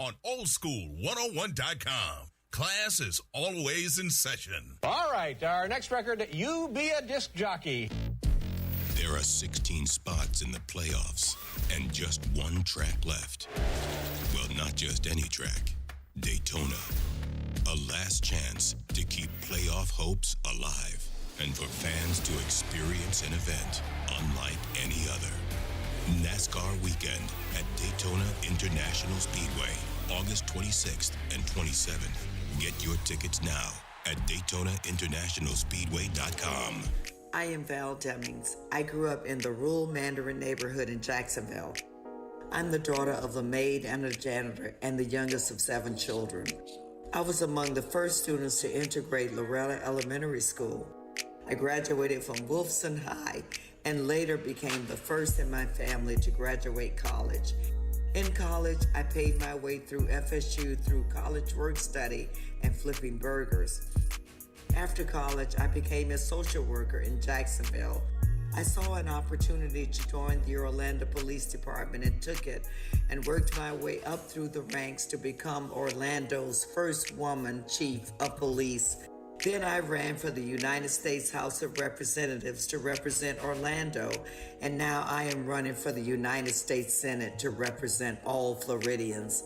on oldschool101.com. Class is always in session. All right, our next record, You Be a Disc Jockey. There are 16 spots in the playoffs and just one track left. Well, not just any track. Daytona. A last chance to keep playoff hopes alive and for fans to experience an event unlike any other. NASCAR Weekend at Daytona International Speedway, August 26th and 27th. Get your tickets now at DaytonaInternationalSpeedway.com. I am Val Demings. I grew up in the rural Mandarin neighborhood in Jacksonville. I'm the daughter of a maid and a janitor and the youngest of 7 children. I was among the first students to integrate Loretta Elementary School. I graduated from Wolfson High and later became the first in my family to graduate college. In college, I paid my way through FSU through college work study and flipping burgers. After college, I became a social worker in Jacksonville. I saw an opportunity to join the Orlando Police Department and took it and worked my way up through the ranks to become Orlando's first woman chief of police. Then I ran for the United States House of Representatives to represent Orlando, and now I am running for the United States Senate to represent all Floridians.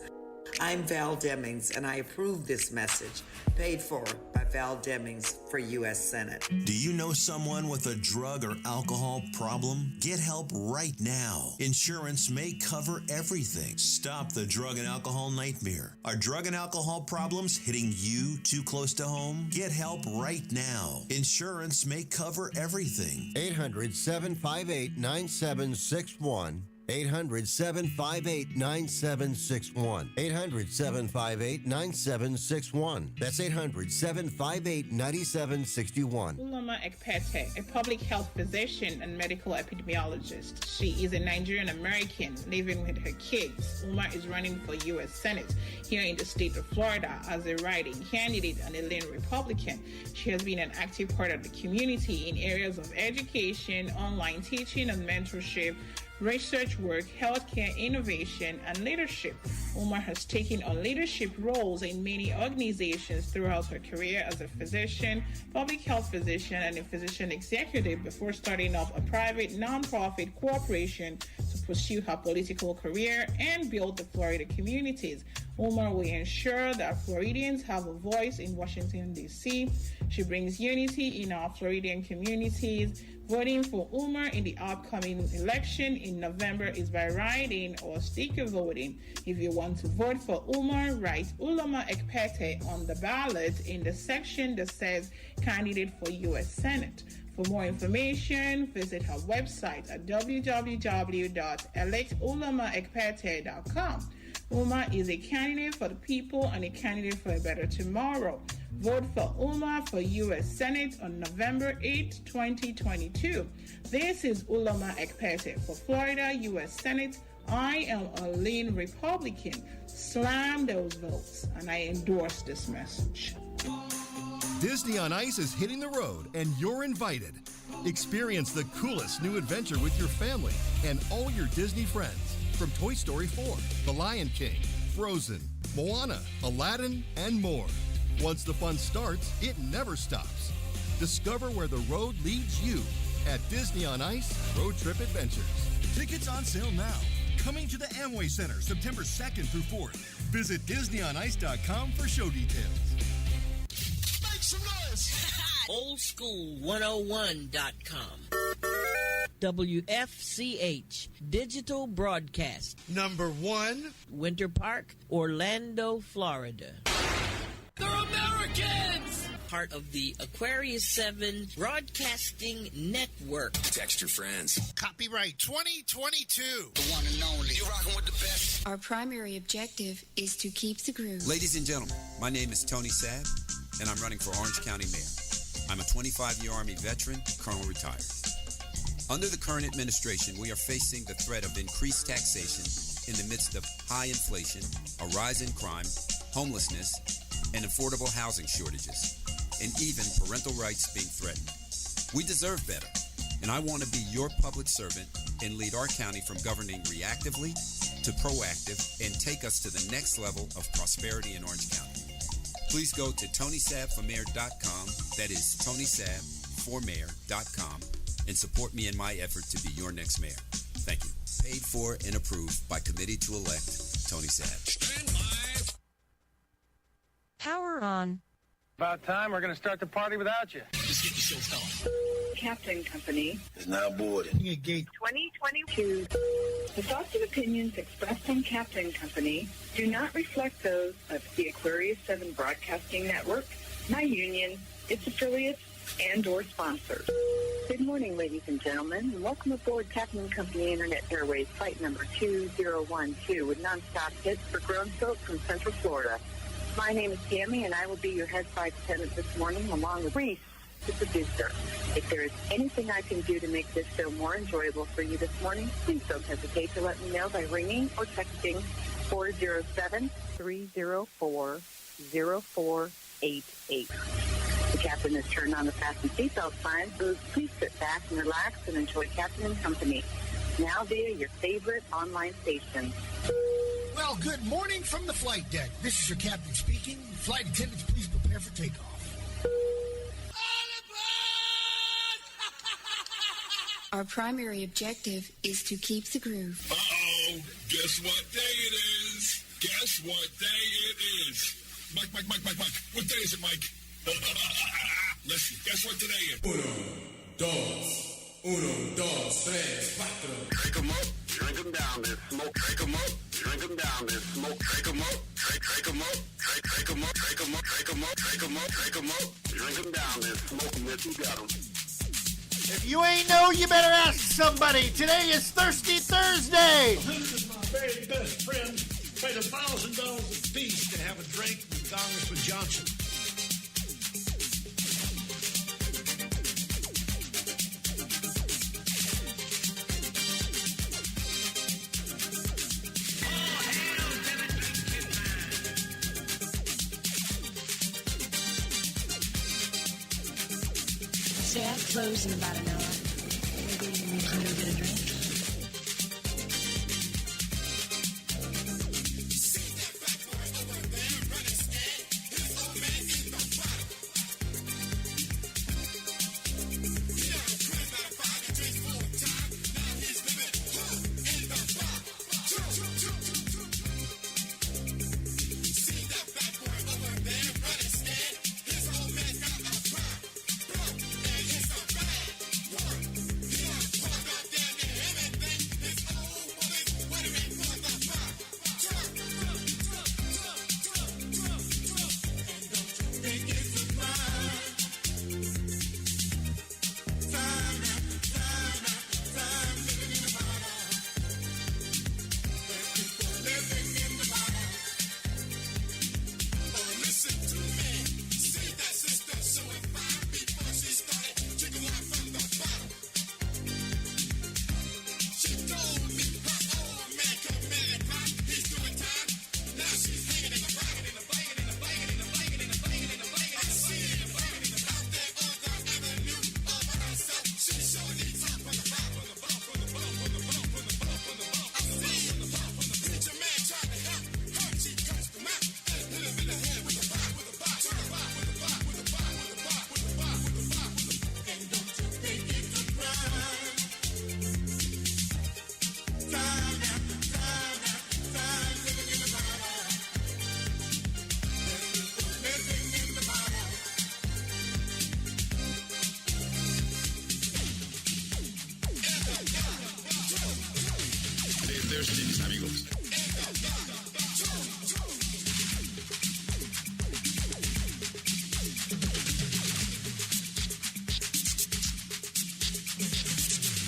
I'm Val Demings, and I approve this message, paid for by Val Demings for U.S. Senate. Do you know someone with a drug or alcohol problem? Get help right now. Insurance may cover everything. Stop the drug and alcohol nightmare. Are drug and alcohol problems hitting you too close to home? Get help right now. Insurance may cover everything. 800-758-9761. 800-758-9761. 800-758-9761. That's 800-758-9761. Uloma Ekpete, a public health physician and medical epidemiologist. She is a Nigerian American living with her kids. Uma is running for U.S. Senate here in the state of Florida as a writing candidate and a lean Republican. She has been an active part of the community in areas of education, online teaching and mentorship, research work, healthcare innovation, and leadership. Uma has taken on leadership roles in many organizations throughout her career as a physician, public health physician, and a physician executive before starting off a private nonprofit corporation to pursue her political career and build the Florida communities. Uma will ensure that Floridians have a voice in Washington, D.C. She brings unity in our Floridian communities. Voting for Uma in the upcoming election in November is by write-in or sticker voting. If you want to vote for Uma, write Uloma Ekpete on the ballot in the section that says Candidate for U.S. Senate. For more information, visit her website at www.electulomaekpete.com. Uma is a candidate for the people and a candidate for a better tomorrow. Vote for Uma for U.S. Senate on November 8, 2022. This is Uloma Ekpete for Florida U.S. Senate. I am a lean Republican. Slam those votes, and I endorse this message. Disney on Ice is hitting the road, and you're invited. Experience the coolest new adventure with your family and all your Disney friends. From Toy Story 4, The Lion King, Frozen, Moana, Aladdin, and more. Once the fun starts, it never stops. Discover where the road leads you at Disney on Ice Road Trip Adventures. Tickets on sale now. Coming to the Amway Center September 2nd through 4th. Visit DisneyOnIce.com for show details. Make some noise! Oldschool101.com. WFCH Digital Broadcast. Number 1, Winter Park, Orlando, Florida. They're Americans! Part of the Aquarius 7 Broadcasting Network. Text your friends. Copyright 2022. The one and only. You're rocking with the best. Our primary objective is to keep the groove. Ladies and gentlemen, my name is Tony Sabb, and I'm running for Orange County Mayor. I'm a 25-year Army veteran, Colonel retired. Under the current administration, we are facing the threat of increased taxation in the midst of high inflation, a rise in crime, homelessness, and affordable housing shortages, and even parental rights being threatened. We deserve better, and I want to be your public servant and lead our county from governing reactively to proactive and take us to the next level of prosperity in Orange County. Please go to TonySabForMayor.com, that is TonySabForMayor.com, and support me in my effort to be your next mayor. Thank you. Paid for and approved by Committee to Elect Tony Sab. Power on. About time. We're going to start the party without you. Let's get the show started. Captain Company is now boarded. Gate 2022. The thoughts and opinions expressed on Captain Company do not reflect those of the Aquarius 7 Broadcasting Network, my union, its affiliates, and or sponsors. Good morning, ladies and gentlemen, and welcome aboard Captain Company Internet Airways flight number 2012 with nonstop hits for grown folk from Central Florida. My name is Tammy, and I will be your head flight attendant this morning, along with Reese, the producer. If there is anything I can do to make this show more enjoyable for you this morning, please don't hesitate to let me know by ringing or texting 407-304-0488. The captain has turned on the fasten seatbelt sign, so please sit back and relax and enjoy Captain and Company, now via your favorite online station. Well, good morning from the flight deck. This is your captain speaking. Flight attendants, please prepare for takeoff. Our primary objective is to keep the groove. Uh-oh. Guess what day it is? Guess what day it is? Mike. What day is it, Mike? Listen, guess what today is? Uno, dos, tres, cuatro. Drink them up, drink them down, then smoke. Drink them up, drink them down, then smoke. Drink them up, drink them up, drink them up, drink them up, drink them up, drink them up, drink them up. Drink them down, then smoke them if you got them. If you ain't know, you better ask somebody. Today is Thirsty Thursday. This is my very best friend. Paid $1,000 a piece to have a drink with Congressman Johnson. So I close in about an hour. Maybe we can go get a drink. Thursdays, amigos.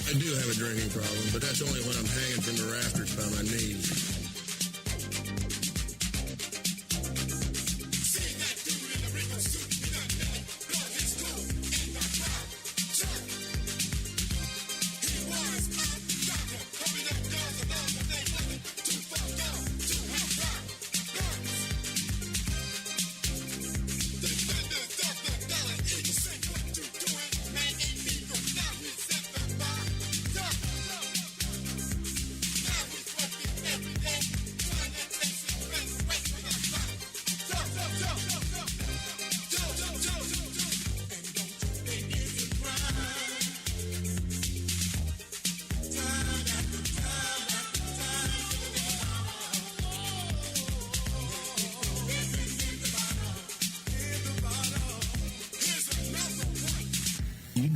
I do have a drinking problem, but that's only when I'm hanging from the rafters by my knees.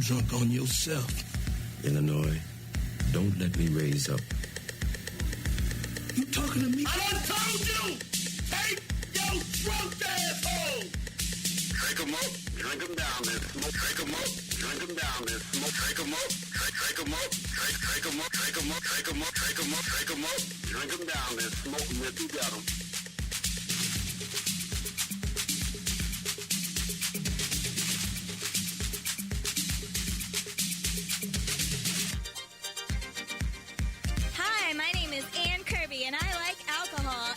drunk on yourself. Illinois, don't let me raise up. You talking to me? I done told you! Take your drunk ass home! Drink 'em up, drink 'em down, then smoke. Drink 'em up, drink 'em down, then smoke. Drink 'em up, drink 'em up, drink 'em up, drink 'em up, drink 'em up, drink 'em up, drink 'em up. Drink 'em down, then smoke 'em if you got 'em. Hi, my name is Ann Kirby, and I like alcohol.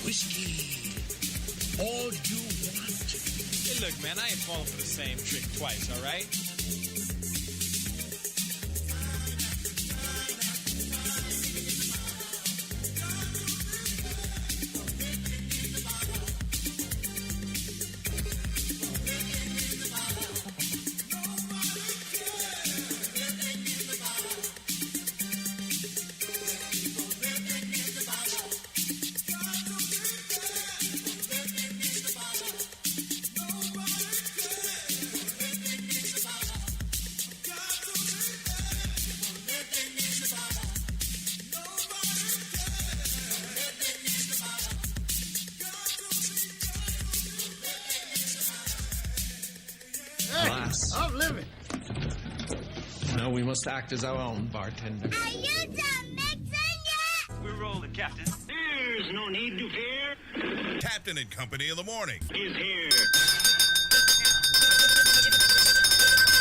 Whiskey. All you want. Hey, look, man, I ain't falling for the same trick twice, all right? I'm living. No, we must act as our own bartender. Are you done mixing yet? We're rolling, Captain. There's no need to fear. Captain and Company in the morning. Is here.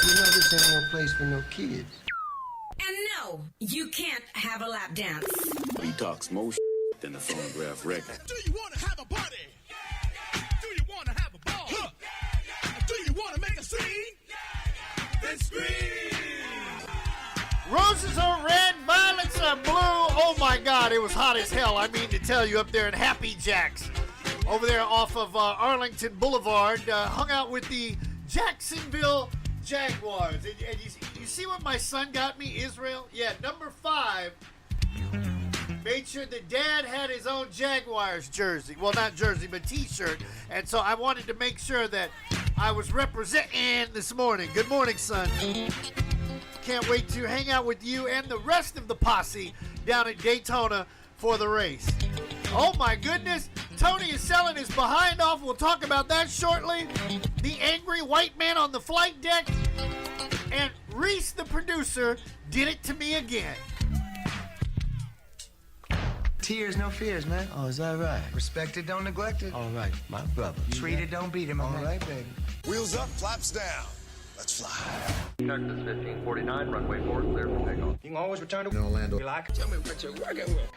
You know this ain't no place for no kids. And no, you can't have a lap dance. He talks more than the phonograph record. Do you want to have a party? Do you want to have a ball? Do you want to make a scene? Then scream! Roses are red, violets are blue. Oh my God, it was hot as hell. I mean to tell you, up there at Happy Jack's, over there off of Arlington Boulevard, hung out with the Jacksonville Jaguars. And you see what my son got me, Israel? Yeah, number 5. Made sure that Dad had his own Jaguars jersey. Well, not jersey, but T-shirt. And so I wanted to make sure that I was representing this morning. Good morning, son. Can't wait to hang out with you and the rest of the posse down at Daytona for the race. Oh, my goodness. Tony is selling his behind off. We'll talk about that shortly. The angry white man on the flight deck. And Reese, the producer, did it to me again. Tears, no fears, man. Oh, is that right? Respect it, don't neglect it. All right, my brother. Treat it, don't beat him. All right, baby. Wheels up, flaps down. Let's fly. Texas 1549, runway 4, clear for takeoff. You can always return to Orlando. You like? Tell me what you're working with.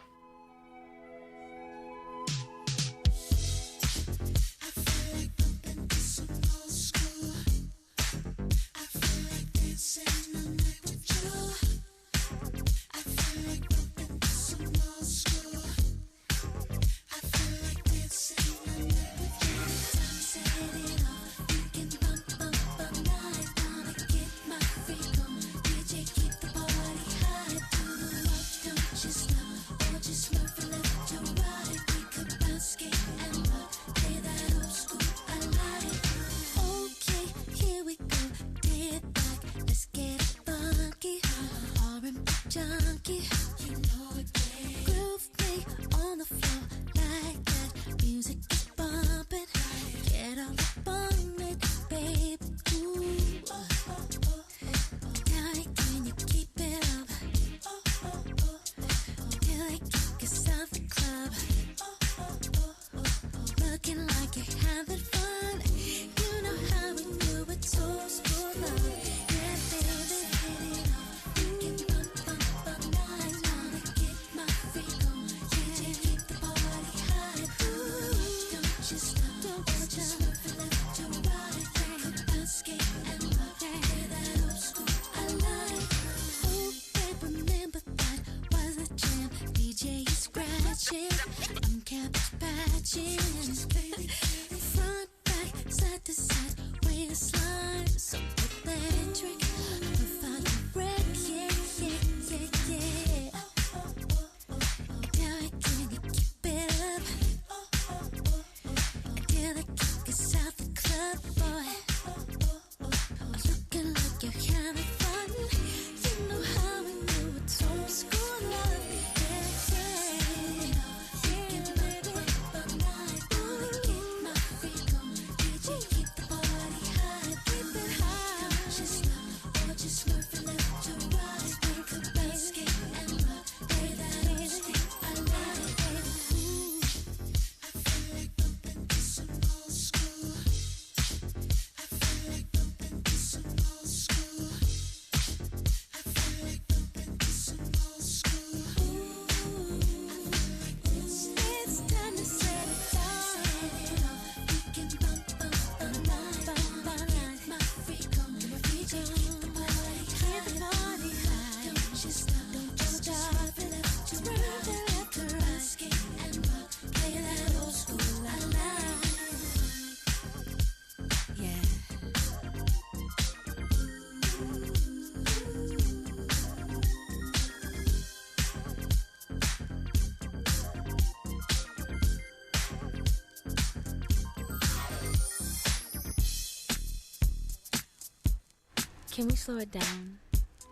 Can we slow it down?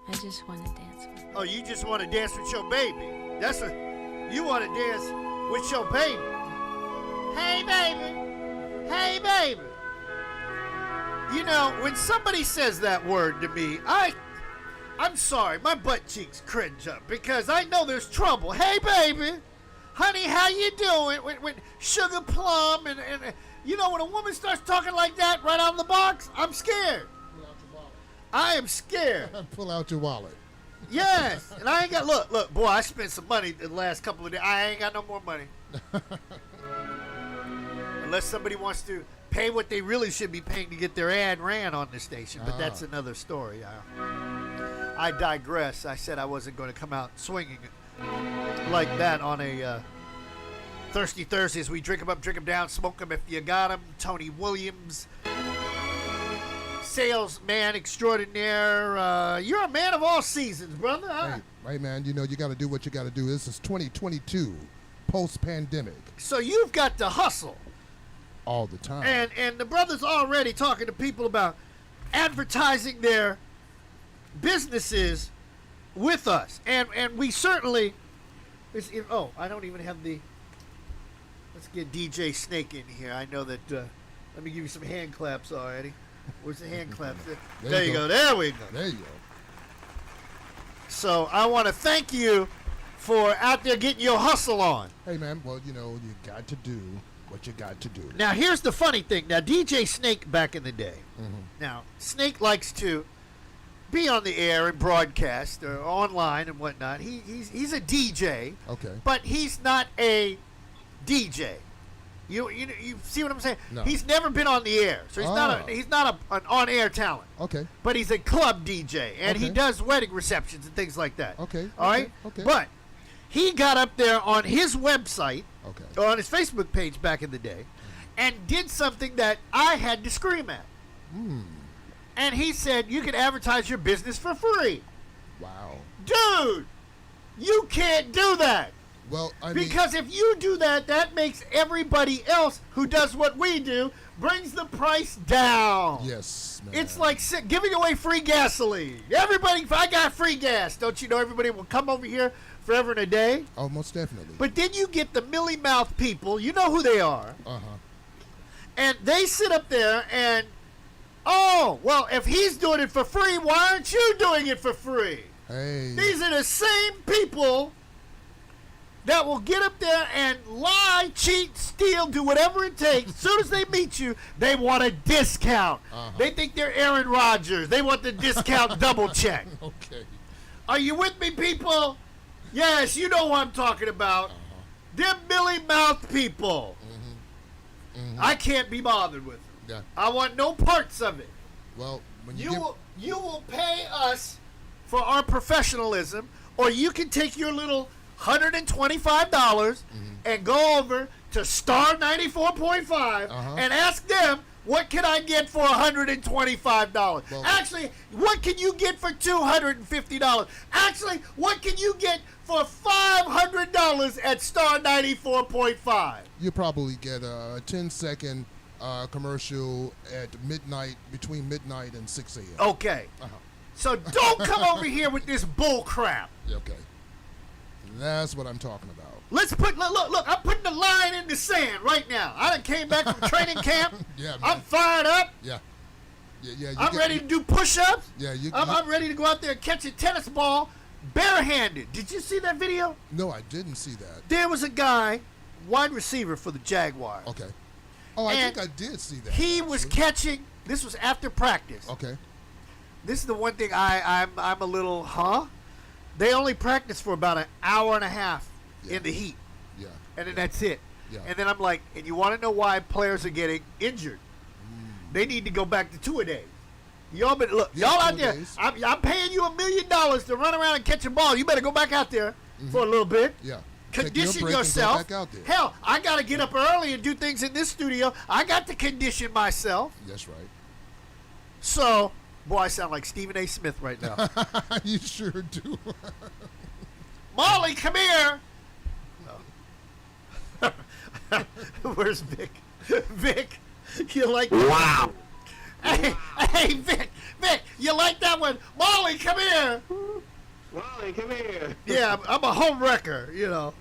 I just want to dance with you. Oh, you just want to dance with your baby. You want to dance with your baby. Hey, baby. Hey, baby. You know, when somebody says that word to me, I'm sorry, my butt cheeks cringe up because I know there's trouble. Hey, baby. Honey, how you doing? When Sugar Plum and you know, when a woman starts talking like that right out of the box, I'm scared. I am scared. Pull out your wallet. Yes, and I ain't got, look, boy, I spent some money the last couple of days. I ain't got no more money. Unless somebody wants to pay what they really should be paying to get their ad ran on the station, but that's another story. I digress. I said I wasn't going to come out swinging like that on a Thirsty Thursdays. We drink 'em up, drink 'em down, smoke 'em if you got 'em. Tony Williams, salesman extraordinaire. You're a man of all seasons, brother. Hey, right, man. You know, you got to do what you got to do. This is 2022, post-pandemic. So you've got to hustle. All the time. And the brother's already talking to people about advertising their businesses with us. And we certainly... I don't even have the... Let's get DJ Snake in here. I know that... let me give you some hand claps already. Where's the hand claps? There you go. There we go. There you go. So I want to thank you for out there getting your hustle on. Hey, man. Well, you know, you got to do what you got to do. Now, here's the funny thing. Now, DJ Snake back in the day. Mm-hmm. Now, Snake likes to be on the air and broadcast or online and whatnot. He's a DJ. Okay. But he's not a DJ. You see what I'm saying? No. He's never been on the air, so he's not an on-air talent. Okay. But he's a club DJ, and he Okay. does wedding receptions and things like that. Okay. All right. Okay. But he got up there on his website, Okay. or on his Facebook page back in the day, and did something that I had to scream at. And he said, "You can advertise your business for free." Wow. Dude, you can't do that. Well, because if you do that, that makes everybody else who does what we do brings the price down. Yes, man. It's like giving away free gasoline. Everybody, if I got free gas, don't you know everybody will come over here forever and a day? Oh, most definitely. But then you get the mealy mouth people. You know who they are. And they sit up there and, oh, well, if he's doing it for free, why aren't you doing it for free? Hey. These are the same people that will get up there and lie, cheat, steal, do whatever it takes. As soon as they meet you, they want a discount. They think they're Aaron Rodgers. They want the discount double check. Okay. Are you with me, people? Yes, you know what I'm talking about. Them Millie Mouth people. I can't be bothered with them. Yeah. I want no parts of it. Well, when You will pay us for our professionalism, or you can take your little $125 and go over to Star 94.5 and ask them what can I get for $125? Actually, what can you get for $250? Actually, what can you get for $500 at Star 94.5? You probably get a 10-second commercial at midnight, between midnight and 6 a.m. Okay. So don't come over here with this bull crap. Okay. That's what I'm talking about. Let's look, I'm putting the line in the sand right now. I done came back from training camp. Yeah, man. I'm fired up. Yeah. I'm ready to do push-ups. Yeah, I'm ready to go out there and catch a tennis ball barehanded. Did you see that video? No, I didn't see that. There was a guy, wide receiver for the Jaguars. Okay. Oh, I think I did see that. He was catching. This was after practice. Okay. This is the one thing I'm a little, They only practice for about an hour and a half in the heat. Yeah. And then that's it. Yeah. And then I'm like, and you want to know why players are getting injured? They need to go back to 2-a-days. Y'all out there. I'm paying you $1 million to run around and catch a ball. You better go back out there for a little bit. Yeah. Condition yourself. Back out there. Hell, I got to get up early and do things in this studio. I got to condition myself. That's right. So, boy, I sound like Stephen A. Smith right now. You sure do. Molly, come here. Where's Vic? Vic, you like that? Wow. Hey, Vic, you like that one? Molly, come here. Molly, come here. Yeah, I'm a home wrecker, you know.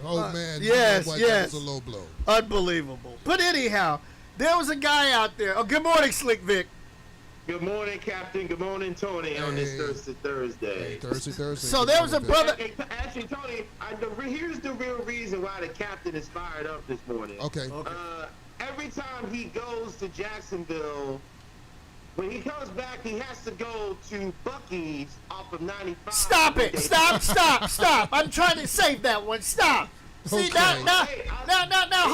Oh, man. Yes. That was a low blow. Unbelievable. But anyhow, there was a guy out there. Oh, good morning, Slick Vic. Good morning, Captain. Good morning, Tony, on this Thursday. Thursday. So there was a brother. Actually, Tony, here's the real reason why the captain is fired up this morning. Okay. Every time he goes to Jacksonville, when he comes back, he has to go to Buc-ee's off of 95. Stop it. Stop. I'm trying to save that one. Stop. See, now,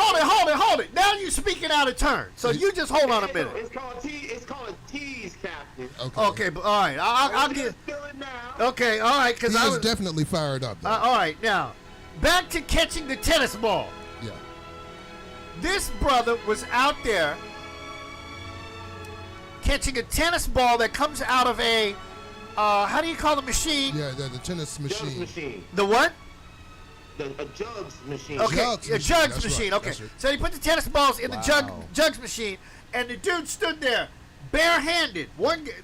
hold it. Now you're speaking out of turn. So you just hold on a minute. It's called tease, Captain. Okay, but all right. I'll get. Okay, all right, because I was definitely fired up. All right, now back to catching the tennis ball. Yeah. This brother was out there catching a tennis ball that comes out of a. How do you call the machine? Yeah, the tennis machine. Jugs machine. The what? A jugs machine. Okay, a jugs machine. Right. Okay, Right. So he put the tennis balls in the jugs machine, and the dude stood there, barehanded.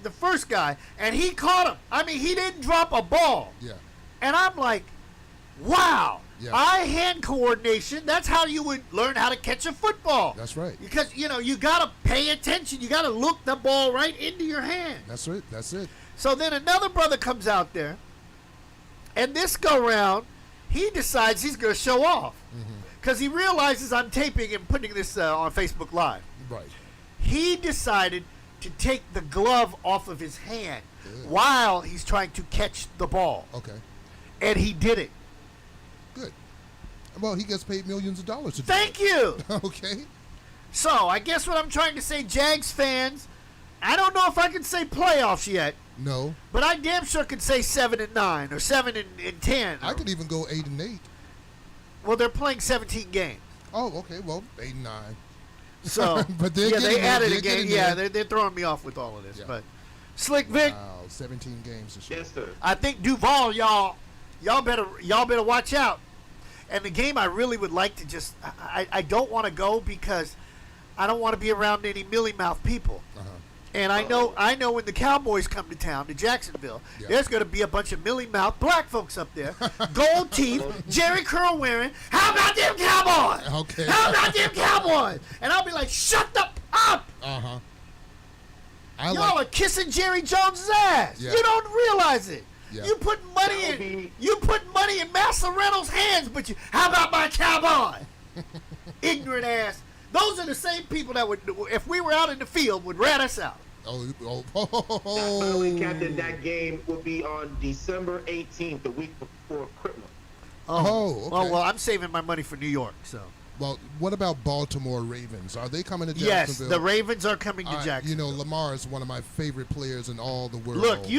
The first guy, and he caught him. I mean, he didn't drop a ball. Yeah. And I'm like, wow. Yeah. Eye-hand coordination. That's how you would learn how to catch a football. That's right. Because you gotta pay attention. You gotta look the ball right into your hand. That's right. That's it. So then another brother comes out there, and this go round. He decides he's going to show off because he realizes I'm taping and putting this on Facebook Live. Right. He decided to take the glove off of his hand while he's trying to catch the ball. Okay. And he did it. Good. Well, he gets paid millions of dollars to do Thank you. Okay. So I guess what I'm trying to say, Jags fans, I don't know if I can say playoffs yet. No. But I damn sure could say 7-9 or 7-10. I could even go 8-8. Well, they're playing 17 games. Oh, okay. Well, 8-9. So, but they added a game. Yeah, they're throwing me off with all of this. Yeah. But Slick Vic. Wow, 17 games this year. Yes, sir. I think Duval, y'all better watch out. And the game I really would like to just, I don't want to go because I don't want to be around any mealy-mouthed people. And I know when the Cowboys come to town, to Jacksonville, there's going to be a bunch of mealy-mouthed black folks up there, gold teeth, Jerry curl wearing. How about them Cowboys? Okay. How about them Cowboys? And I'll be like, shut the up. Y'all are kissing Jerry Jones' ass. Yeah. You don't realize it. Yeah. You put money in Massa Reynolds' hands, but how about my Cowboy? Ignorant ass. Those are the same people that would, if we were out in the field, would rat us out. Captain, that game will be on December 18th, the week before Christmas. Okay. Well, I'm saving my money for New York, so. Well, what about Baltimore Ravens? Are they coming to Jacksonville? Yes, the Ravens are coming to Jacksonville. You know, Lamar is one of my favorite players in all the world. Look,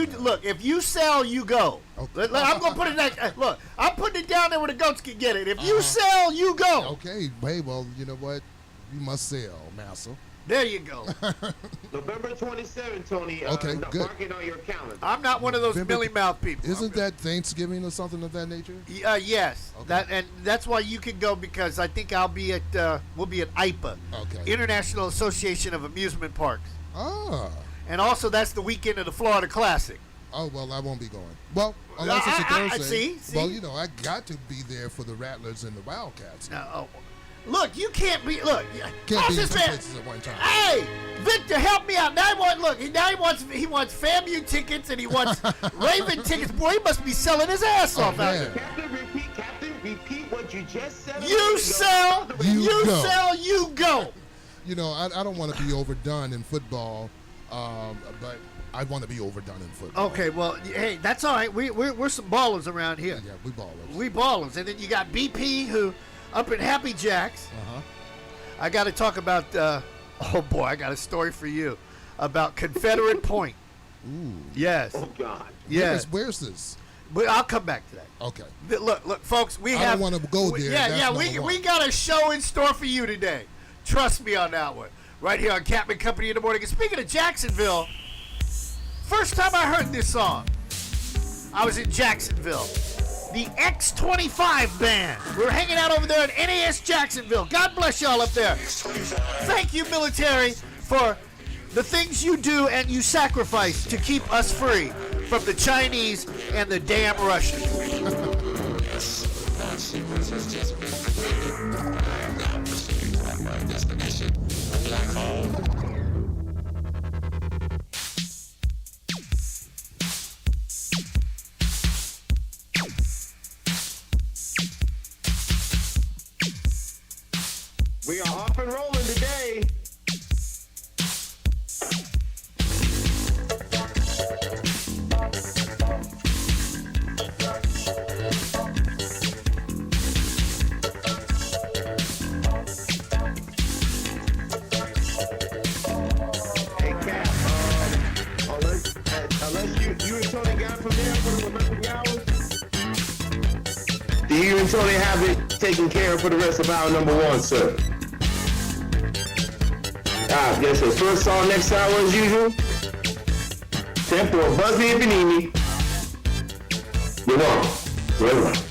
if you sell, you go. Okay. I'm going to put it next. Look, I'm putting it down there where the goats can get it. If you sell, you go. Okay. Hey, well, you know what? You must sell, massa. There you go. November 27th, Tony. Okay, good. Mark it on your calendar. I'm not one of those Billy Mouth people. Isn't that Thanksgiving or something of that nature? Yes. Okay. That's why you can go, because I think we'll be at IPA, International Association of Amusement Parks. Ah. And also that's the weekend of the Florida Classic. Oh, well, I won't be going. Well, unless it's a Thursday. See? Well, I got to be there for the Rattlers and the Wildcats. Look, you can't be. Look, Can't be in this two man? places at one time. Hey, Victor, help me out. Now he wants FAMU tickets and he wants Raven tickets. Boy, he must be selling his ass off out there. Captain, repeat what you just said. You sell, you go. I don't want to be overdone in football, but I want to be overdone in football. Okay, well, hey, that's all right. We're some ballers around here. Yeah, we ballers. We ballers. And then you got BP, who up in Happy Jacks. Uh-huh. I got to talk about, oh boy, I got a story for you about Confederate Point. Ooh. Yes. Oh, God. Yes. Where's this? But I'll come back to that. Okay. Look, folks, I don't want to go there. We got a show in store for you today. Trust me on that one. Right here on Captain Company in the Morning. And speaking of Jacksonville, first time I heard this song, I was in Jacksonville. The X-25 band. We were hanging out over there at NAS Jacksonville. God bless y'all up there. Thank you, military, for the things you do and you sacrifice to keep us free from the Chinese and the damn Russians. We are off and rolling today. Hey, Cap, unless you and Tony got from there for the remaining hours, do you and Tony have it taken care of for the rest of hour number 1, sir? Guess the first song next hour as usual. Tempo of Buzzy if you need me. You're welcome. You're welcome.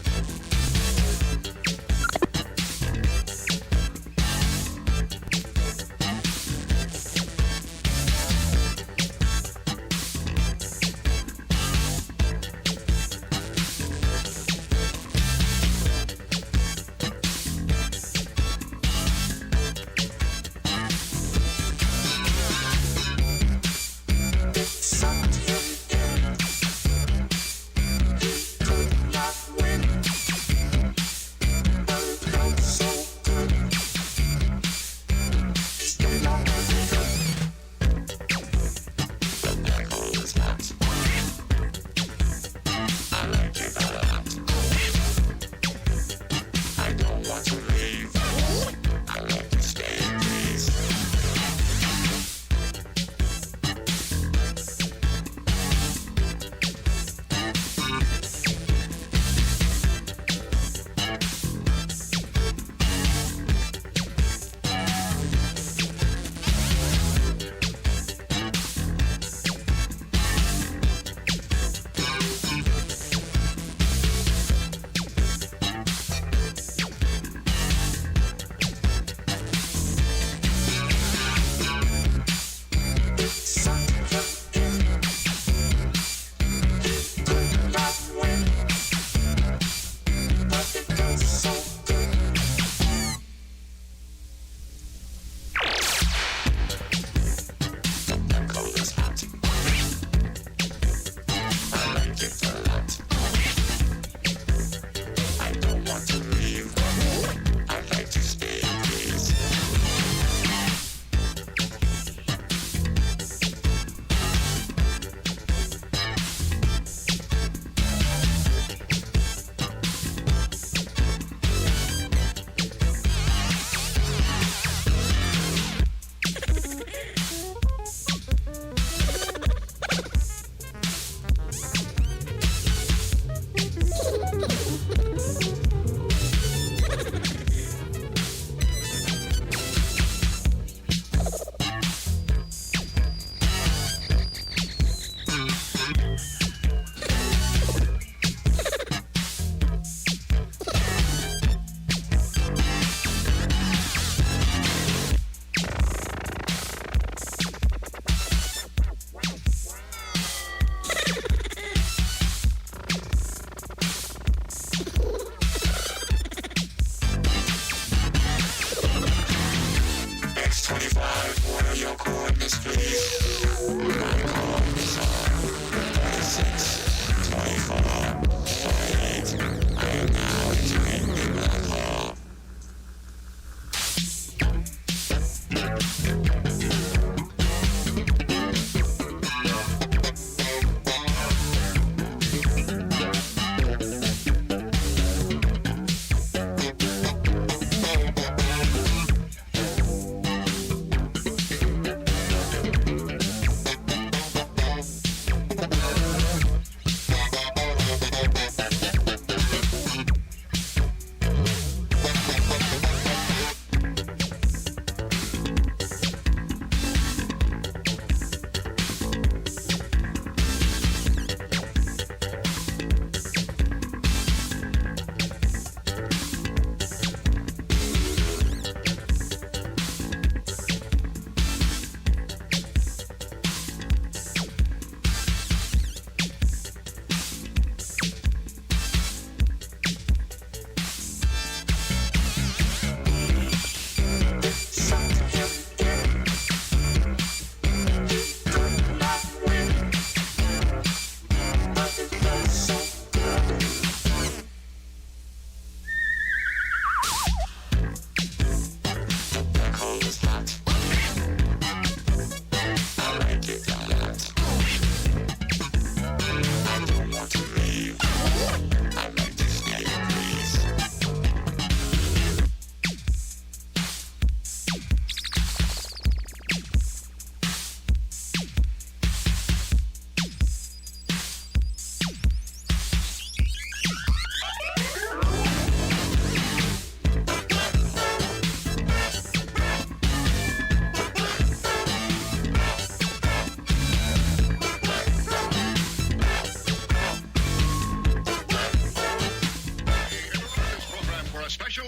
Something in it could not win.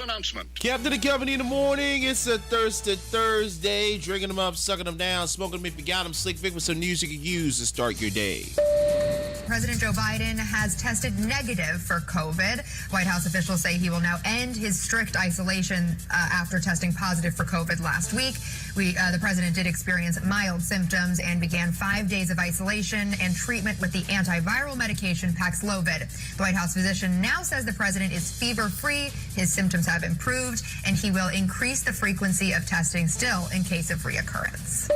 announcement. Captain and Company in the morning. It's a Thursday. Drinking them up, sucking them down, smoking them if you got them. Slick Vic with some news you can use to start your day. President Joe Biden has tested negative for COVID. White House officials say he will now end his strict isolation after testing positive for COVID last week. The president did experience mild symptoms and began 5 days of isolation and treatment with the antiviral medication Paxlovid. The White House physician now says the president is fever-free, his symptoms have improved, and he will increase the frequency of testing still in case of reoccurrence.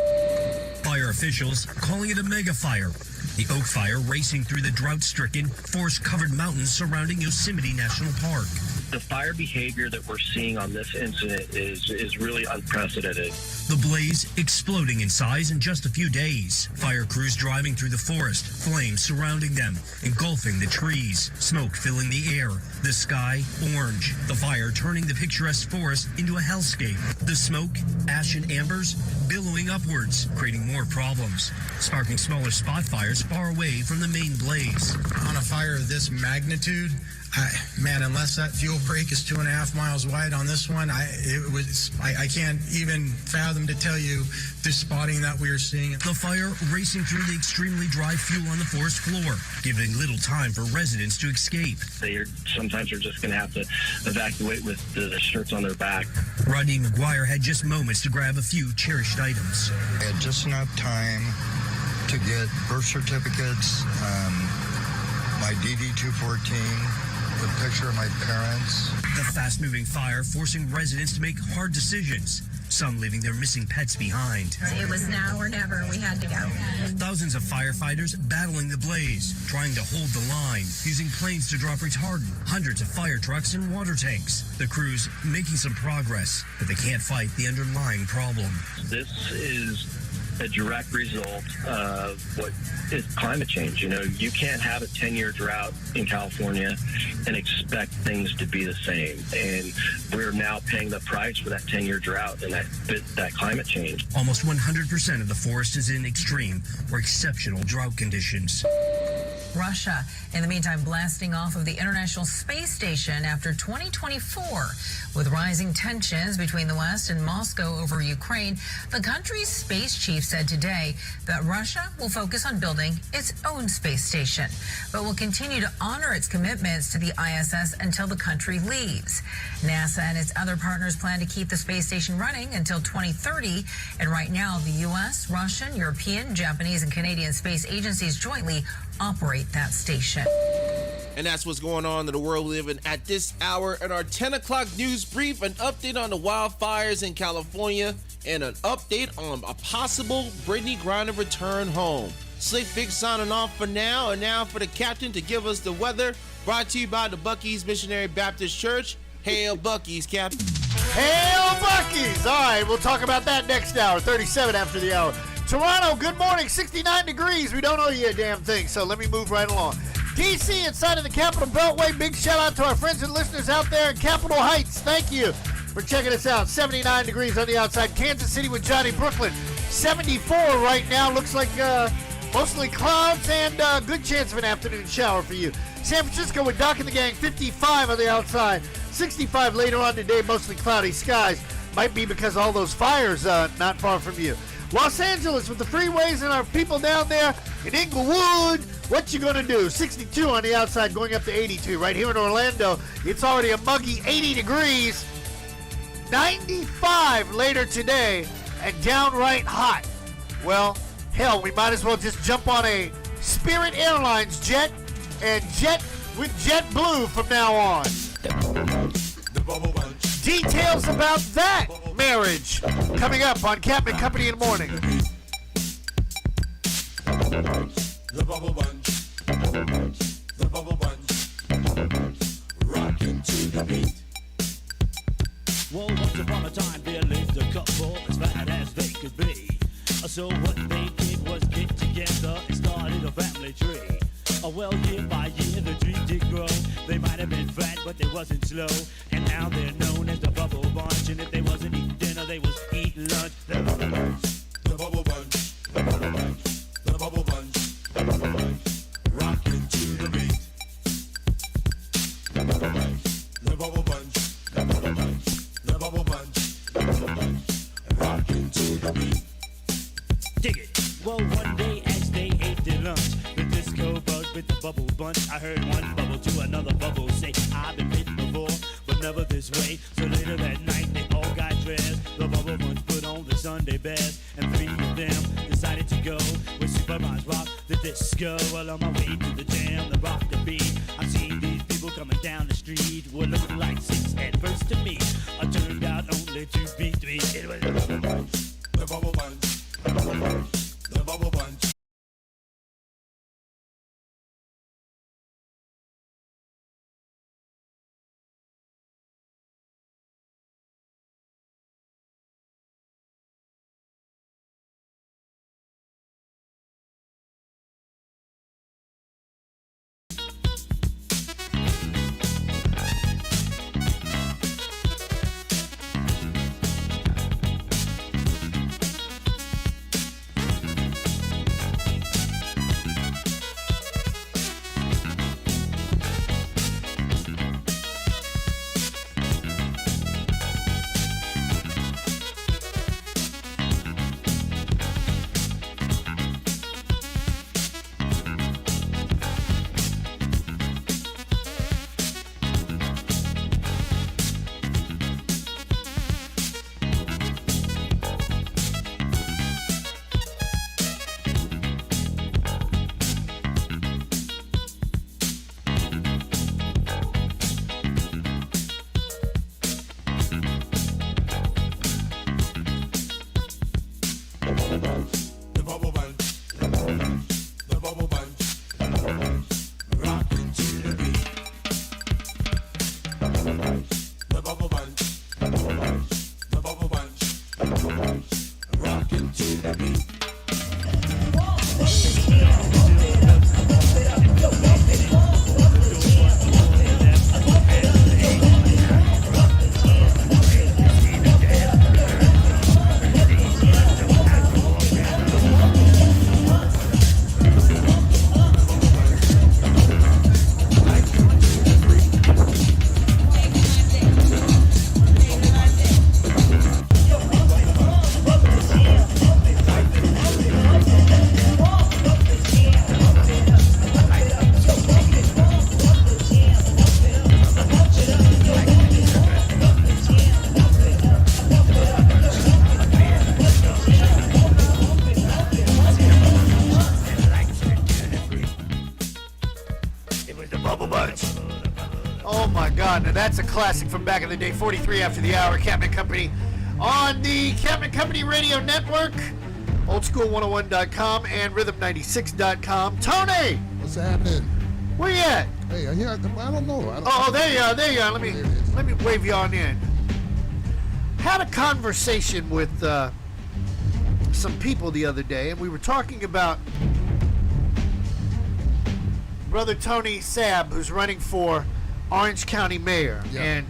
Fire officials calling it a mega fire. The Oak Fire racing through the drought-stricken, forest-covered mountains surrounding Yosemite National Park. The fire behavior that we're seeing on this incident is really unprecedented. The blaze exploding in size in just a few days. Fire crews driving through the forest, flames surrounding them, engulfing the trees, smoke filling the air, the sky orange. The fire turning the picturesque forest into a hellscape. The smoke, ash and ambers, billowing upwards, creating more problems, sparking smaller spot fires far away from the main blaze. On a fire of this magnitude, unless that fuel break is 2.5 miles wide on this one, I can't even fathom to tell you the spotting that we are seeing. The fire racing through the extremely dry fuel on the forest floor, giving little time for residents to escape. They sometimes are just going to have to evacuate with the shirts on their back. Rodney McGuire had just moments to grab a few cherished items. I had just enough time to get birth certificates, my DD-214, the picture of my parents. The fast-moving fire forcing residents to make hard decisions, some leaving their missing pets behind. It was now or never. We had to go. Thousands of firefighters battling the blaze, trying to hold the line, using planes to drop retardant, hundreds of fire trucks and water tanks. The crews making some progress, but they can't fight the underlying problem. This is a direct result of what is climate change. You know, you can't have a 10-year drought in California and expect things to be the same. And we're now paying the price for that 10-year drought and that climate change. Almost 100% of the forest is in extreme or exceptional drought conditions. Russia, in the meantime, blasting off of the International Space Station after 2024. With rising tensions between the West and Moscow over Ukraine, the country's space chief said today that Russia will focus on building its own space station, but will continue to honor its commitments to the ISS until the country leaves. NASA and its other partners plan to keep the space station running until 2030, and right now the U.S., Russian, European, Japanese, and Canadian space agencies jointly operate that station. And that's what's going on in the world we live in at this hour. In our 10 o'clock news brief, an update on the wildfires in California and an update on a possible Brittany Griner return home. Slick Vic signing off for now, and now for the captain to give us the weather. Brought to you by the Buc-ee's Missionary Baptist Church. Hail Buc-ee's, Captain. Hail Buc-ee's! All right, we'll talk about that next hour, 37 after the hour. Toronto, good morning, 69 degrees. We don't owe you a damn thing, so let me move right along. DC, inside of the Capital Beltway, big shout out to our friends and listeners out there in Capitol Heights. Thank you for checking us out. 79 degrees on the outside. Kansas City with Johnny Brooklyn, 74 right now. Looks like mostly clouds and good chance of an afternoon shower for you. San Francisco with Doc and the Gang, 55 on the outside. 65 later on today, mostly cloudy skies. Might be because all those fires not far from you. Los Angeles with the freeways and our people down there in Inglewood. What you gonna do? 62 on the outside, going up to 82. Right here in Orlando, it's already a muggy 80 degrees. 95 later today, and downright hot. Well, hell, we might as well just jump on a Spirit Airlines jet and jet with JetBlue from now on. Details about that marriage coming up on Captain Company in the morning. The Bubble Bunch, the Bubble Bunch, rockin' to the beat. Well, once upon a time there lived a couple as fat as they could be. So what they did was get together and started a family tree. Well, year by year the tree did grow. They might have been fat, but they wasn't slow. And now they're known as the Bubble Bunch. And if they wasn't eating dinner, they was eating lunch. The Bubble Bunch, the Bubble Bunch, the Bubble Bunch, the Bubble Bunch, the Bubble Bunch, rockin' to the beat. The Bubble Bunch, the Bubble Bunch, the Bubble Bunch. lunch. The disco bug with the bubble bunch. I heard one bubble to another bubble say, I've been bitten before, but never this way. So later that night they all got dressed. The bubble bunch put on the Sunday best, and 3 of them decided to go with Super Rise Rock the disco. Well, on my way to the jam, the rock the beat, I seen these people coming down the street, were looking like 6 at first to me. I turned out only to be 3. It was the bubble bunch. The bubble bunch. The bubble bunch. The bubble bunch. That's a classic from back in the day. 43 after the hour. Captain Company on the Captain Company Radio Network, oldschool101.com and rhythm96.com. Tony, what's happening? Where you at? Hey, I don't know. Oh, there you are. There you are. Let me wave you on in. Had a conversation with some people the other day, and we were talking about Brother Tony Sabb, who's running for Orange County Mayor, and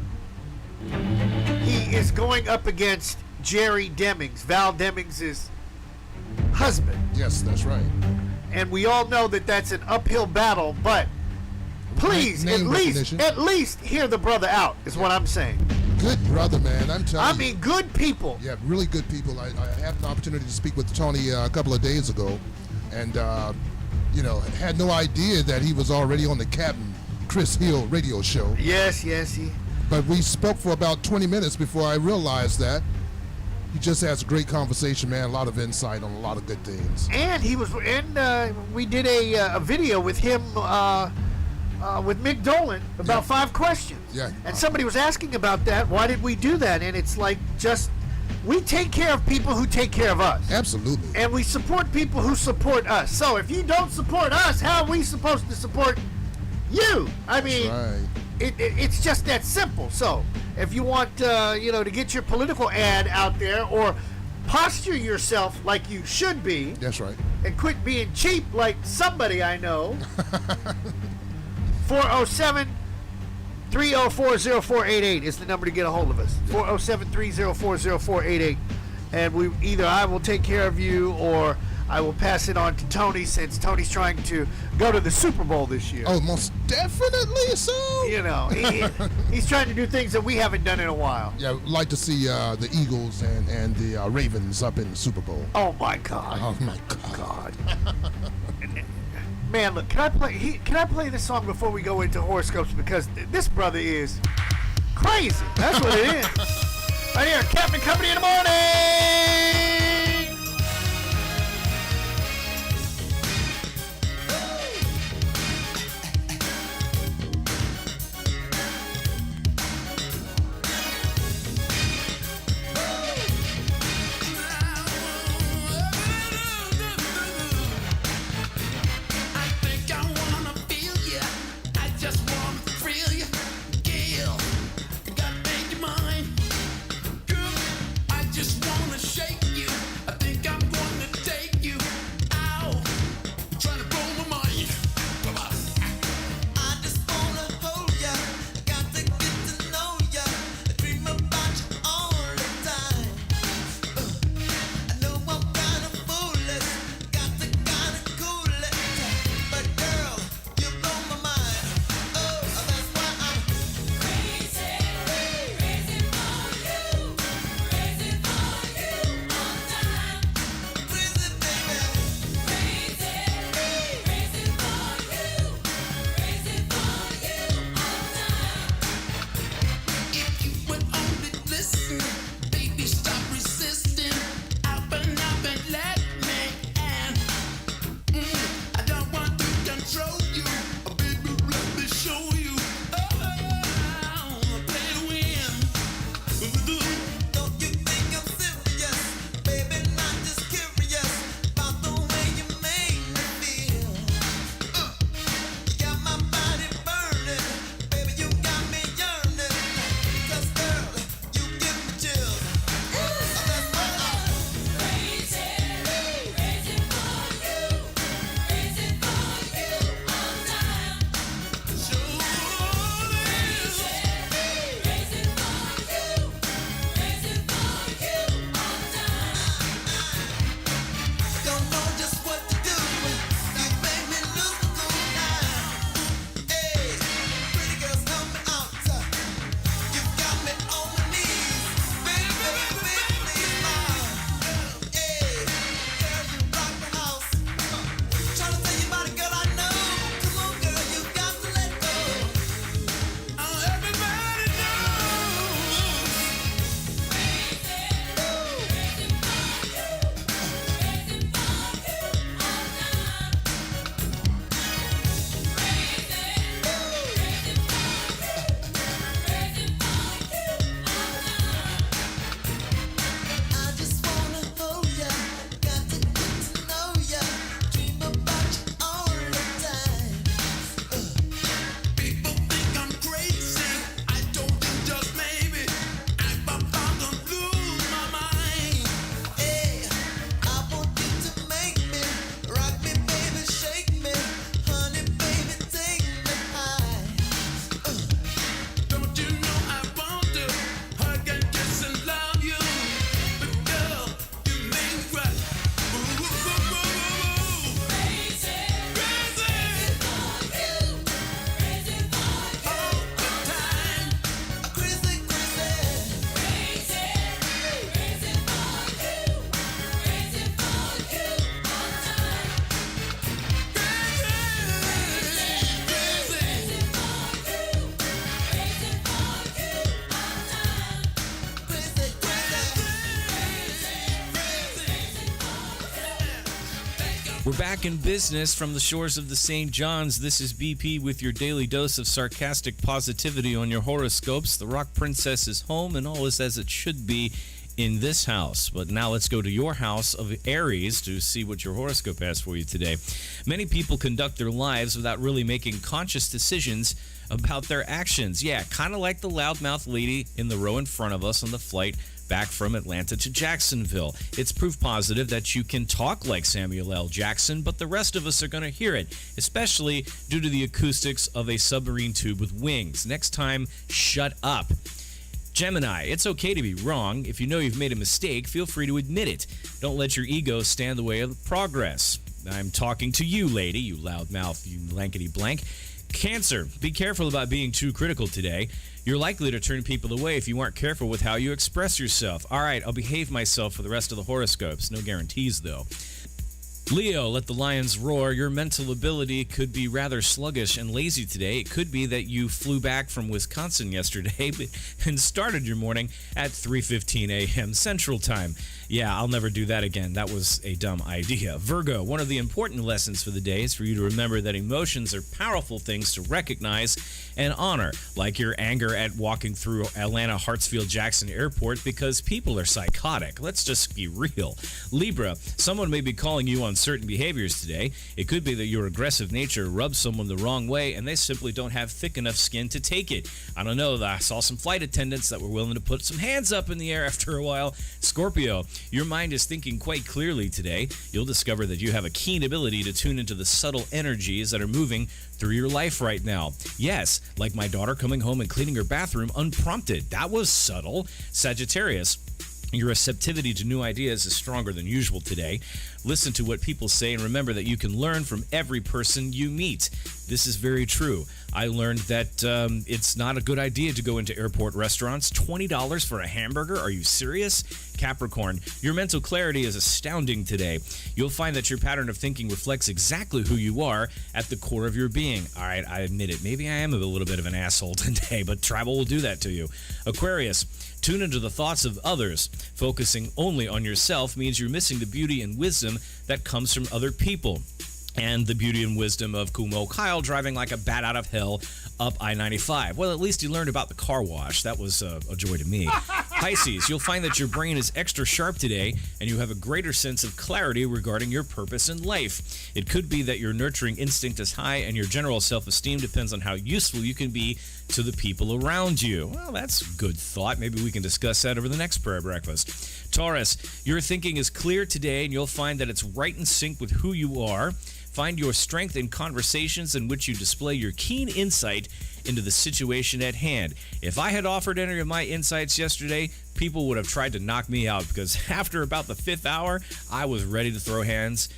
he is going up against Jerry Demings, Val Demings' husband. Yes, that's right. And we all know that that's an uphill battle, but please, at least hear the brother out, is what I'm saying. Good brother, man. I'm telling you. I mean, good people. Yeah, really good people. I had an opportunity to speak with Tony a couple of days ago, and had no idea that he was already on the Captain Chris Hill radio show. Yes. But we spoke for about 20 minutes before I realized that. He just has a great conversation, man. A lot of insight on a lot of good things. And we did a video with him with Mick Dolan about 5 questions. Yeah. And somebody was asking about that. Why did we do that? And it's like, just we take care of people who take care of us. Absolutely. And we support people who support us. So if you don't support us, how are we supposed to support you? I mean, right. It's just that simple. So if you want, to get your political ad out there or posture yourself like you should be. That's right. And quit being cheap like somebody I know. 407-304-0488 is the number to get a hold of us. 407-304-0488. And I will take care of you, or I will pass it on to Tony, since Tony's trying to go to the Super Bowl this year. Oh, most definitely so. He's trying to do things that we haven't done in a while. Yeah, I'd like to see the Eagles and the Ravens up in the Super Bowl. Oh, my God. Oh, my God. Man, look, can I play this song before we go into horoscopes? Because this brother is crazy. That's what it is. Right here, Captain Company in the morning. We're back in business from the shores of the St. John's. This is BP with your daily dose of sarcastic positivity on your horoscopes. The Rock Princess is home and all is as it should be in this house. But now let's go to your house of Aries to see what your horoscope has for you today. Many people conduct their lives without really making conscious decisions about their actions. Yeah, kind of like the loudmouth lady in the row in front of us on the flight back from Atlanta to Jacksonville. It's proof positive that you can talk like Samuel L. Jackson, but the rest of us are going to hear it, especially due to the acoustics of a submarine tube with wings. Next time, shut up. Gemini, it's okay to be wrong. If you know you've made a mistake, feel free to admit it. Don't let your ego stand in the way of progress. I'm talking to you, lady, you loudmouth, you blankety blank. Cancer, be careful about being too critical today. You're likely to turn people away if you aren't careful with how you express yourself. All right, I'll behave myself for the rest of the horoscopes. No guarantees, though. Leo, let the lions roar. Your mental ability could be rather sluggish and lazy today. It could be that you flew back from Wisconsin yesterday and started your morning at 3:15 a.m. Central Time. Yeah, I'll never do that again. That was a dumb idea. Virgo, one of the important lessons for the day is for you to remember that emotions are powerful things to recognize and honor, like your anger at walking through Atlanta Hartsfield-Jackson Airport because people are psychotic. Let's just be real. Libra, someone may be calling you on certain behaviors today. It could be that your aggressive nature rubs someone the wrong way and they simply don't have thick enough skin to take it. I don't know. I saw some flight attendants that were willing to put some hands up in the air after a while. Scorpio, your mind is thinking quite clearly today. You'll discover that you have a keen ability to tune into the subtle energies that are moving through your life right now. Yes, like my daughter coming home and cleaning her bathroom unprompted. That was subtle. Sagittarius, your receptivity to new ideas is stronger than usual today. Listen to what people say and remember that you can learn from every person you meet. This is very true. I learned that it's not a good idea to go into airport restaurants. $20 for a hamburger? Are you serious? Capricorn, your mental clarity is astounding today. You'll find that your pattern of thinking reflects exactly who you are at the core of your being. All right, I admit it. Maybe I am a little bit of an asshole today, but travel will do that to you. Aquarius, tune into the thoughts of others. Focusing only on yourself means you're missing the beauty and wisdom that comes from other people. And the beauty and wisdom of Kumo Kyle driving like a bat out of hell up I-95. Well, at least he learned about the car wash. That was a joy to me. Pisces, you'll find that your brain is extra sharp today and you have a greater sense of clarity regarding your purpose in life. It could be that your nurturing instinct is high and your general self-esteem depends on how useful you can be to the people around you. Well, that's a good thought. Maybe we can discuss that over the next prayer breakfast. Taurus, your thinking is clear today and you'll find that it's right in sync with who you are. Find your strength in conversations in which you display your keen insight into the situation at hand. If I had offered any of my insights yesterday, people would have tried to knock me out because after about the 5th hour, I was ready to throw hands.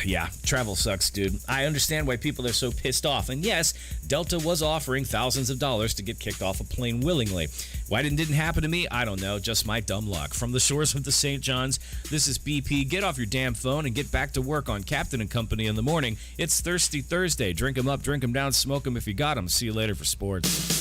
Yeah, travel sucks, dude. I understand why people are so pissed off. And yes, Delta was offering thousands of dollars to get kicked off a plane willingly. Why it didn't happen to me? I don't know. Just my dumb luck. From the shores of the St. John's, this is BP. Get off your damn phone and get back to work on Captain and Company in the morning. It's Thirsty Thursday. Drink 'em up, drink 'em down, smoke 'em if you got 'em. See you later for sports.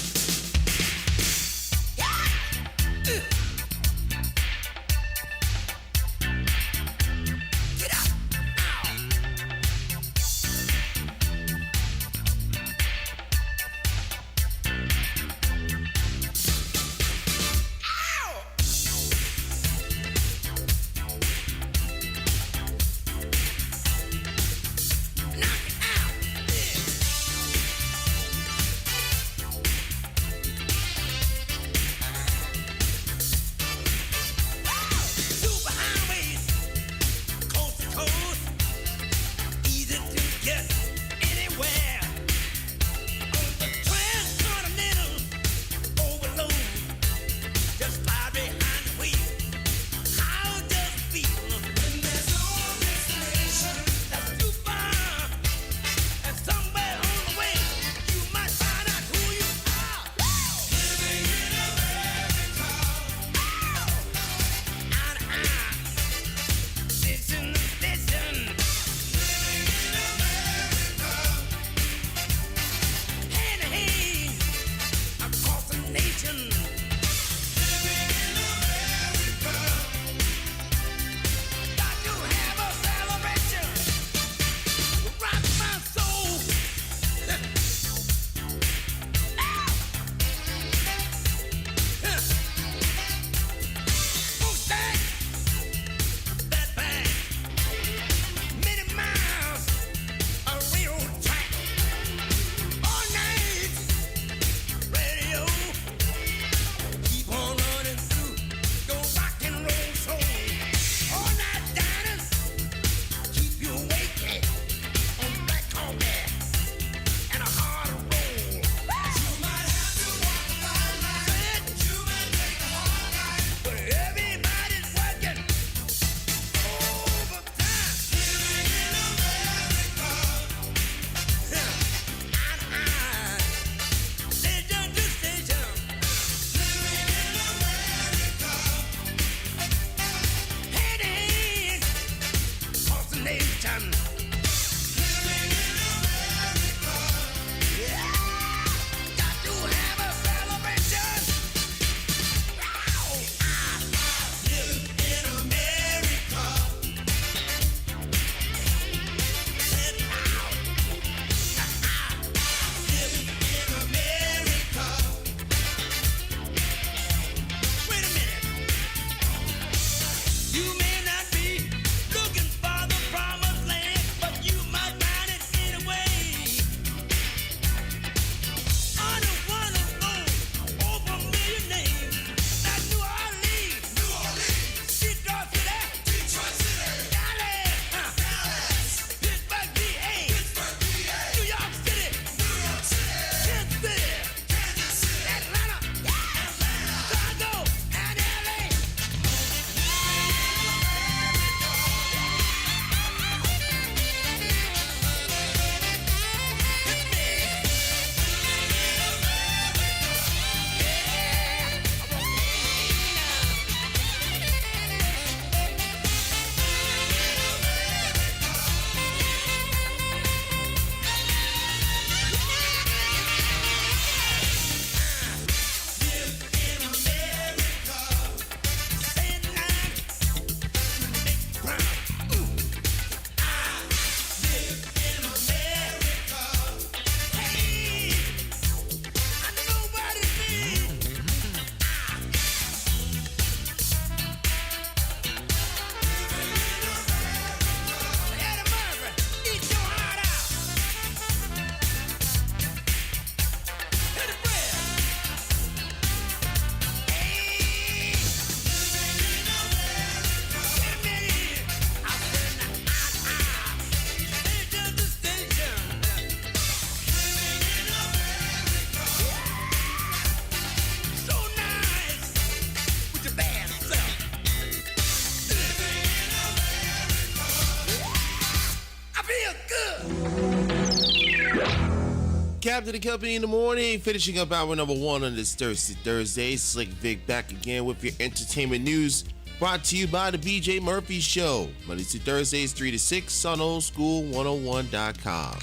Captain of the Company in the morning, finishing up hour number 1 on this Thursday. Slick Vic back again with your entertainment news, brought to you by the BJ Murphy Show, Mondays to Thursdays 3 to 6 on oldschool101.com.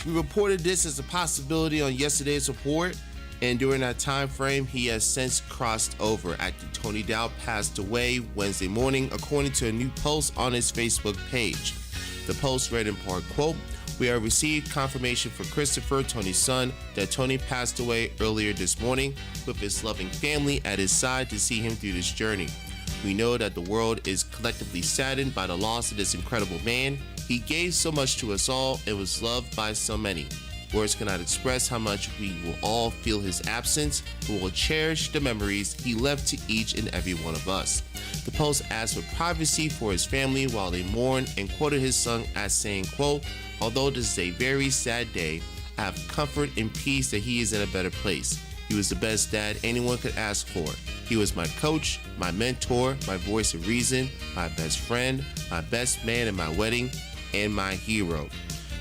We reported this as a possibility on yesterday's report, and during that time frame, he has since crossed over. Actor Tony Dow passed away Wednesday morning, according to a new post on his Facebook page. The post read in part, quote, "We have received confirmation for Christopher, Tony's son, that Tony passed away earlier this morning with his loving family at his side to see him through this journey. We know that the world is collectively saddened by the loss of this incredible man. He gave so much to us all and was loved by so many. Words cannot express how much we will all feel his absence. We will cherish the memories he left to each and every one of us." The post asked for privacy for his family while they mourn and quoted his son as saying, quote, "Although this is a very sad day, I have comfort and peace that he is in a better place. He was the best dad anyone could ask for. He was my coach, my mentor, my voice of reason, my best friend, my best man at my wedding, and my hero."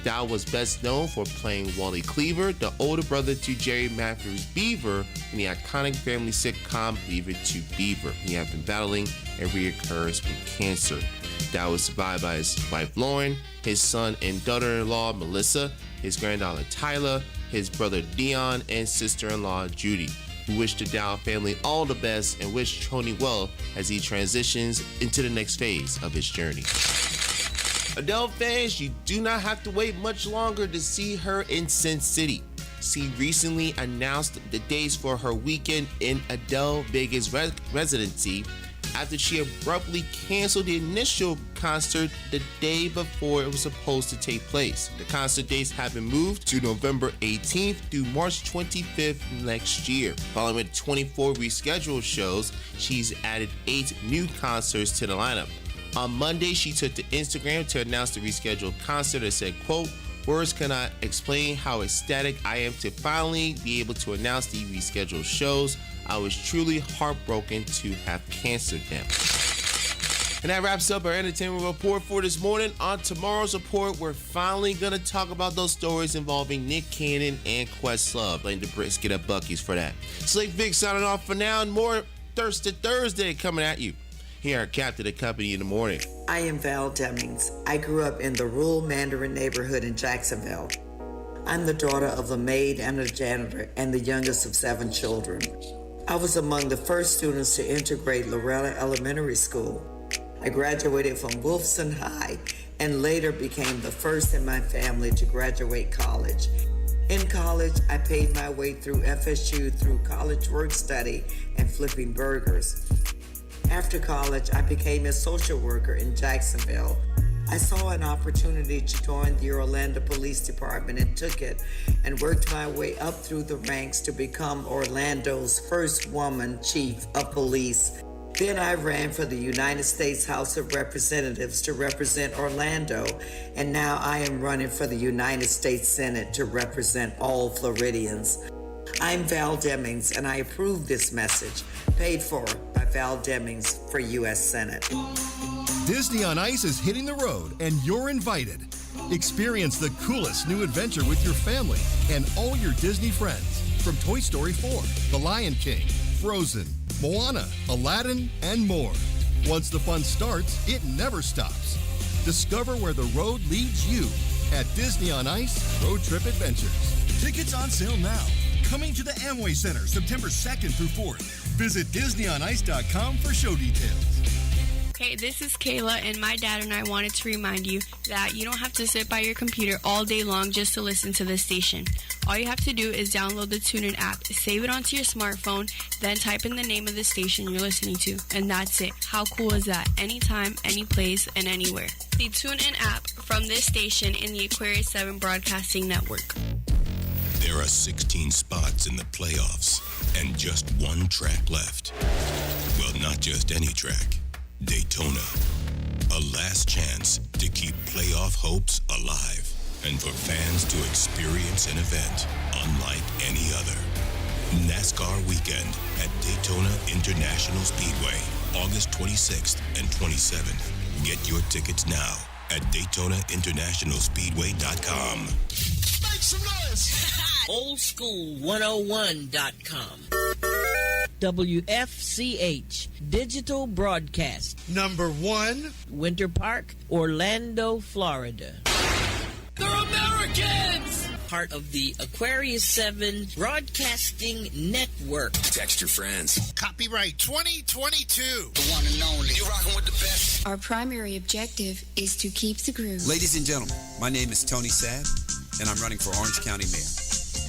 Dow was best known for playing Wally Cleaver, the older brother to Jerry Matthews Beaver in the iconic family sitcom Leave It to Beaver. He had been battling a reoccurrence with cancer. Dow was survived by his wife Lauren, his son and daughter-in-law Melissa, his granddaughter Tyler, his brother Dion, and sister-in-law Judy. We wish the Dow family all the best and wish Tony well as he transitions into the next phase of his journey. Adele fans, you do not have to wait much longer to see her in Sin City. She recently announced the dates for her weekend in Adele Vegas residency after she abruptly canceled the initial concert the day before it was supposed to take place. The concert dates have been moved to November 18th through March 25th next year. Following 24 rescheduled shows, she's added 8 new concerts to the lineup. On Monday, she took to Instagram to announce the rescheduled concert and said, quote, "Words cannot explain how ecstatic I am to finally be able to announce the rescheduled shows. I was truly heartbroken to have canceled them." And that wraps up our entertainment report for this morning. On tomorrow's report, we're finally going to talk about those stories involving Nick Cannon and Questlove. Blame the brisket at Buc-ee's for that. Slick Vic signing off for now, and more Thirsty Thursday coming at you here at Captain of the Company in the morning. I am Val Demings. I grew up in the rural Mandarin neighborhood in Jacksonville. I'm the daughter of a maid and a janitor and the youngest of 7 children. I was among the first students to integrate Loretta Elementary School. I graduated from Wolfson High and later became the first in my family to graduate college. In college, I paid my way through FSU through college work study and flipping burgers. After college, I became a social worker in Jacksonville. I saw an opportunity to join the Orlando Police Department and took it and worked my way up through the ranks to become Orlando's first woman chief of police. Then I ran for the United States House of Representatives to represent Orlando, and now I am running for the United States Senate to represent all Floridians. I'm Val Demings, and I approve this message, paid for by Val Demings for U.S. Senate. Disney on Ice is hitting the road, and you're invited. Experience the coolest new adventure with your family and all your Disney friends. From Toy Story 4, The Lion King, Frozen, Moana, Aladdin, and more. Once the fun starts, it never stops. Discover where the road leads you at Disney on Ice Road Trip Adventures. Tickets on sale now. Coming to the Amway Center September 2nd through 4th. Visit DisneyOnIce.com for show details. Hey, this is Kayla, and my dad and I wanted to remind you that you don't have to sit by your computer all day long just to listen to this station. All you have to do is download the TuneIn app, save it onto your smartphone, then type in the name of the station you're listening to, and that's it. How cool is that? Anytime, any place, and anywhere. The TuneIn app from this station in the Aquarius 7 Broadcasting Network. There are 16 spots in the playoffs and just one track left. Well, not just any track. Daytona. A last chance to keep playoff hopes alive and for fans to experience an event unlike any other. NASCAR weekend at Daytona International Speedway, August 26th and 27th. Get your tickets now at DaytonaInternationalSpeedway.com. Make some noise. Oldschool101.com. WFCH Digital Broadcast. Number 1. Winter Park, Orlando, Florida. They're Americans! Part of the Aquarius 7 Broadcasting Network. Text your friends. Copyright 2022. The one and only. You rocking with the best. Our primary objective is to keep the groove. Ladies and gentlemen, my name is Tony Sabb, and I'm running for Orange County Mayor.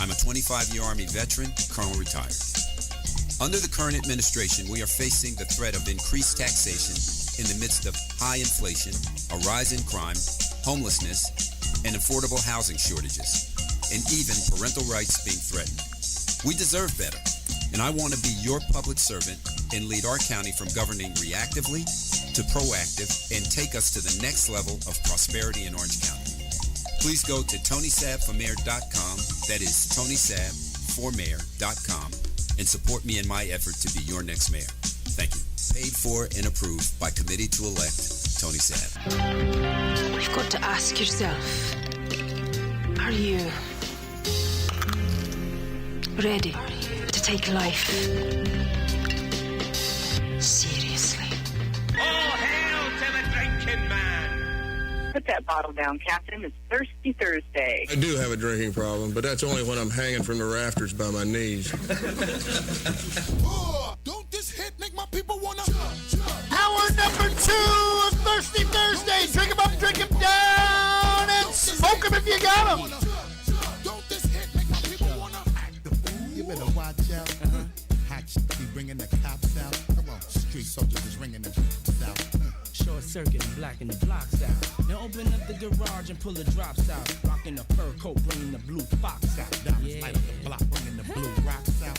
I'm a 25-year Army veteran, Colonel retired. Under the current administration, we are facing the threat of increased taxation in the midst of high inflation, a rise in crime, homelessness, and affordable housing shortages, and even parental rights being threatened. We deserve better, and I want to be your public servant and lead our county from governing reactively to proactive and take us to the next level of prosperity in Orange County. Please go to TonySabbForMayor.com, that is TonySabbForMayor.com, and support me in my effort to be your next mayor. Thank you. Paid for and approved by Committee to Elect Tony Sabb. You've got to ask yourself, are you ready to take life seriously? All hail to the drinking man! Put that bottle down, Captain. It's Thirsty Thursday. I do have a drinking problem, but that's only when I'm hanging from the rafters by my knees. Don't this hit make my people wanna... Hour number 2 of Thirsty Thursday. Drink 'em up, drink 'em down, and smoke 'em if you got 'em. Don't this hit make my people wanna act the fool? You better watch out. Hot shit be bringing the cops out. Come on, street soldiers is ringing the cops out. Short circuit and blacking the blocks out. Now open up the garage and pull the drops out. Rocking the fur coat, bringing the blue fox out. Diamonds light up the block, bringing the blue rocks out.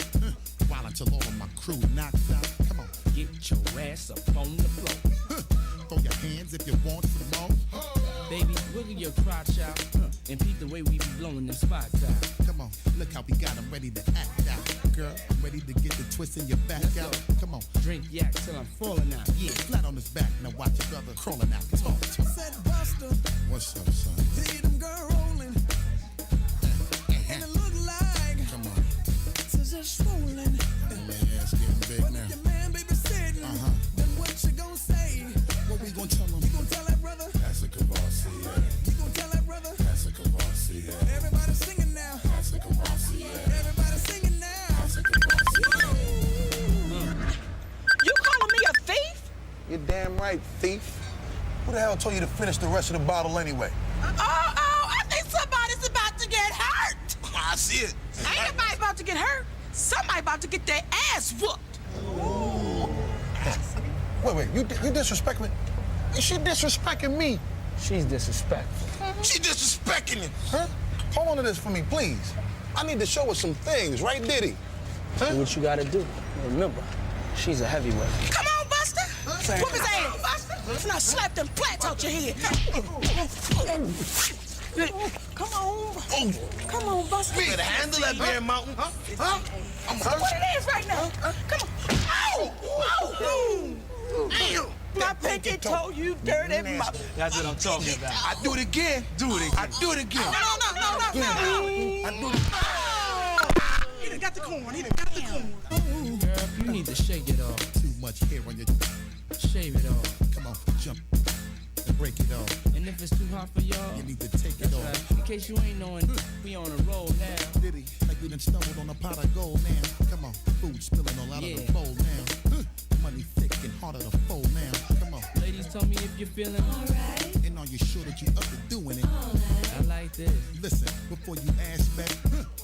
While until all of my crew knocks out. Come on, get your ass up on the floor. Throw your hands if you want some more. Baby, wiggle your crotch out and peep the way we be blowing them spots out. Come on, look how we got them ready to act out. Girl, I'm ready to get the twist in your back out. Come on, drink yak till I'm falling out. Yeah, flat on his back. Now watch your brother crawling out. Talk to him. Said Buster, what's up, son? see them girl rolling, and it look like, come on, scissors swollen. And my ass getting big now. Your man, baby, sitting. Then what you gon' say? What we gon' tell him? You gon' tell that brother? That's a Kavasi, You gon' tell that brother? That's a Kavasi, Everybody singing now. That's a Kavasi, Everybody singing now. That's a Kavasi. You calling me a thief? You're damn right, thief. Who the hell told you to finish the rest of the bottle anyway? I think somebody's about to get hurt. I see it. Ain't nobody about to get hurt. Somebody about to get their ass whooped. Wait, you disrespect me? Is she disrespecting me? She's disrespectful. She disrespecting you, huh? Hold on to this for me, please. I need to show her some things, right, Diddy? Do what you gotta do. Remember, she's a heavyweight. Come on, Buster. Whoop his ass, Buster. Now slap them plats out your head. Come on. Come on, Buster. You better handle that Bear Mountain. Huh? What it is right now. Come on. Ow! Ow! My pinky toe, you dirty mother. That's what I'm talking about. I do it again. Do it again. I do it again. No. I do it. He done got the corn. Girl, you need to shake it off. Too much hair on your... Shave it off. Come on, jump and break it off. And if it's too hot for y'all, You need to take it off. right. In case you ain't knowing, we on a roll now. Diddy, like we done stumbled on a pot of gold now. Come on, food spilling all out of the bowl now. Money thick and harder to fold now. Come on. Ladies, tell me if you're feeling alright. And are you sure that you up to doing it? I like this. Listen, before you ask back,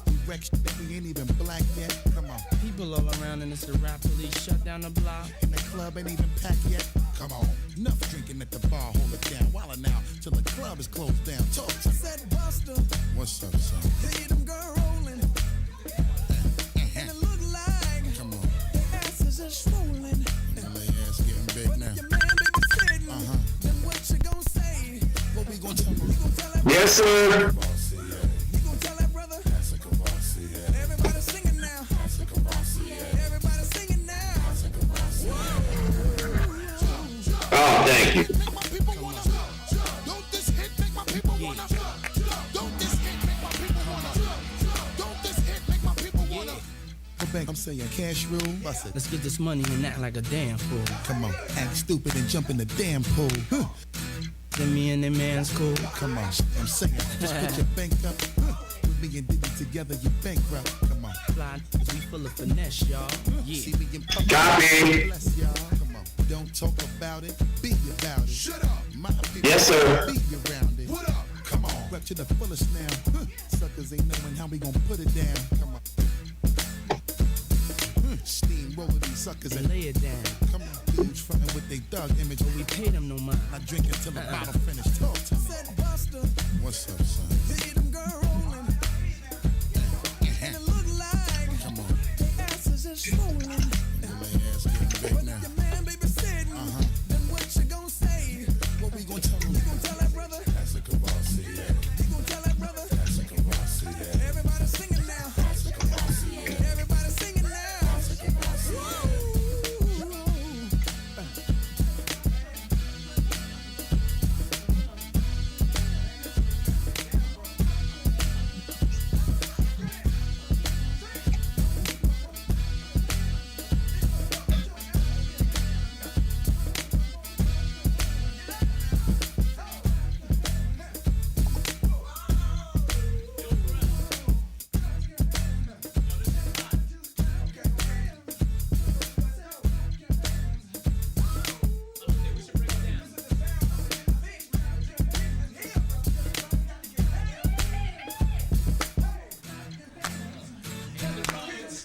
we wreck shit that we ain't even black yet. Come on. People all around and it's the rap police shut down the block. And the club ain't even packed yet. Come on. Enough drinking at the bar, hold it down. Wildin' now till the club is closed down. Talk to me. Said Buster, What's up, son? see them girl rolling, and it look like, Come on. their asses are swollen. And my ass getting big now. Your man, baby, sitting. Then what you gon' say? What we gon' tell him? You gon' tell that Yes, sir. You gon' tell that brother? That's a Kavasi, Everybody singing now. That's a Kavasi, Everybody singing now. That's a Kavasi. Oh, thank you. Don't this hit make my people wanna? Don't this hit make my people wanna? central bank. I'm saying cash rule. Bust it. Let's get this money and act like a damn fool. Come on, act stupid and jump in the damn pool. Huh. Then me and that man's cool. Come on, I'm saying, just put your bank up. With me and Diddy together, you bankrupt. Come on. Fly, we full of finesse, y'all. Yeah. See me in public. Copy. Bless y'all. Come on, don't talk about it, be about it. Shut up. My people, Yes, sir. be around it. What up? Come on, rep to the fullest now. Suckers ain't knowing how we gon' put it down. Come on. Steamroller these suckers And lay it down. Come on, dudes frontin' with they thug image. We pay them no mind. I drink until the bottle finish. Talk to me. What's up, son? Come on. And my ass getting big now. What we gon' tell him? That's a Kavasi, yeah. That's a Kavasi, yeah. Everybody singing now. That's a Kavasi, yeah. Everybody singing now. That's a Kavasi, yeah.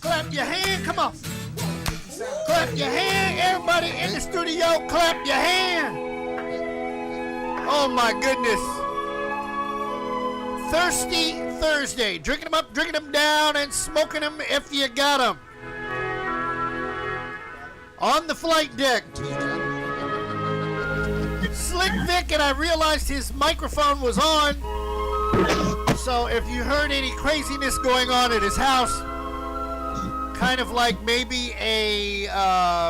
Clap your hand, come on. Clap your hand, everybody in the studio, clap your hand. Oh my goodness. Thirsty Thursday, drinking them up, drinking them down, and smoking them if you got them. On the flight deck, Slick Vic, and I realized his microphone was on. So if you heard any craziness going on at his house, kind of like maybe a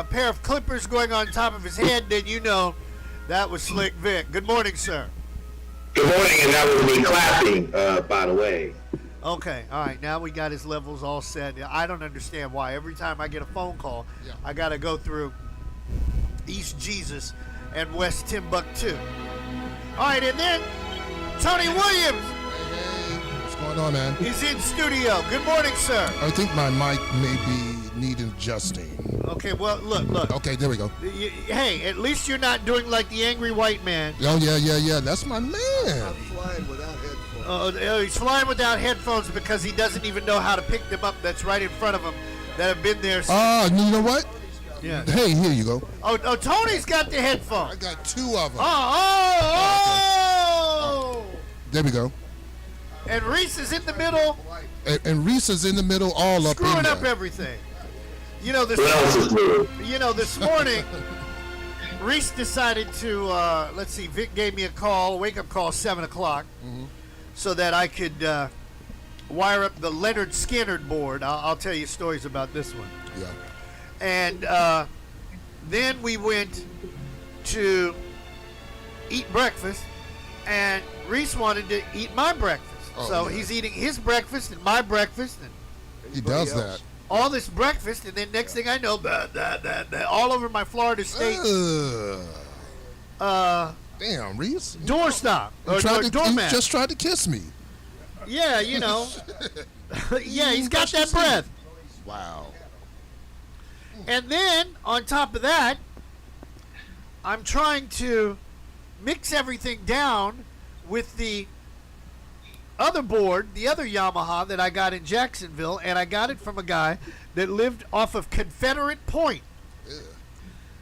pair of clippers going on top of his head, then you know that was Slick Vic. Good morning, sir. Good morning, and that was me clapping, by the way. Okay, all right, now we got his levels all set. I don't understand why. Every time I get a phone call, I got to go through East Jesus and West Timbuktu. All right, and then Tony Williams. What's going on, man? He's in studio. Good morning, sir. I think my mic may be needing adjusting. Okay, well, look. Okay, there we go. Hey, at least you're not doing like the angry white man. Oh, yeah. That's my man. I'm flying without headphones. He's flying without headphones because he doesn't even know how to pick them up. That's right in front of him that have been there. You know what? Yeah. Hey, here you go. Oh, Tony's got the headphones. I got two of them. Oh! There we go. And Reese is in the middle. And Reese is in the middle, all up in screwing there. up everything. You know, this morning, Reese decided to, let's see, Vic gave me a call, wake-up call, 7 o'clock, so that I could wire up the Leonard Skinnard board. I'll tell you stories about this one. Yeah. And then we went to eat breakfast, and Reese wanted to eat my breakfast. So he's eating his breakfast and my breakfast. And he does that. All this breakfast, and then next thing I know, all over my Florida State. Damn, Reese. Doorstop. He Doormat. just tried to kiss me. Yeah, you know. Yeah, he's got that breath. Wow. And then, on top of that, I'm trying to mix everything down with the other board, the other Yamaha that I got in Jacksonville, and I got it from a guy that lived off of Confederate Point.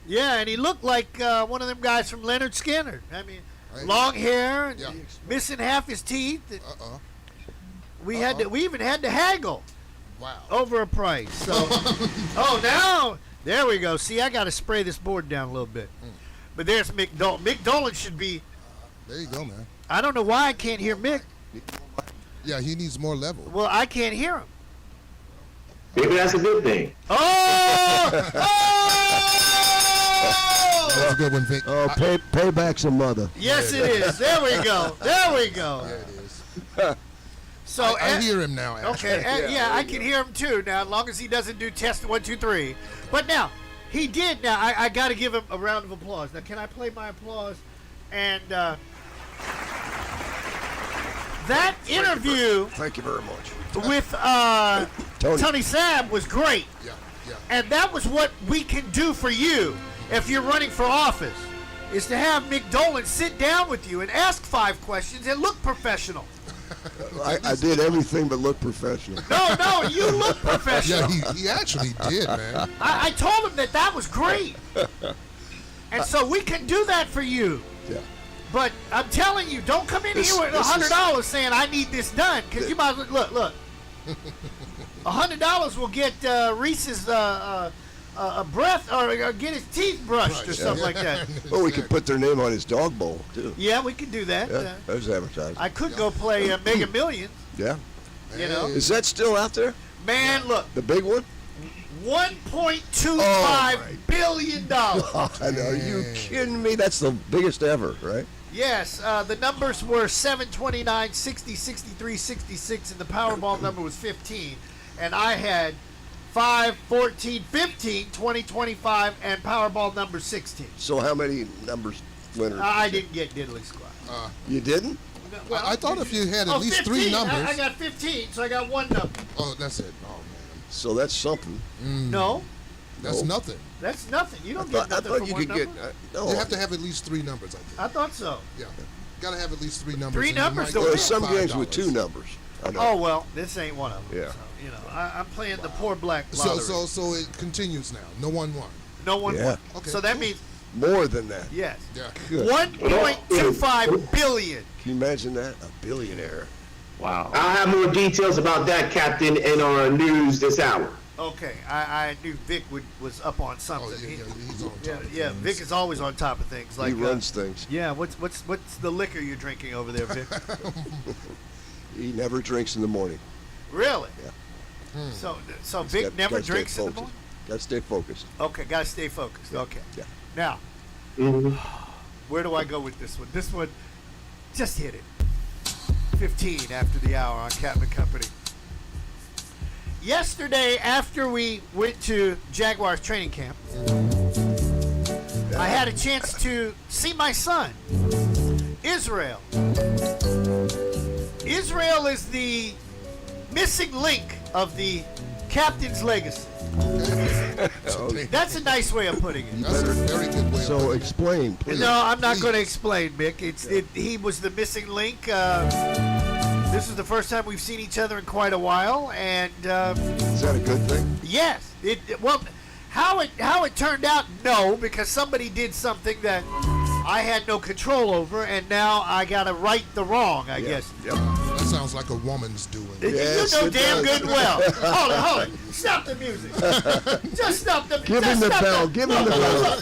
Yeah, and he looked like one of them guys from Leonard Skinner. I mean, long hair, and missing half his teeth. We even had to haggle. Wow. Over a price. So, now there we go. See, I got to spray this board down a little bit. But there's Mick Dolan. Mick Dolan should be. There you go, man. I don't know why I can't hear Mick. Yeah, he needs more level. Well, I can't hear him. Maybe that's a good thing. Oh! That's a good one, Vic. Oh, payback's a mother. Yes, it is. There we go. There we go. There it is. So I hear him now. Okay, yeah, I can hear him too now, as long as he doesn't do test 1, 2, 3. But now, he did. Now, I got to give him a round of applause. Now, can I play my applause? And that interview Thank you very much. with Tony Sabb was great. Yeah. And that was what we can do for you if you're running for office, is to have Mick Dolan sit down with you and ask 5 questions and look professional. I did everything but look professional. No, you look professional. Yeah, he actually did, man. I told him that was great. And so we can do that for you. Yeah. But I'm telling you, don't come in here with $100 saying I need this done, because you might look. $100 will get Reese's breath or get his teeth brushed or something like that. Well, we could put their name on his dog bowl too. Yeah, we could do that. Yeah, there's advertising. I could go play Mega Millions. Yeah. You know. Is that still out there? Man, look. The big one? $1.25 billion. Are you kidding me? That's the biggest ever, right? Yes, the numbers were 7, 29, 60, 63, 66, and the Powerball number was 15. And I had 5, 14, 15, 20, 25, and Powerball number 16. So how many numbers winners? I didn't get diddly squat. You didn't? Well, I thought if you had at least 15. 3 numbers. I got 15, so I got 1 number. Oh, that's it. Oh, man. So that's something. No. That's nothing. That's nothing. You don't get nothing from one number. You have to have at least 3 numbers, I think. I thought so. Yeah. Got to have at least 3 numbers. 3 numbers? There's some games with 2 numbers. Oh, well, this ain't one of them. Yeah. So, you know, I'm playing the poor black lottery. So it continues now. No 1-1. No 1-1. Yeah. Okay, so that cool. means more than that. yes. Yeah. Good. 1.25 billion. Can you imagine that? A billionaire. Wow. I'll have more details about that, Captain, in our news this hour. Okay, I knew Vic was up on something. Oh, yeah, he's on top of Yeah, things. Vic is always on top of things. Like He runs things. Yeah, what's the liquor you're drinking over there, Vic? He never drinks in the morning. Really? Hmm. So Vic never drinks in the morning? Got to stay focused. Okay, gotta stay focused. Okay. Yeah. Now, where do I go with this one? This one, just hit it. 15 after the hour on Captain Company. Yesterday, after we went to Jaguars training camp, I had a chance to see my son, Israel. Israel is the missing link of the captain's legacy. That's a nice way of putting it. That's a very good way. So explain, please. No, I'm not going to explain, Mick. He was the missing link. This is the first time we've seen each other in quite a while, and is that a good thing? yes. Well, how it turned out, no, because somebody did something that I had no control over, and now I got to right the wrong, I guess. Yep. That sounds like a woman's doing. Yes, you know it damn does. good well. Hold it. Stop the music. Just stop the music. Give him the bell. Give him the bell.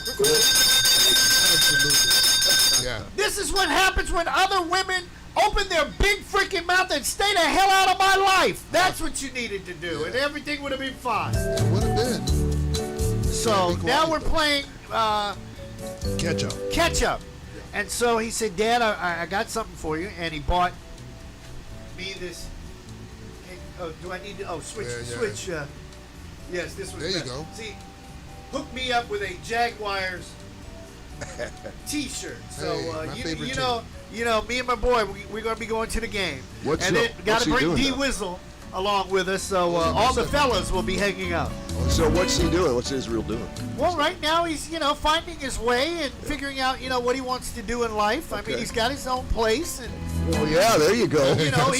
Absolutely. Yeah. This is what happens when other women open their big freaking mouth and stay the hell out of my life. That's what you needed to do, and everything would have been fine. It would have been. So now we're playing Catch up. And so he said, Dad, I got something for you. And he bought me this. Oh, do I need to? Oh, switch. Yes, this was There you better. go. See, hook me up with a Jaguars T-shirt. So Hey, my favorite you know, me and my boy, we're gonna be going to the game. What's and up? then got What's to he bring doing D now? Wizzle along with us. So all the fellas will be hanging out. So what's he doing? What's Israel doing? Well, right now he's, finding his way and figuring out, what he wants to do in life. I mean, Okay. he's got his own place, and Oh yeah, there you go. he's, hell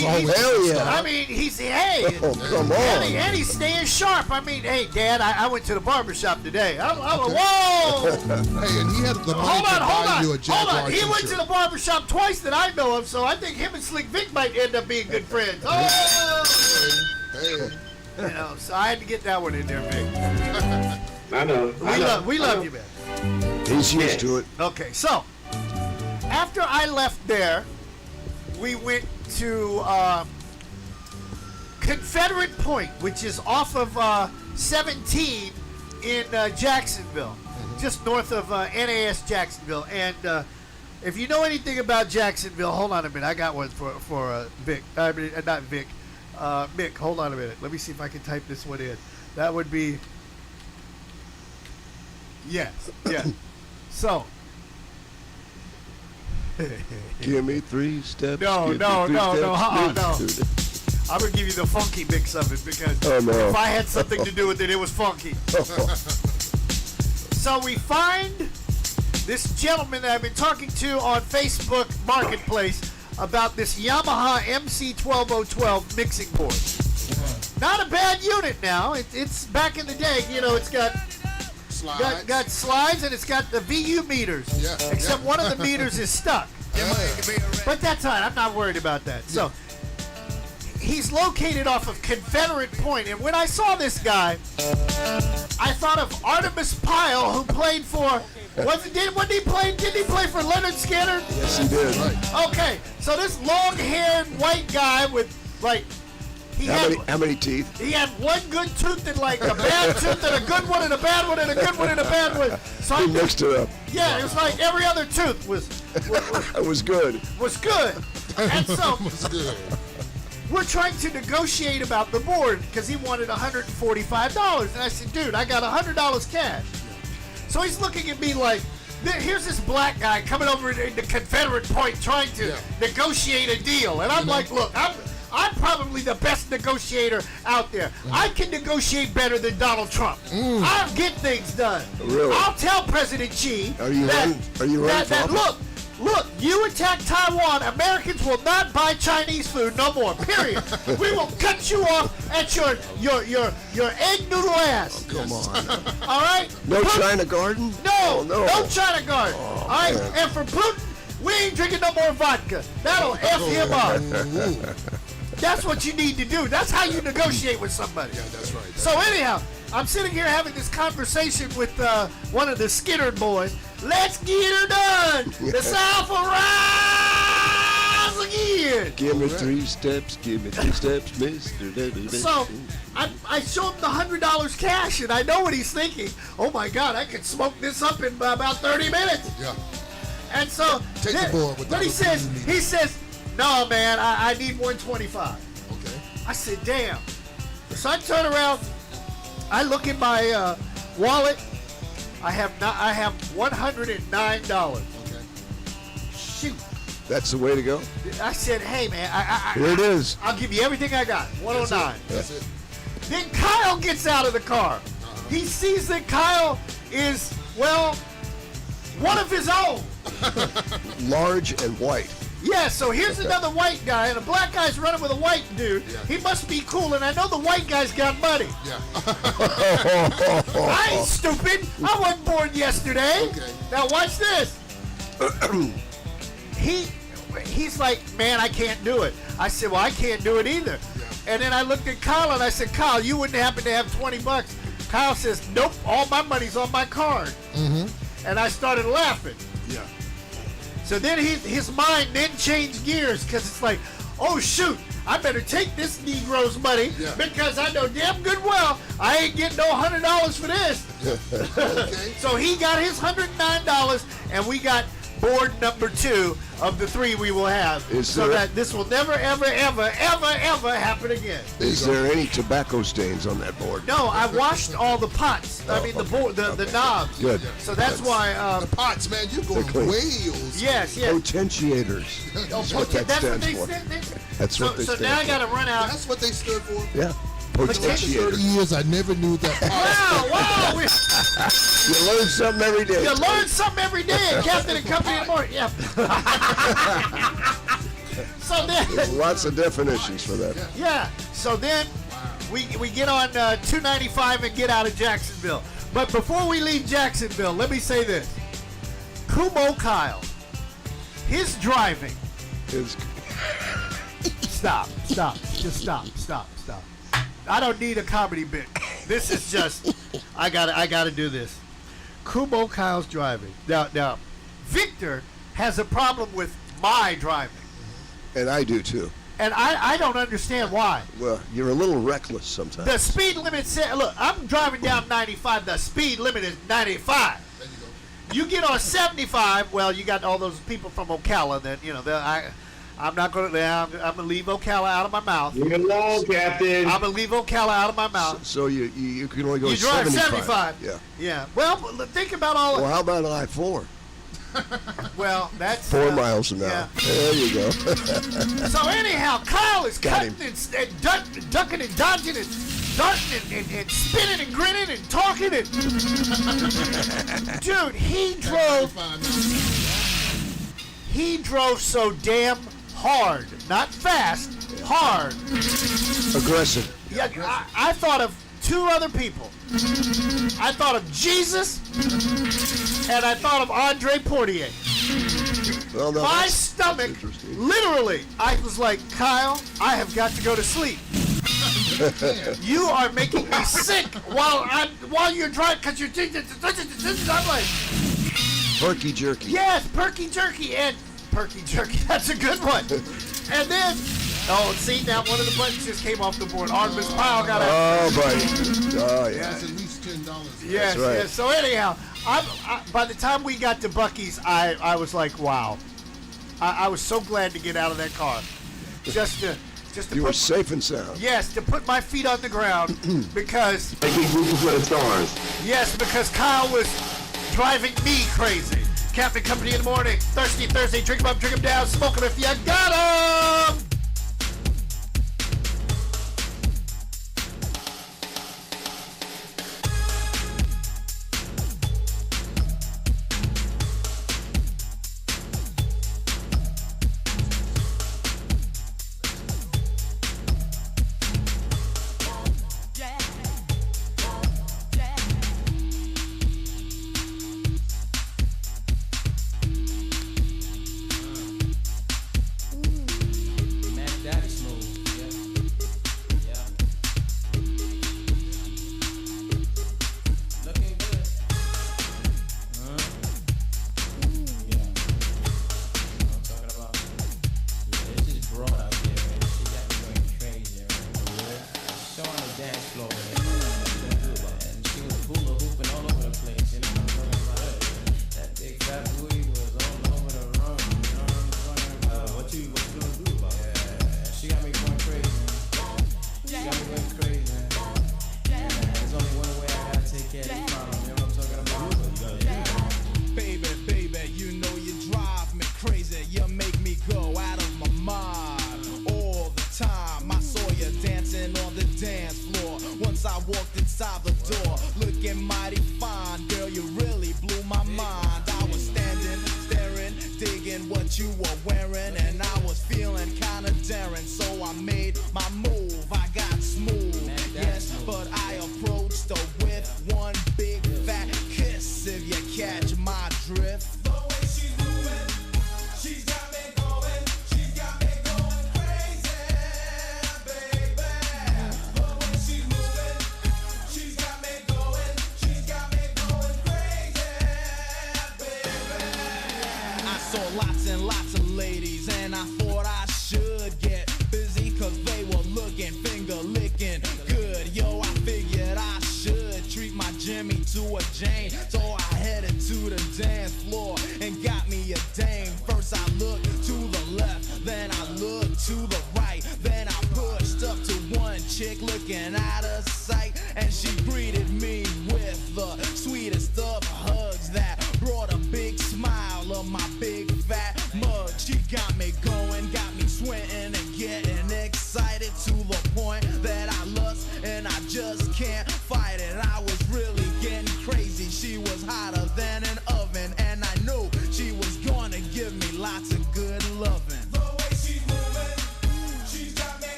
yeah. I mean, he's Oh, come on. and he's staying sharp. I mean, hey, Dad, I went to the barbershop today. Whoa! Hey, and he had the money Hold to buy you a on. Jaguar He went to t-shirt. the barbershop twice that I know of, so I think him and Slick Vic might end up being good friends. Oh! Hey. So I had to get that one in there, Vic. I know. We love you, man. He's used to it. Okay, so after I left there, we went to Confederate Point, which is off of 17 in Jacksonville, just north of NAS Jacksonville. And if you know anything about Jacksonville, hold on a minute, I got one for Vic. I mean, not Vic. Mick, hold on a minute. Let me see if I can type this one in. That would be... Yes, yeah. So... Give me 3 steps. No. No. I'm going to give you the funky mix of it because if I had something to do with it, it was funky. So we find this gentleman that I've been talking to on Facebook Marketplace about this Yamaha MC12012 mixing board. Not a bad unit now. It's back in the day, it's got Slides. got slides and it's got the VU meters. Yeah. Except one of the meters is stuck. But that's all right. I'm not worried about that. So he's located off of Confederate Point, and when I saw this guy, I thought of Artemis Pyle, who played for. Didn't he play for Leonard Skinner? Yes, he did. Okay, so this long-haired white guy with how many teeth? He had one good tooth and like a bad tooth and a good one and a bad one and a good one and a bad one. So He mixed it up. Yeah, it was like every other tooth was It was good. Was good. And so was good. We're trying to negotiate about the board because he wanted $145, and I said, dude, I got $100 cash. So he's looking at me like, here's this black guy coming over into Confederate Point trying to negotiate a deal, and I'm like, look, I'm probably the best negotiator out there. I can negotiate better than Donald Trump. I'll get things done. Really? I'll tell President Xi that look, you attack Taiwan, Americans will not buy Chinese food no more. Period. We will cut you off at your egg noodle ass. Oh, come on. All right? No China garden? No, no China garden. All right? man. And for Putin, we ain't drinking no more vodka. That'll F him up. That's what you need to do. That's how you negotiate with somebody. Yeah, that's right. So anyhow, I'm sitting here having this conversation with one of the Skinner boys. Let's get her done. The South will rise again. Give me 3 steps. Give me 3 steps, Mr. So I show him the $100 cash, and I know what he's thinking. Oh my God, I could smoke this up in about 30 minutes. Yeah. And so, Take the board with but he says, no, man, I need 125. Okay. I said, damn. So I turn around, I look in my wallet. I have $109. Okay. Shoot. That's the way to go. I said, hey, man, Here it is. I'll give you everything I got. 109. That's it. Then Kyle gets out of the car. He sees that Kyle is, well, one of his own. Large and white. Yeah, so here's another white guy, and a black guy's running with a white dude. Yeah. He must be cool, and I know the white guy's got money. Yeah. I ain't stupid. I wasn't born yesterday. Okay. Now watch this. He's like, man, I can't do it. I said, well, I can't do it either. Yeah. And then I looked at Kyle, and I said, Kyle, you wouldn't happen to have $20? Kyle says, nope, all my money's on my card. Mm-hmm. And I started laughing. Yeah. So then his mind then changed gears because it's like, oh shoot, I better take this Negro's money because I know damn good well I ain't getting no $100 for this. Okay. So he got his $109 and we got board number 2 of the 3 we will have. That this will never, ever, ever, ever, ever happen again. Is there any tobacco stains on that board? No, I washed all the pots. I mean the board, the knobs. Good. So that's why. The pots, man, you're going clean. whales. Yes. Potentiators. That's what that stands for. That's what they So stand now I for. got to run out. That's what they stood for. Yeah. For 30 Potentiators. years, I never knew that. Wow. You learn something every day. You learn something every day at Captain and Company in the morning. Yeah. So There's then, lots of definitions for that. yeah. So then, we get on 295 and get out of Jacksonville. But before we leave Jacksonville, let me say this: Kumo Kyle, his driving. Stop. Just stop. I don't need a comedy bit. This is just, I gotta do this. Kumo Kyle's driving. Now, Victor has a problem with my driving. And I do too. And I don't understand why. Well, you're a little reckless sometimes. The speed limit said, look, I'm driving down 95. The speed limit is 95. There you go. You get on 75, well, you got all those people from Ocala that, I'm not going to. I'm going to leave Ocala out of my mouth. Leave it alone, Captain. I'm going to leave Ocala out of my mouth. So you can only go You drive 75. Yeah. Yeah. Well, think about all. Well, how about I-4? Well, that's 4 miles an hour. Yeah. There you go. So anyhow, Kyle is Got cutting and ducking and dodging and darting and spinning and grinning and talking and dude, he drove so damn hard, not fast, hard, aggressive. Yeah, I thought of 2 other people. I thought of Jesus, and I thought of Andre Portier. Well, no, my stomach, literally, I was like, Kyle, I have got to go to sleep. You are making me sick while you're driving, because you're thinking, I'm like, Perky jerky. yes, perky jerky, that's a good one. And then, oh, see, now one of the buttons just came off the board. Artemis Pyle got out. Oh, buddy. Oh, yeah. That's at least $10. Yes, right. yes. So anyhow, by the time we got to Buc-ee's, I was like, wow. I was so glad to get out of that car. Just to You were safe and sound. Yes, to put my feet on the ground because because Kyle was driving me crazy. Captain Company in the morning. Thirsty Thursday. Drink 'em up, drink 'em down. Smoke 'em if you got 'em.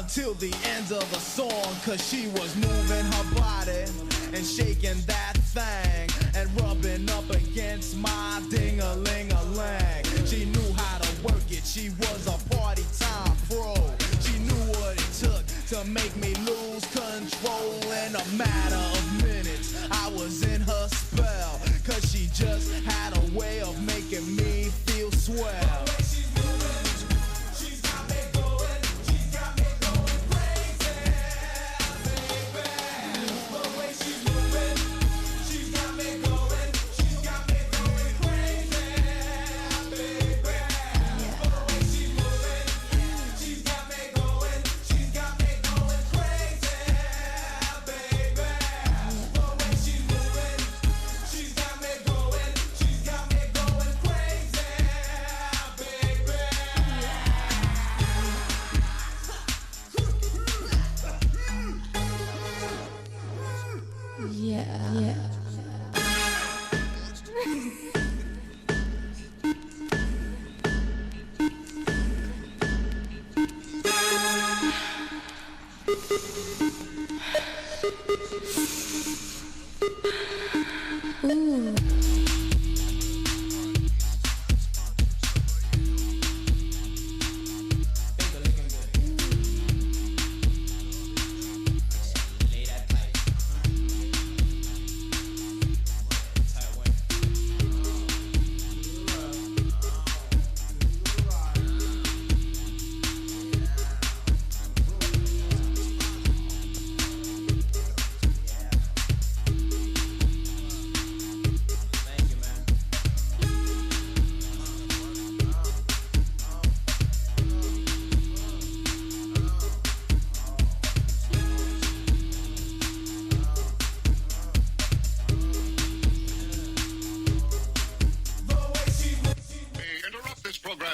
Till the end of the song, cause she was moving her body and shaking that thing and rubbing up against my ding-a-ling-a-lang. She knew how to work it, she was a party time pro. She knew what it took to make me lose control. In a matter of minutes, I was in her spell, cause she just had a way of making me feel swell.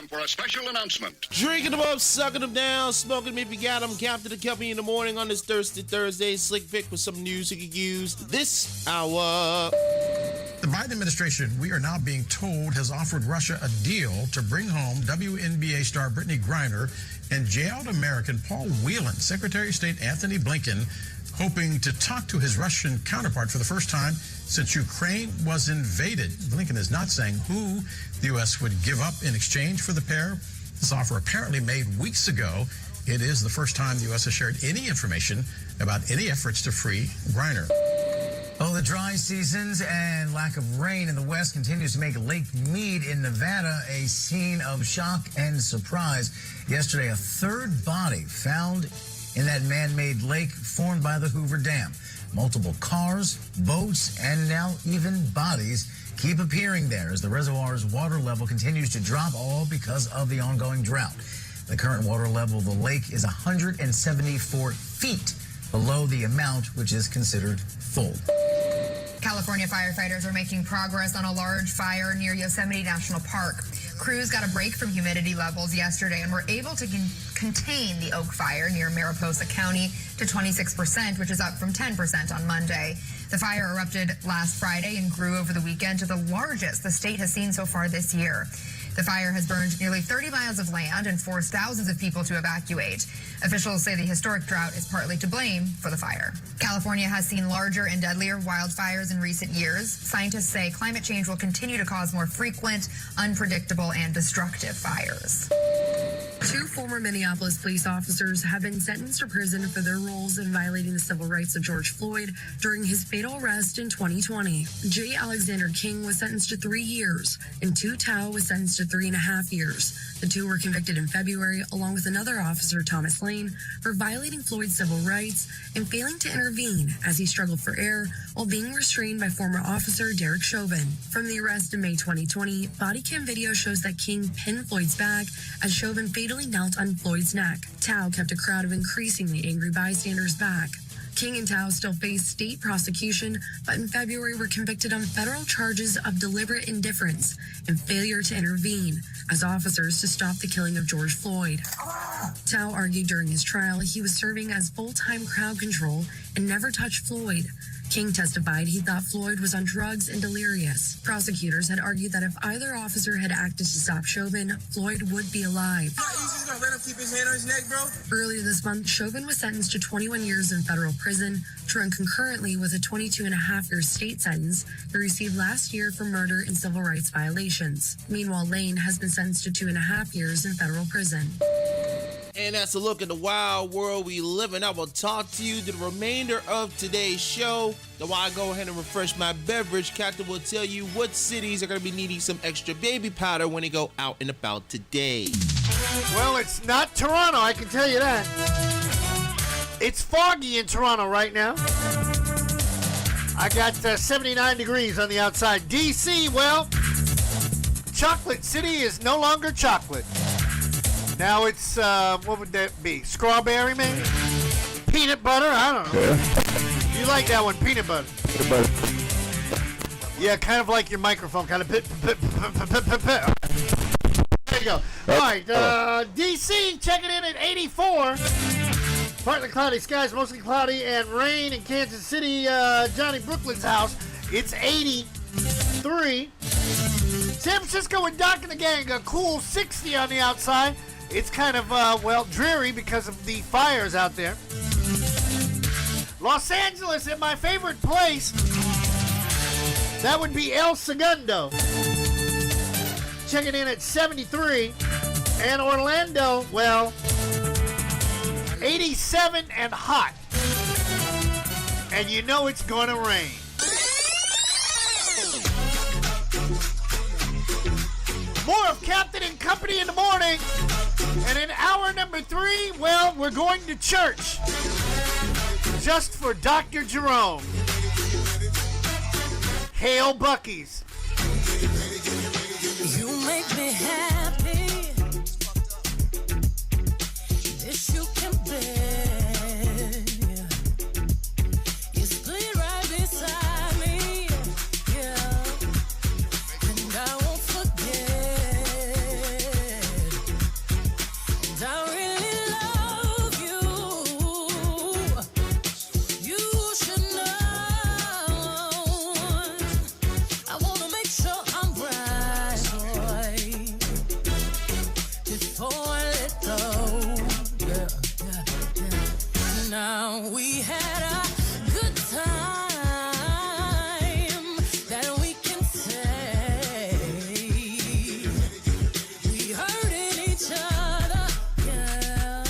For a special announcement. Drinking them up, sucking them down, smoking them if you got them. Captain the Company in the morning on this Thirsty Thursday. Slick Vic with some news you could use this hour. The Biden administration, we are now being told, has offered Russia a deal to bring home WNBA star Brittany Griner and jailed American Paul Whelan. Secretary of State Anthony Blinken hoping to talk to his Russian counterpart for the first time since Ukraine was invaded. Blinken is not saying who the U.S. would give up in exchange for the pair. This offer apparently made weeks ago. It is the first time the U.S. has shared any information about any efforts to free Griner. Oh, the dry seasons and lack of rain in the West continues to make Lake Mead in Nevada a scene of shock and surprise. Yesterday, a third body found in that man-made lake formed by the Hoover Dam. Multiple cars, boats, and now even bodies keep appearing there as the reservoir's water level continues to drop, all because of the ongoing drought. The current water level of the lake is 174 feet below the amount which is considered full. California firefighters are making progress on a large fire near Yosemite National Park. Crews got a break from humidity levels yesterday and were able to contain the oak fire near Mariposa County to 26%, which is up from 10% on Monday. The fire erupted last Friday and grew over the weekend to the largest the state has seen so far this year. The fire has burned nearly 30 miles of land and forced thousands of people to evacuate. Officials say the historic drought is partly to blame for the fire. California has seen larger and deadlier wildfires in recent years. Scientists say climate change will continue to cause more frequent, unpredictable, and destructive fires. Two former Minneapolis police officers have been sentenced to prison for their roles in violating the civil rights of George Floyd during his fatal arrest in 2020. J. Alexander King was sentenced to 3 years, and Tu Tao was sentenced to 3.5 years. The two were convicted in February, along with another officer, Thomas Lane, for violating Floyd's civil rights and failing to intervene as he struggled for air while being restrained by former officer Derek Chauvin. From the arrest in May 2020, body cam video shows that King pinned Floyd's back as Chauvin fatally knelt on Floyd's neck. Tao kept a crowd of increasingly angry bystanders back. King and Tao still face state prosecution, but in February were convicted on federal charges of deliberate indifference and failure to intervene as officers to stop the killing of George Floyd. Tao argued during his trial he was serving as full-time crowd control and never touched Floyd. King testified he thought Floyd was on drugs and delirious. Prosecutors had argued that if either officer had acted to stop Chauvin, Floyd would be alive. You just gonna let him keep his hand on his neck, bro? Earlier this month, Chauvin was sentenced to 21 years in federal prison to run concurrently with a 22.5-year state sentence he received last year for murder and civil rights violations. Meanwhile, Lane has been sentenced to 2.5 years in federal prison. And that's a look at the wild world we live in. I will talk to you the remainder of today's show. Now, while I go ahead and refresh my beverage, Captain will tell you what cities are going to be needing some extra baby powder when they go out and about today. Well, it's not Toronto, I can tell you that. It's foggy in Toronto right now. I got 79 degrees on the outside. D.C., well, Chocolate City is no longer chocolate. Now it's, what would that be? Strawberry, maybe? Peanut butter? I don't know. Yeah. You like that one, peanut butter? Peanut butter. Yeah, kind of like your microphone, kind of There you go. All right, D.C. checking in at 84. Partly cloudy skies, mostly cloudy, and rain in Kansas City, Johnny Brooklyn's house. It's 83. San Francisco with Doc and the gang, a cool 60 on the outside. It's kind of, dreary because of the fires out there. Los Angeles, at my favorite place, that would be El Segundo. Checking in at 73. And Orlando, 87 and hot. And you know it's going to rain. More of Captain and Company in the morning. And in hour number 3, we're going to church. Just for Dr. Jerome. Hail Buc-ee's. You make me happy. This you can bear. You split right beside me. Yeah. And I won't forget. And I really love you. You should know. I want to make sure I'm right, boy. Before I let go. Yeah. Now we had a good time that we can say we hurted each other, yeah.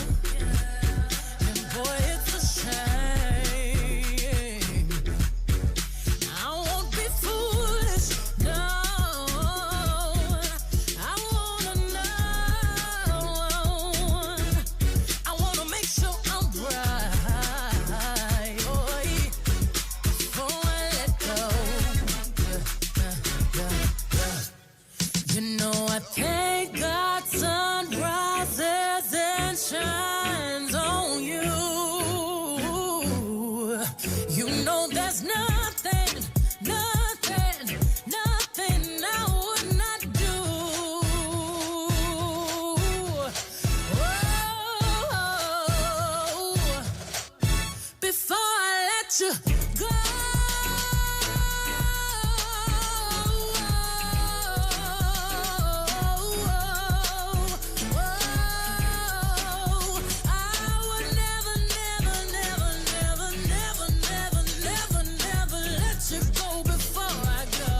And boy, it's a shame. I won't be foolish, no. I wanna know. I wanna make sure I'm right, boy, before I let go. You know I thank God sun rises and shines on you. You know there's nothing I would not do. Oh, before I let you go. I would never let you go before I go.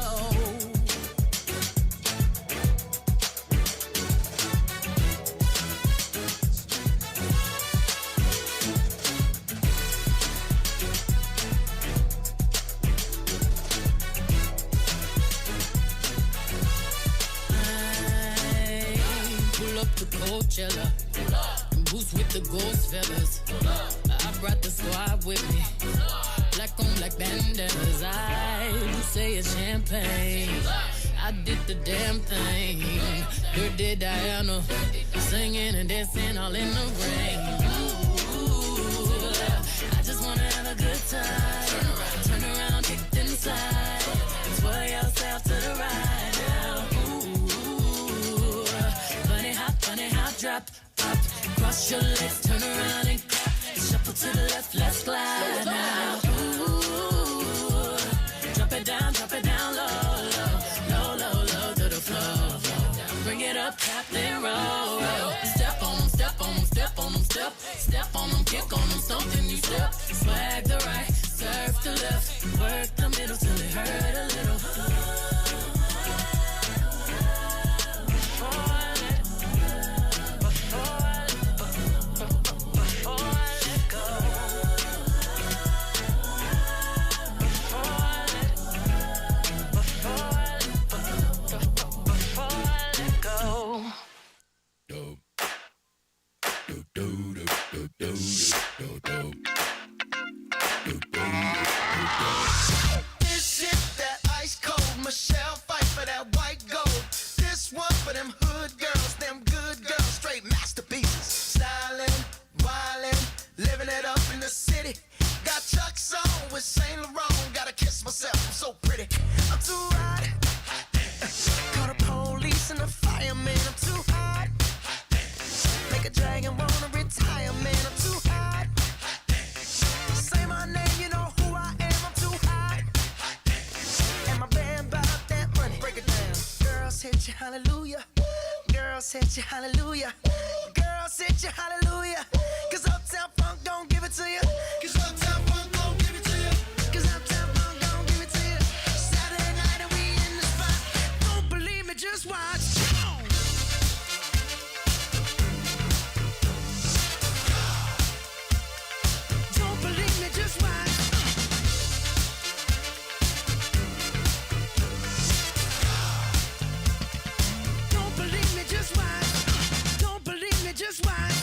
Pull up to Coachella, boots with the ghost feathers. I brought the squad with me, black on black bandanas. I say it's champagne. I did the damn thing. Dirty Diana, singing and dancing all in the rain. Ooh, I just wanna have a good time. Turn around, kick inside. Swirl yourself to the right now. Ooh, funny how drop, pop, cross your legs, turn around and clap. Shuffle to the left, let's glide now. Ooh. Girls hit you hallelujah. Girls hit you hallelujah. Cause Uptown Funk don't give it to you. Cause Uptown Funk don't give it to you. Cause Uptown Funk don't give it to you. Saturday night and we in the spot. Don't believe me, just watch. Don't believe me, just watch. Don't believe me, just watch. Don't believe me, just watch.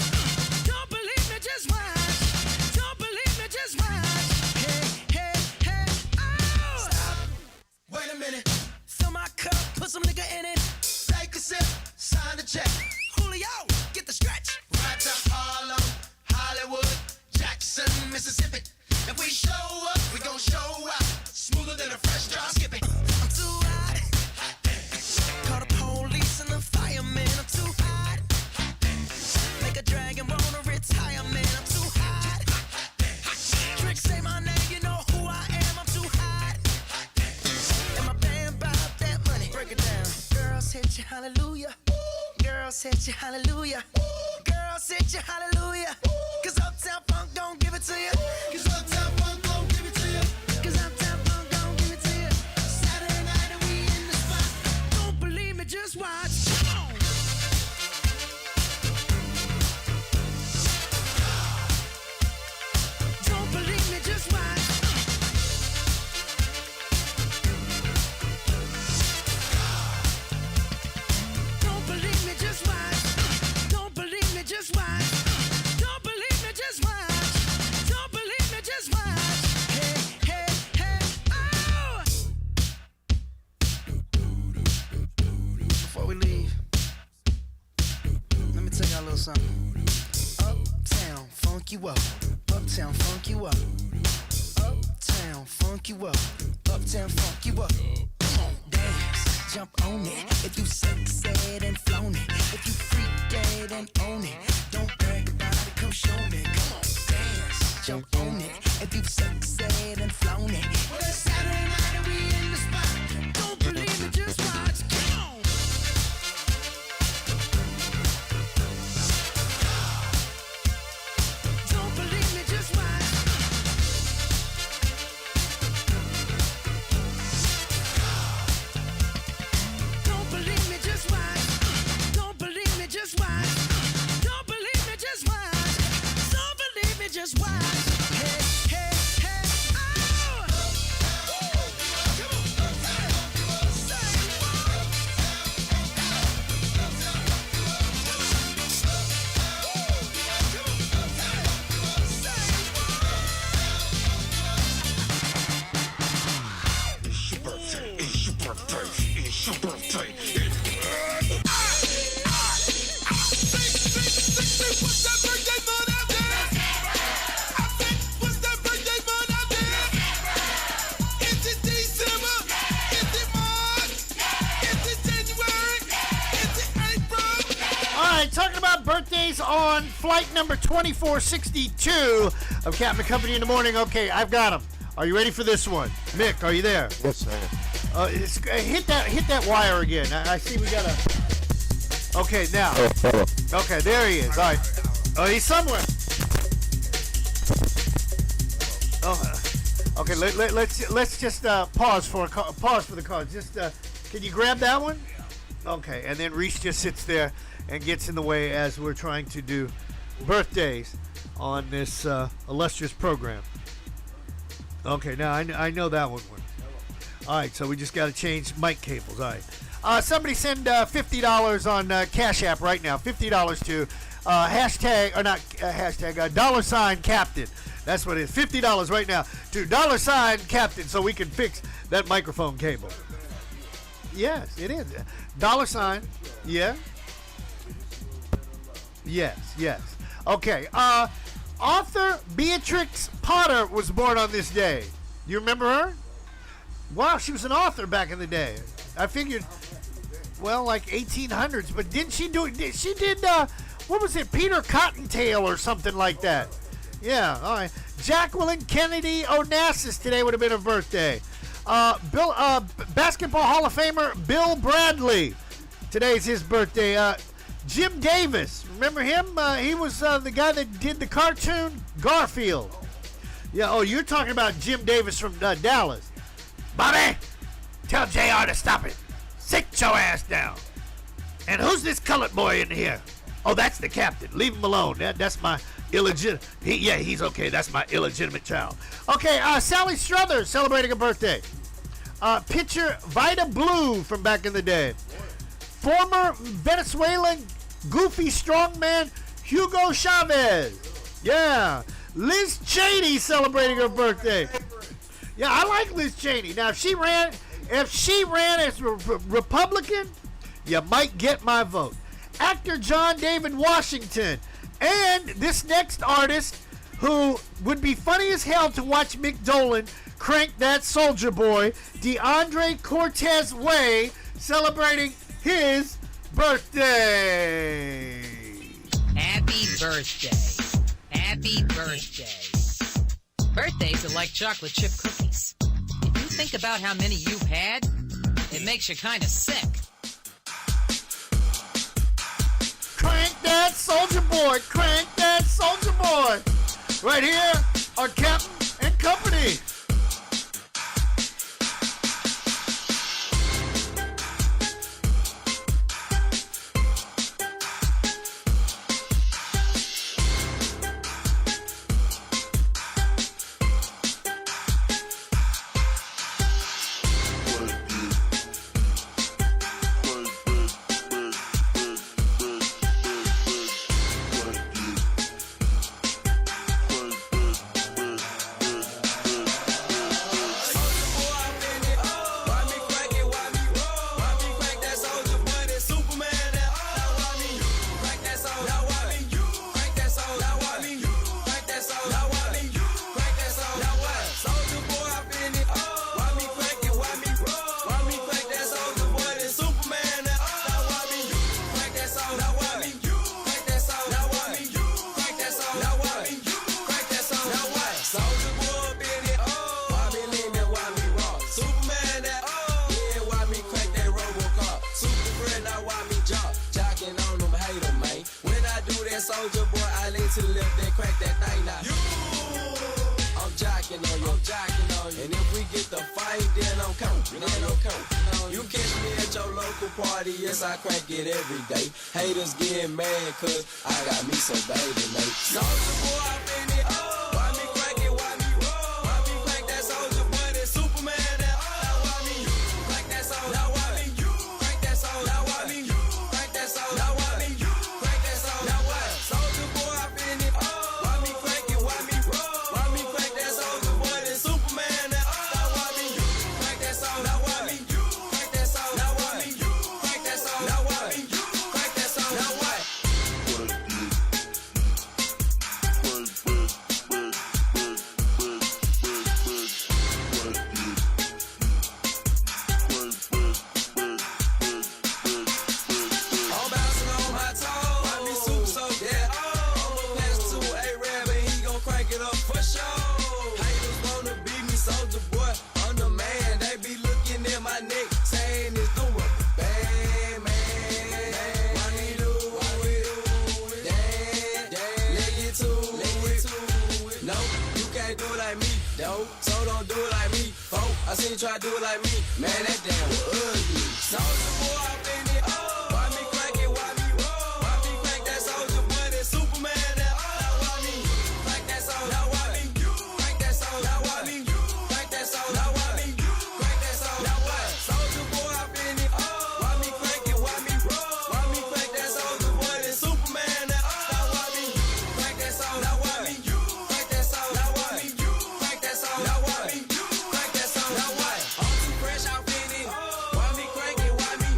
Don't believe me, just watch. Don't believe me, just watch. Hey, hey, hey, oh! Stop. Wait a minute. Fill my cup, put some nigga in it. Take a sip, sign the check. Julio, get the stretch. Right to Harlem, Hollywood, Jackson, Mississippi. If we show up, we gon' show out. Smoother than a fresh drop. Skip it. I'm too hot. Call the police and the fireman. I'm too hot. Make a dragon wanna retire, man. I'm too hot. Tricks say my name, you know who I am. I'm too hot. And my band bought that money. Break it down. Girls hit you, hallelujah. Girls hit you, hallelujah. Girls hit you, hallelujah. Cause Uptown Funk don't give it to you. Cause Uptown Funk don't give it to you. Cause Uptown Funk don't give it to you. Saturday night and we in the spot. Don't believe me, just watch. Come on. Don't believe me, just watch. Don't believe me, just watch. Don't believe me, just watch. Don't believe me, just watch. Don't believe me, just watch. Hey, hey, hey, oh! Before we leave, let me tell y'all a little something. Uptown, funk you up. Uptown, funk you up. Uptown, funk you up. Uptown, funk you up. Come on, dance, jump on it. If you sexed and flown it. If you freaked dead and own it. Don't brag about it, come show me. Come on, dance, jump on it. If you sexed and flown it. Well, it's Saturday night and we in the spot. Don't believe me, just watch. Come on. Don't believe me, just watch. Don't believe me, just watch. Don't believe me, just watch. Don't believe me, just watch. Don't believe me, just watch. Hey, hey, hey, oh! Come on. Say what? All right, talking about birthdays on flight number 2462 of Captain Company in the Morning. Okay, I've got them. Are you ready for this one? Mick, are you there? Yes, I am. Hit that wire again. I see we got a... Okay, now. Okay, there he is. All right. Oh, he's somewhere. Oh, okay. Let's just pause for the call. Just can you grab that one? Okay, and then Reese just sits there and gets in the way as we're trying to do birthdays on this illustrious program. Okay, now I know that one works. All right, so we just got to change mic cables. All right. Somebody send $50 on Cash App right now. $50 to hashtag, or not hashtag, $Captain. That's what it is. $50 right now to $Captain so we can fix that microphone cable. Yes, it is. $, yeah. Yes. Okay. Author Beatrix Potter was born on this day. You remember her? Wow, she was an author back in the day. I figured, well, like 1800s. But didn't she do it? She did, what was it? Peter Cottontail or something like that. Yeah, all right. Jacqueline Kennedy Onassis today would have been her birthday. Basketball Hall of Famer Bill Bradley. Today's his birthday. Jim Davis. Remember him? He was the guy that did the cartoon Garfield. Yeah, oh, you're talking about Jim Davis from Dallas. Bobby, tell JR to stop it. Sit your ass down. And who's this colored boy in here? Oh, that's the captain. Leave him alone. That's my illegitimate. He's okay. That's my illegitimate child. Okay, Sally Struthers celebrating a birthday. Pitcher Vida Blue from back in the day. Former Venezuelan goofy strongman Hugo Chavez. Yeah. Liz Cheney celebrating her birthday. Yeah, I like Liz Cheney. Now, if she ran as a Republican, you might get my vote. Actor John David Washington. And this next artist who would be funny as hell to watch Mick Dolan crank that Soldier Boy, DeAndre Cortez Way, celebrating his birthday. Happy birthday. Happy birthday. Birthdays are like chocolate chip cookies. If you think about how many you've had, it makes you kind of sick. Crank that Soldier Boy. Crank that Soldier Boy. Right here on Captain and Company. Soldier boy, I lean to the left, then crack that thing now. I'm jocking on you, and if we get the fight, then I'm counting, You catch me at your local party, yes, I crack it every day. Haters getting mad, cause I got me some baby, mate. Soldier boy, I been it up. Why me crack it, why me roll? Why me crack that soldier boy, that Superman, that why me crack that soldier? Now why me crack that soldier? Now why me crack that soldier? Now why me crack that soldier? Now what? Soldier boy, I been it up. Why me crack it, why me roll? Why me crack that soldier boy, that Superman, that why me crack that soldier? Now why me crack that soldier? Now why me crack that soldier? Now why me crack that soldier? Now what? So don't do it like me, folk. I seen you try to do it like me. Man, that damn was ugly. Soldier boy, I been it up. Why me crank it, why me roll? Why me crank that soldier boy, that Superman, that why me crank that soldier? Now why me crank that soldier? Now why me crank that soldier? Now why me crank that soldier? Now what? Soldier boy, I been it up. Why me crank it, why me roll? Why me crank that soldier boy, that Superman, that why me crank that soldier? Now why me crank that soldier? Now why me crank that soldier? Now why me crank that soldier? Now what? I'm too fresh, I'm in it. Why me crank it? Why me?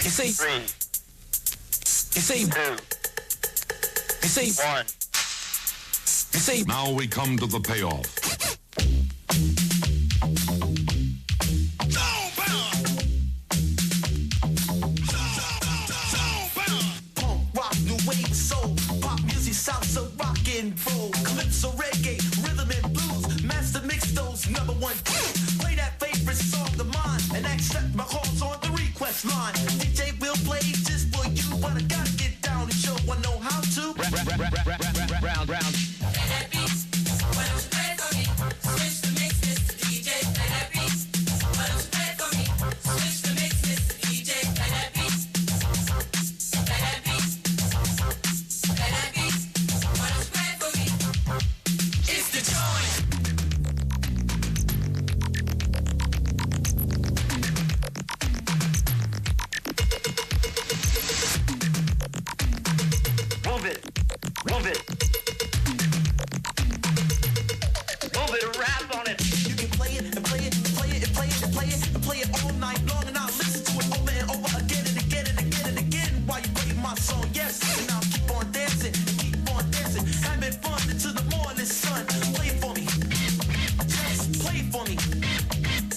You see? 3, You see? 2, You see? 1. You see? Now we come to the payoff. Punk, rock, new wave, soul, pop music, salsa, rock and roll, calypso, reggae, rhythm and blues. Master mix those number one tunes. Play that favorite song of mine and accept my calls on the request line. DJ will play just for you, but I gotta get down and show I know how to. Round. Move it, move it. Move it, rap on it. You can play it and play it and play it and play it and play it and play it all night long, and I'll listen to it over and over again and again and again and again while you play my song. Yes, and I'll keep on dancing, having fun until the morning sun. Play for me, yes, play for me.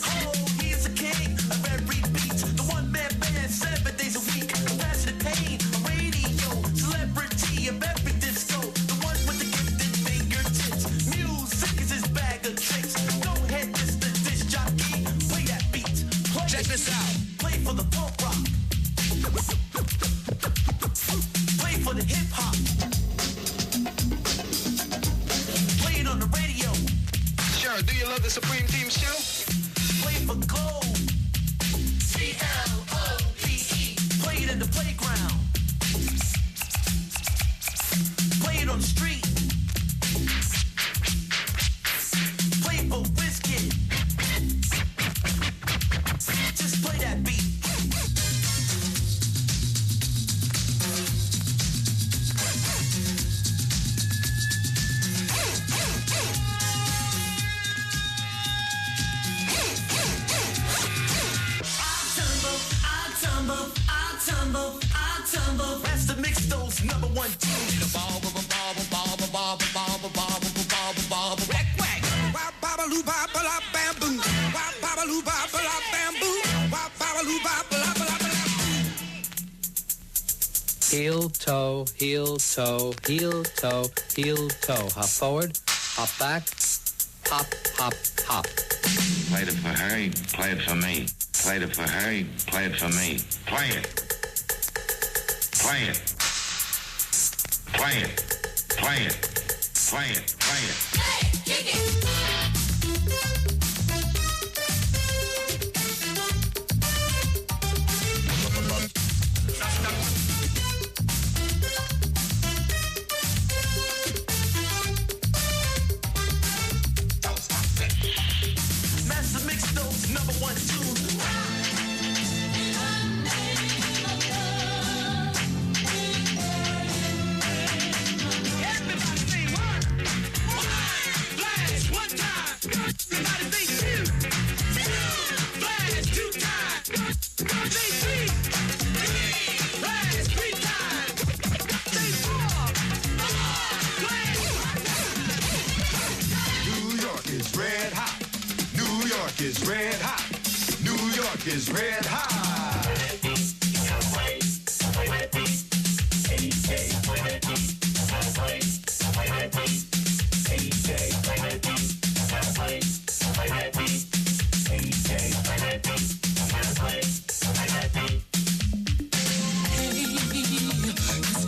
Oh, he's the king of every beat, the one-man band, 7 days a week. Passion and pain, a radio celebrity of every disco, the one with the gifted fingertips. Music is his bag of tricks. Go ahead, Mr. Disc Jockey, play that beat. Play Check this out. Play for the punk rock. Play for the hip hop. Play it on the radio. Sure, do you love the Supreme Team show? Play for gold. CLOVE. Play it in the playground. Play it on the street. Play for whiskey. Just play that beat. I tumble. Master mix those number one tunes. Heel, toe, heel, toe, heel, toe, heel, toe. Hop forward, hop back, hop, hop, hop. Played it for her, play it for me. Played it for her, play it for me. Play it. Play it. Play it. Play it. Play it. Play it. Hey, kick it. Master mix those number one tunes. Is red hot. New York is red hot.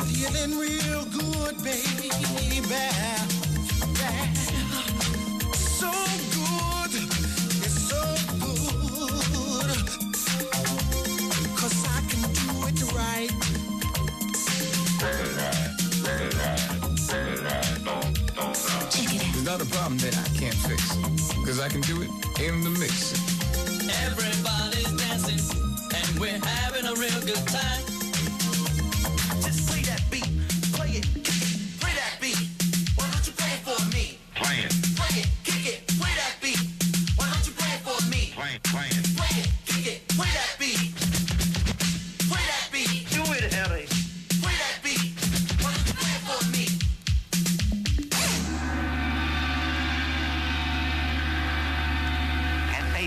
Feeling real good, baby. So good. It's so good. 'Cause I can do it right. It's not a problem that I can't fix. 'Cause I can do it in the mix. Everybody's dancing, and we're having a real good time. Just play that beat. Play it. Kick it. Play that beat. Why don't you play it for me? Play it. Play it. Kick it. Play that beat. Why don't you play it for me? Play it. Play it. Play it. Kick it. Play that beat. Play that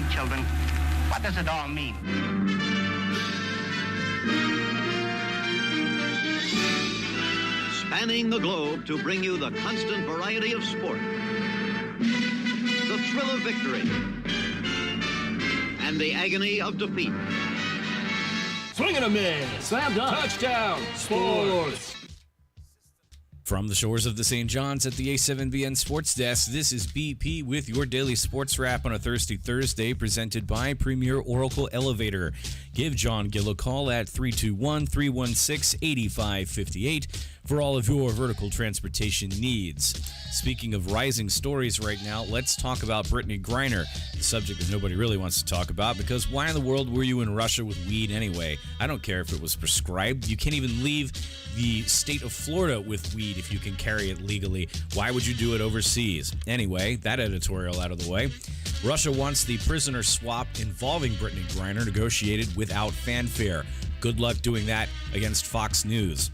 children, what does it all mean? Spanning the globe to bring you the constant variety of sport, the thrill of victory, and the agony of defeat. Swing and a miss. Slam dunk. Touchdown. Sports. From the shores of the St. John's at the A7BN Sports Desk, this is BP with your daily sports wrap on a Thirsty Thursday, presented by Premier Oracle Elevator. Give John Gill a call at 321-316-8558 for all of your vertical transportation needs. Speaking of rising stories right now, let's talk about Brittany Griner, the subject that nobody really wants to talk about, because why in the world were you in Russia with weed anyway? I don't care if it was prescribed. You can't even leave the state of Florida with weed if you can carry it legally. Why would you do it overseas? Anyway, that editorial out of the way. Russia wants the prisoner swap involving Brittany Griner negotiated without fanfare. Good luck doing that against Fox News.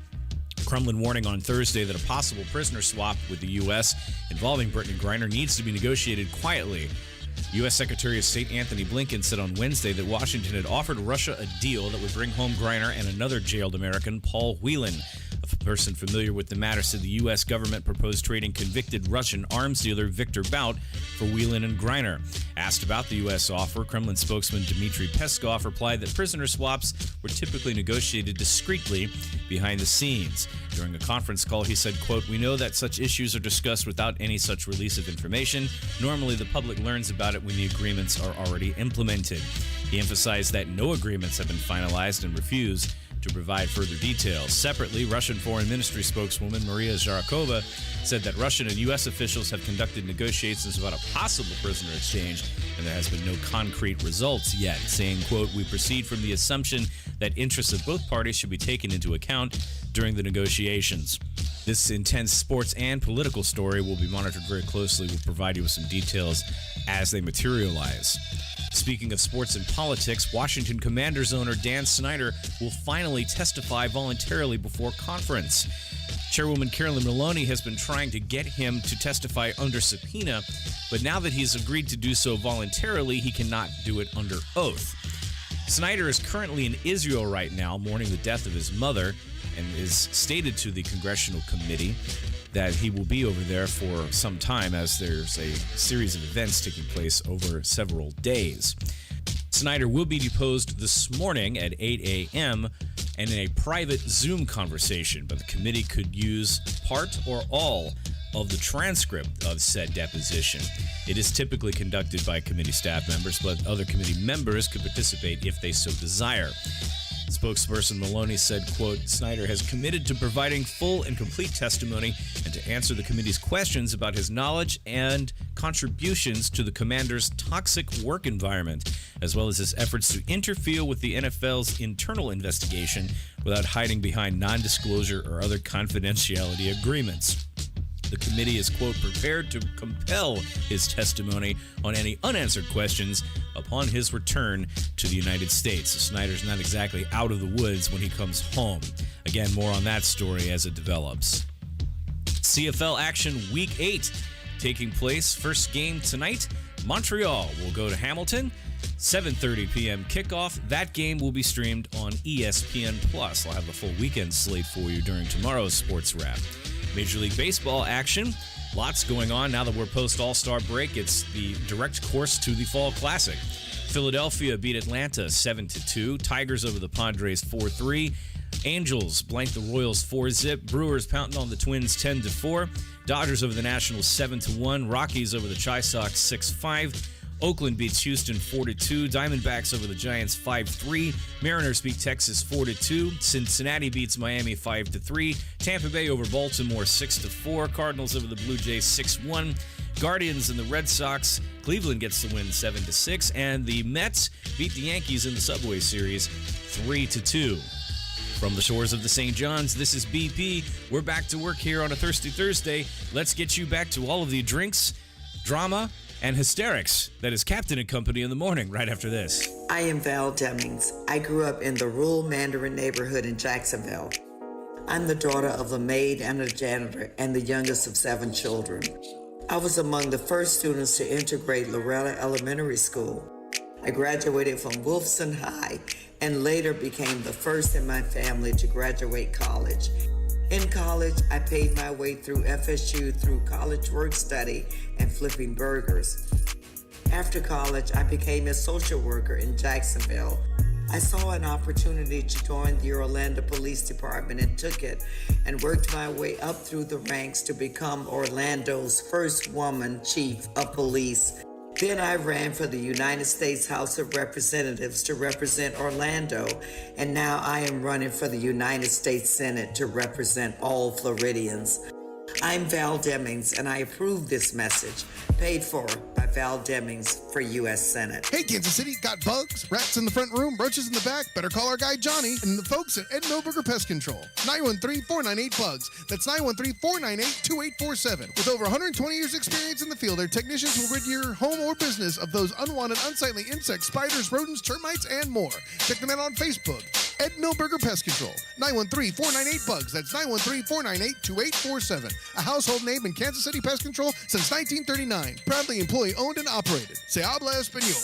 Kremlin warning on Thursday that a possible prisoner swap with the U.S. involving Brittany Griner needs to be negotiated quietly. U.S. Secretary of State Anthony Blinken said on Wednesday that Washington had offered Russia a deal that would bring home Griner and another jailed American, Paul Whelan. A person familiar with the matter said the U.S. government proposed trading convicted Russian arms dealer Victor Bout for Whelan and Griner. Asked about the U.S. offer, Kremlin spokesman Dmitry Peskov replied that prisoner swaps were typically negotiated discreetly behind the scenes. During a conference call, he said, quote, "We know that such issues are discussed without any such release of information. Normally, the public learns about it when the agreements are already implemented." He emphasized that no agreements have been finalized and refused to provide further details. Separately, Russian Foreign Ministry spokeswoman Maria Zakharova said that Russian and U.S. officials have conducted negotiations about a possible prisoner exchange, and there has been no concrete results yet, saying, quote, "We proceed from the assumption that interests of both parties should be taken into account during the negotiations." This intense sports and political story will be monitored very closely. We'll provide you with some details as they materialize. Speaking of sports and politics, Washington Commanders owner Dan Snyder will finally testify voluntarily before conference. Chairwoman Carolyn Maloney has been trying to get him to testify under subpoena, but now that he's agreed to do so voluntarily, he cannot do it under oath. Snyder is currently in Israel right now, mourning the death of his mother, and is stated to the Congressional Committee that he will be over there for some time, as there's a series of events taking place over several days. Snyder will be deposed this morning at 8 a.m. and in a private Zoom conversation, but the committee could use part or all of the transcript of said deposition. It is typically conducted by committee staff members, but other committee members could participate if they so desire. Spokesperson Maloney said, quote, "Snyder has committed to providing full and complete testimony and to answer the committee's questions about his knowledge and contributions to the commander's toxic work environment, as well as his efforts to interfere with the NFL's internal investigation without hiding behind non-disclosure or other confidentiality agreements. The committee is, quote, prepared to compel his testimony on any unanswered questions upon his return to the United States." So Snyder's not exactly out of the woods when he comes home. Again, more on that story as it develops. CFL action Week 8 taking place. First game tonight. Montreal will go to Hamilton. 7:30 p.m. kickoff. That game will be streamed on ESPN+. I'll have the full weekend slate for you during tomorrow's Sports Wrap. Major League Baseball action. Lots going on now that we're post-All-Star break. It's the direct course to the Fall Classic. Philadelphia beat Atlanta 7-2. Tigers over the Padres 4-3. Angels blank the Royals 4-0. Brewers pounding on the Twins 10-4. Dodgers over the Nationals 7-1. Rockies over the Chi Sox 6-5. Oakland beats Houston 4-2. Diamondbacks over the Giants 5-3. Mariners beat Texas 4-2. Cincinnati beats Miami 5-3. Tampa Bay over Baltimore 6-4. Cardinals over the Blue Jays 6-1. Guardians and the Red Sox. Cleveland gets the win 7-6. And the Mets beat the Yankees in the Subway Series 3-2. From the shores of the St. John's, this is BP. We're back to work here on a Thirsty Thursday. Let's get you back to all of the drinks, drama, and hysterics that is Captain and Company in the morning right after this. I am Val Demings. I grew up in the rural Mandarin neighborhood in Jacksonville. I'm the daughter of a maid and a janitor and the youngest of 7 children. I was among the first students to integrate Loretta Elementary School. I graduated from Wolfson High and later became the first in my family to graduate college. In college, I paid my way through FSU through college work study and flipping burgers. After college, I became a social worker in Jacksonville. I saw an opportunity to join the Orlando Police Department and took it and worked my way up through the ranks to become Orlando's first woman chief of police. Then I ran for the United States House of Representatives to represent Orlando, and now I am running for the United States Senate to represent all Floridians. I'm Val Demings, and I approve this message, paid for by Val Demings for U.S. Senate. Hey, Kansas City, got bugs, rats in the front room, roaches in the back? Better call our guy Johnny and the folks at Ed Milberger Pest Control. 913-498-BUGS. That's 913-498-2847. With over 120 years experience in the field, their technicians will rid your home or business of those unwanted, unsightly insects, spiders, rodents, termites, and more. Check them out on Facebook. Ed Milberger Pest Control. 913-498-BUGS. That's 913-498-2847. A household name in Kansas City Pest Control since 1939. Proudly employee-owned and operated. Se habla español.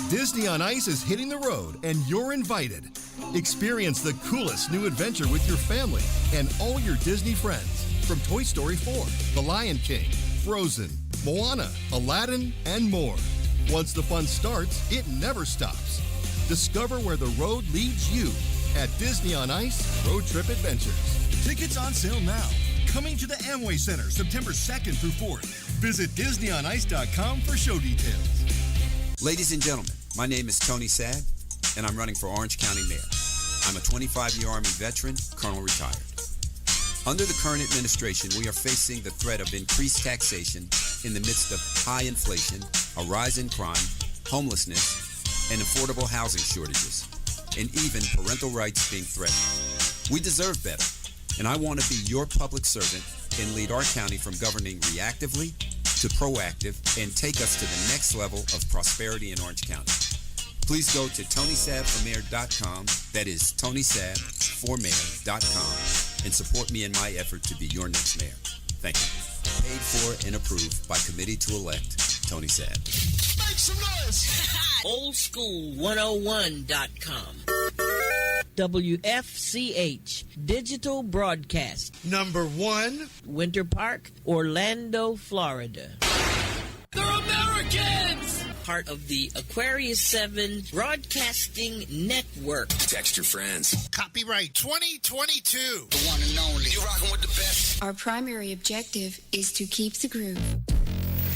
Disney on Ice is hitting the road, and you're invited. Experience the coolest new adventure with your family and all your Disney friends. From Toy Story 4, The Lion King, Frozen, Moana, Aladdin, and more. Once the fun starts, it never stops. Discover where the road leads you at Disney on Ice Road Trip Adventures. Tickets on sale now. Coming to the Amway Center September 2nd through 4th. Visit DisneyOnIce.com for show details. Ladies and gentlemen, my name is Tony Sad, and I'm running for Orange County Mayor. I'm a 25-year Army veteran, Colonel retired. Under the current administration, we are facing the threat of increased taxation in the midst of high inflation, a rise in crime, homelessness, and affordable housing shortages, and even parental rights being threatened. We deserve better, and I want to be your public servant and lead our county from governing reactively to proactive and take us to the next level of prosperity in Orange County. Please go to TonySabForMayor.com, that is TonySabForMayor.com, and support me in my effort to be your next mayor. Thank you. Paid for and approved by Committee to Elect Tony Sad. Make some noise! Oldschool101.com. WFCH Digital Broadcast. Number 1, Winter Park, Orlando, Florida. They're Americans! Part of the Aquarius 7 Broadcasting Network. Text your friends. Copyright 2022. The one and only. You're rocking with the best. Our primary objective is to keep the groove.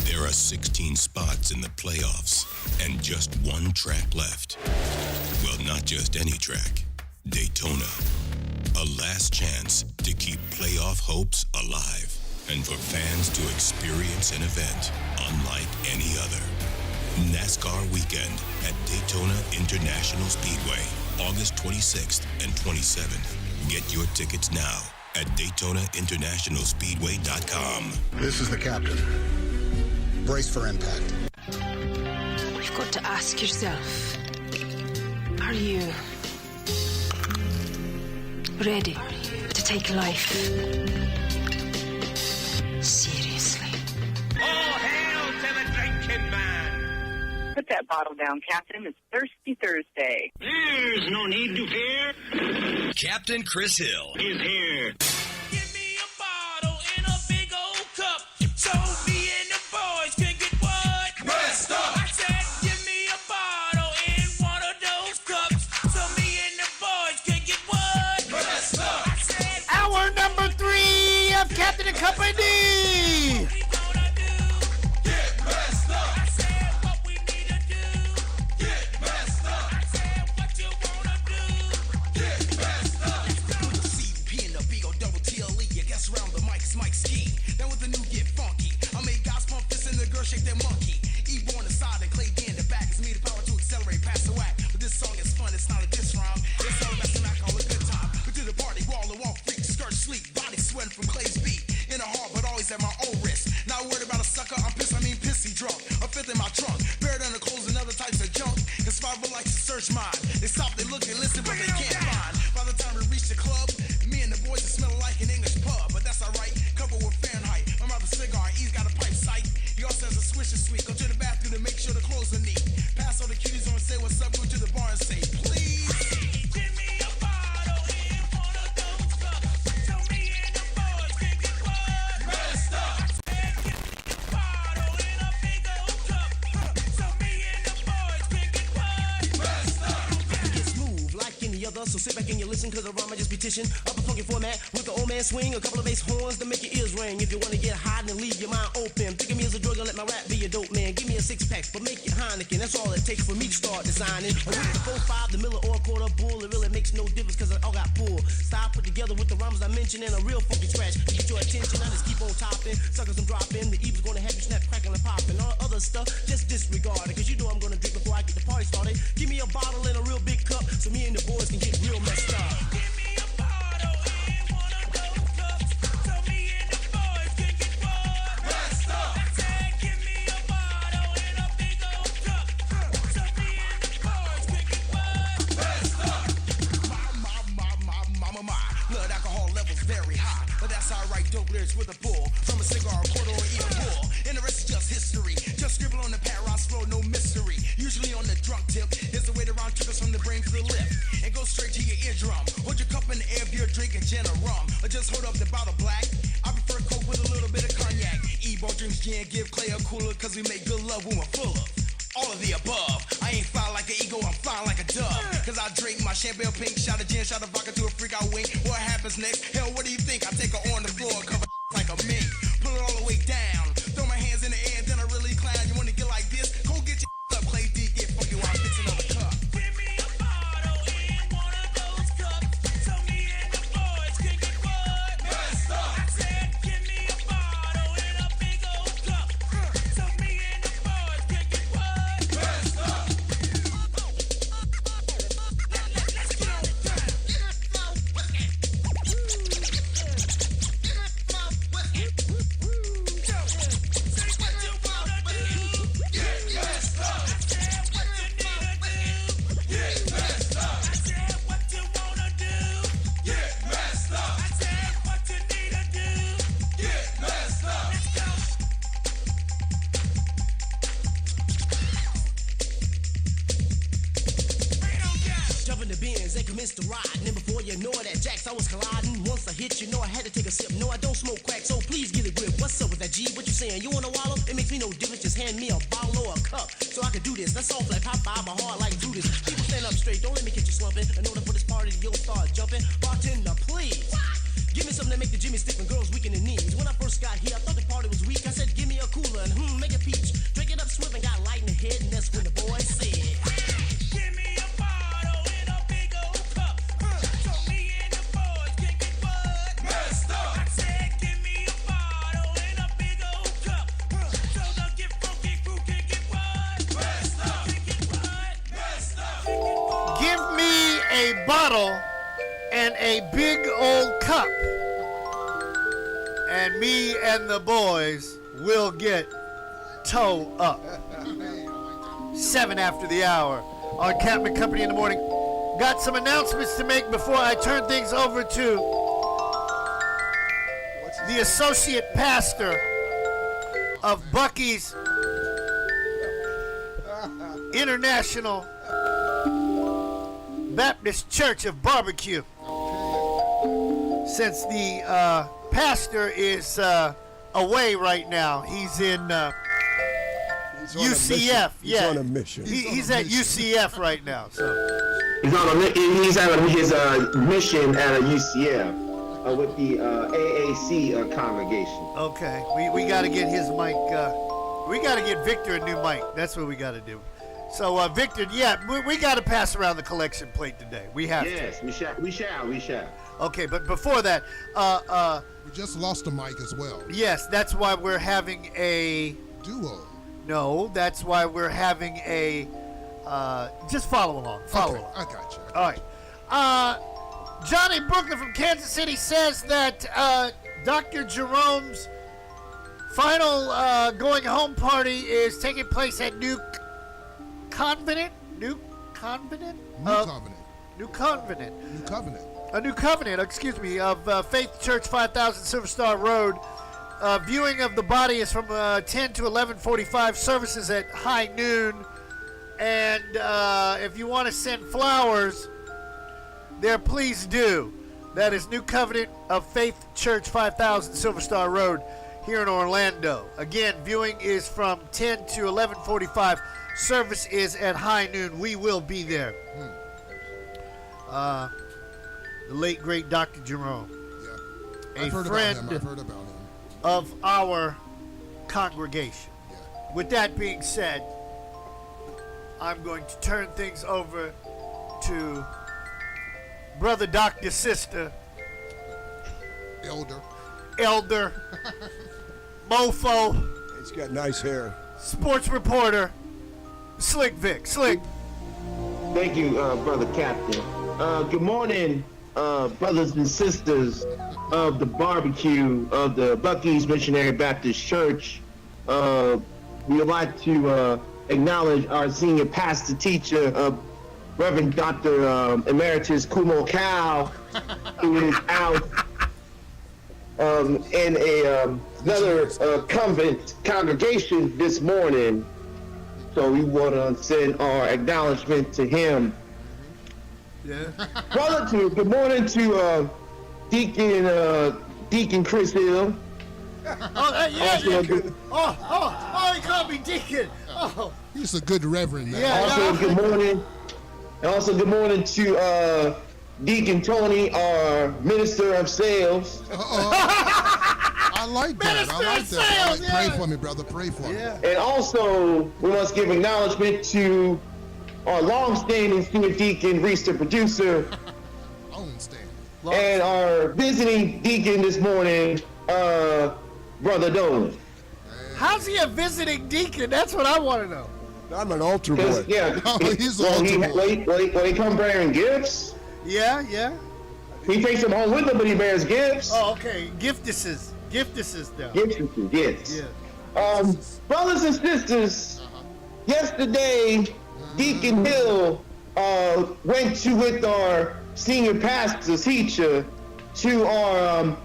There are 16 spots in the playoffs and just one track left. Well, not just any track. Daytona. A last chance to keep playoff hopes alive and for fans to experience an event unlike any other. NASCAR Weekend at Daytona International Speedway, August 26th and 27th. Get your tickets now at DaytonaInternationalSpeedway.com. This is the captain. Brace for impact. You've got to ask yourself, are you ready to take life seriously? All hail to the drinking man! Put that bottle down, Captain. It's Thirsty Thursday. There's no need to fear. Captain Chris Hill Is here. Give me a bottle in a big old cup so me and the boys can get what? Rest up. I said, give me a bottle in one of those cups so me and the boys can get what? Rest up. I said, Hour number 3 of Captain and Company. Get rest up. I said, what we need to do. Get rest up. I said, what you wanna do. Get rest up. CP and the B-O-double-T-L-E. I guess around the mic is Mike Ski. Then with the new get funky. I made guys pump this and the girls shake their monkey. E-Born the side and Clay D in the back. It's me the power to accelerate past the whack. But this song is fun, it's not a diss rhyme. It's all about some alcohol, a good time. We did a party, wall to wall, freak, skirt, sleep. Body sweating from Clay's beat. In a heart, but always at my own risk. Not worried about a sucker, I'm pissed, I mean pissy drunk. A fifth in my trunk, buried under clothes and other types of junk. And survival likes to search mine. They stop, they look, they listen, but they can't find. By the time we reach the club, me and the boys are smelling like an English pub. But that's alright, covered with Fahrenheit. I'm out the cigar, he's got a pipe sight. He also has a swisher sweet. Go to the bathroom to make sure the clothes are neat. Pass on the So sit back and you listen, cause the rhyme I just petition. Up a funky format with the old man swing. A couple of bass horns to make your ears ring. If you wanna get high and leave your mind open. Think of me as a drug and let my rap be a dope man. Give me a 6-pack, but make it Heineken. That's all it takes for me to start designing. A with the 4-5, the Miller or quarter bull. It really makes no difference cause I all got pull. Style put together with the rhymes I mentioned and a real funky scratch. To get your attention, I just keep on topping. Suckers I'm dropping. The Eve's gonna have you snap, crackling and popping. All other stuff, just disregard it. Cause you know I'm gonna drink before I get the party started. Give me a bottle and a real big cup so me and the boys can get real messed up. Give me a bottle and one of those cups so me and the boys can get messed up. I said give me a bottle and a big old cup so me and the boys can get messed up. My blood alcohol levels very high, but that's alright. Dope lyrics with a bull from a cigar, a quarter, or even more. And the rest is just history. Just scribble on the pad, flow, no mystery. Usually on the drunk tip, here's the way to round trippers from the brain to the lip. And go straight to your eardrum. Hold your cup in the air if you're drinking gin or rum. Or just hold up the bottle black. I prefer Coke with a little bit of cognac. Ebo drinks gin, give Clay a cooler, cause we make good love when we're full of all of the above. I ain't fly like an eagle, I'm flying like a dove. Cause I drink my champagne pink, shot of gin, shot of vodka to a freak, I wink. What happens next? Hell, what do you think? I take her on the floor, cover like a mink. Pull it all the way down. Throw my hands in the air, then I really clown. You wanna get like this? Go get your up, Clay D, get funky while I fix another cup. Give me a bottle and one of those cups so me and the boys can get what? Messed up. I said, give me a bottle and a big old cup so me and the boys can get what? Messed up. Let's get on it down. Jumping the bins, they commenced to ride. And then before you know it, at Jack's I was colliding. Once I hit, you know I had to take a sip. No, I don't smoke crack, so please get a grip. What's up with that G? What you saying? You wanna wallow? It makes me no difference. Just hand me a bottle or a cup so I can do this. That's all like Popeye, my heart like Judas. People stand up straight, don't let me catch you slumping. In order for this party to go start jumping, bartender, please. Give me something to make the Jimmy stick when girls weak in the knees. When I first got here, I thought the party was weak. I said, give me a cooler and make a peach. Drink it up swift and got light in the head, and that's when the boys said, give me a bottle and a big old cup so me and the boys can get what? Messed up. I said, give me a bottle and a big old cup so the get funky crew can get what? Messed up. Can get what? Messed up. Give me a bottle and a big old cup, and me and the boys will get toe up. 7 after the hour on Captain Company in the morning. Got some announcements to make before I turn things over to the associate pastor of Bucky's International Baptist Church of Barbecue. Since the pastor is away right now, he's in UCF. He's on a mission. He's at UCF right now. So he's on his mission at a UCF with the AAC congregation. Okay, we got to get his mic. We got to get Victor a new mic. That's what we got to do. So Victor, yeah, we got to pass around the collection plate today. We have to. Yes, we shall. Okay, but before that, we just lost a mic as well. Yes, that's why we're having a duo. No, that's why we're having a. Just follow along. Follow along. I got you. All right. Johnny Brooklyn from Kansas City says that Dr. Jerome's final going home party is taking place at New Covenant. A New Covenant, excuse me, of Faith Church 5000 Silver Star Road. Viewing of the body is from 10 to 11:45. Services at high noon. And if you want to send flowers there, please do. That is New Covenant of Faith Church 5000 Silver Star Road here in Orlando. Again, viewing is from 10 to 11:45. Service is at high noon. We will be there. the late great Dr. Jerome. Yeah. I've heard friend about him. I've heard about him. of our congregation. With that being said, I'm going to turn things over to Brother Dr. Sister Elder Mofo. He's got nice hair. Sports reporter Slick Vic. Slick. Thank you, Brother Captain. Good morning, brothers and sisters of the barbecue of the Buc-ee's Missionary Baptist Church. We would like to acknowledge our senior pastor teacher, Reverend Dr. Emeritus Kumo Cal, who is out in another convent congregation this morning. So we want to send our acknowledgement to him. Yeah. Brother, good morning to Deacon Chris Hill. Yeah. Oh, he called me Deacon. Oh. He's a good reverend. Man. Also, good morning. And also, good morning to Deacon Tony, our Minister of Sales. I like that. Pray for me, brother. Pray for me. And also, we must give acknowledgement to our long-standing senior deacon, Reese, the producer, and our visiting deacon this morning, Brother Dolan. How's he a visiting deacon? That's what I want to know. I'm an altar boy. Yeah, he's an altar boy. When he come bearing gifts. Yeah. He takes them home with him, but he bears gifts. Oh, okay. Giftices now. Giftices, yes. Yeah. Brothers and sisters, yesterday, Deacon Hill went to with our senior pastor teacher to our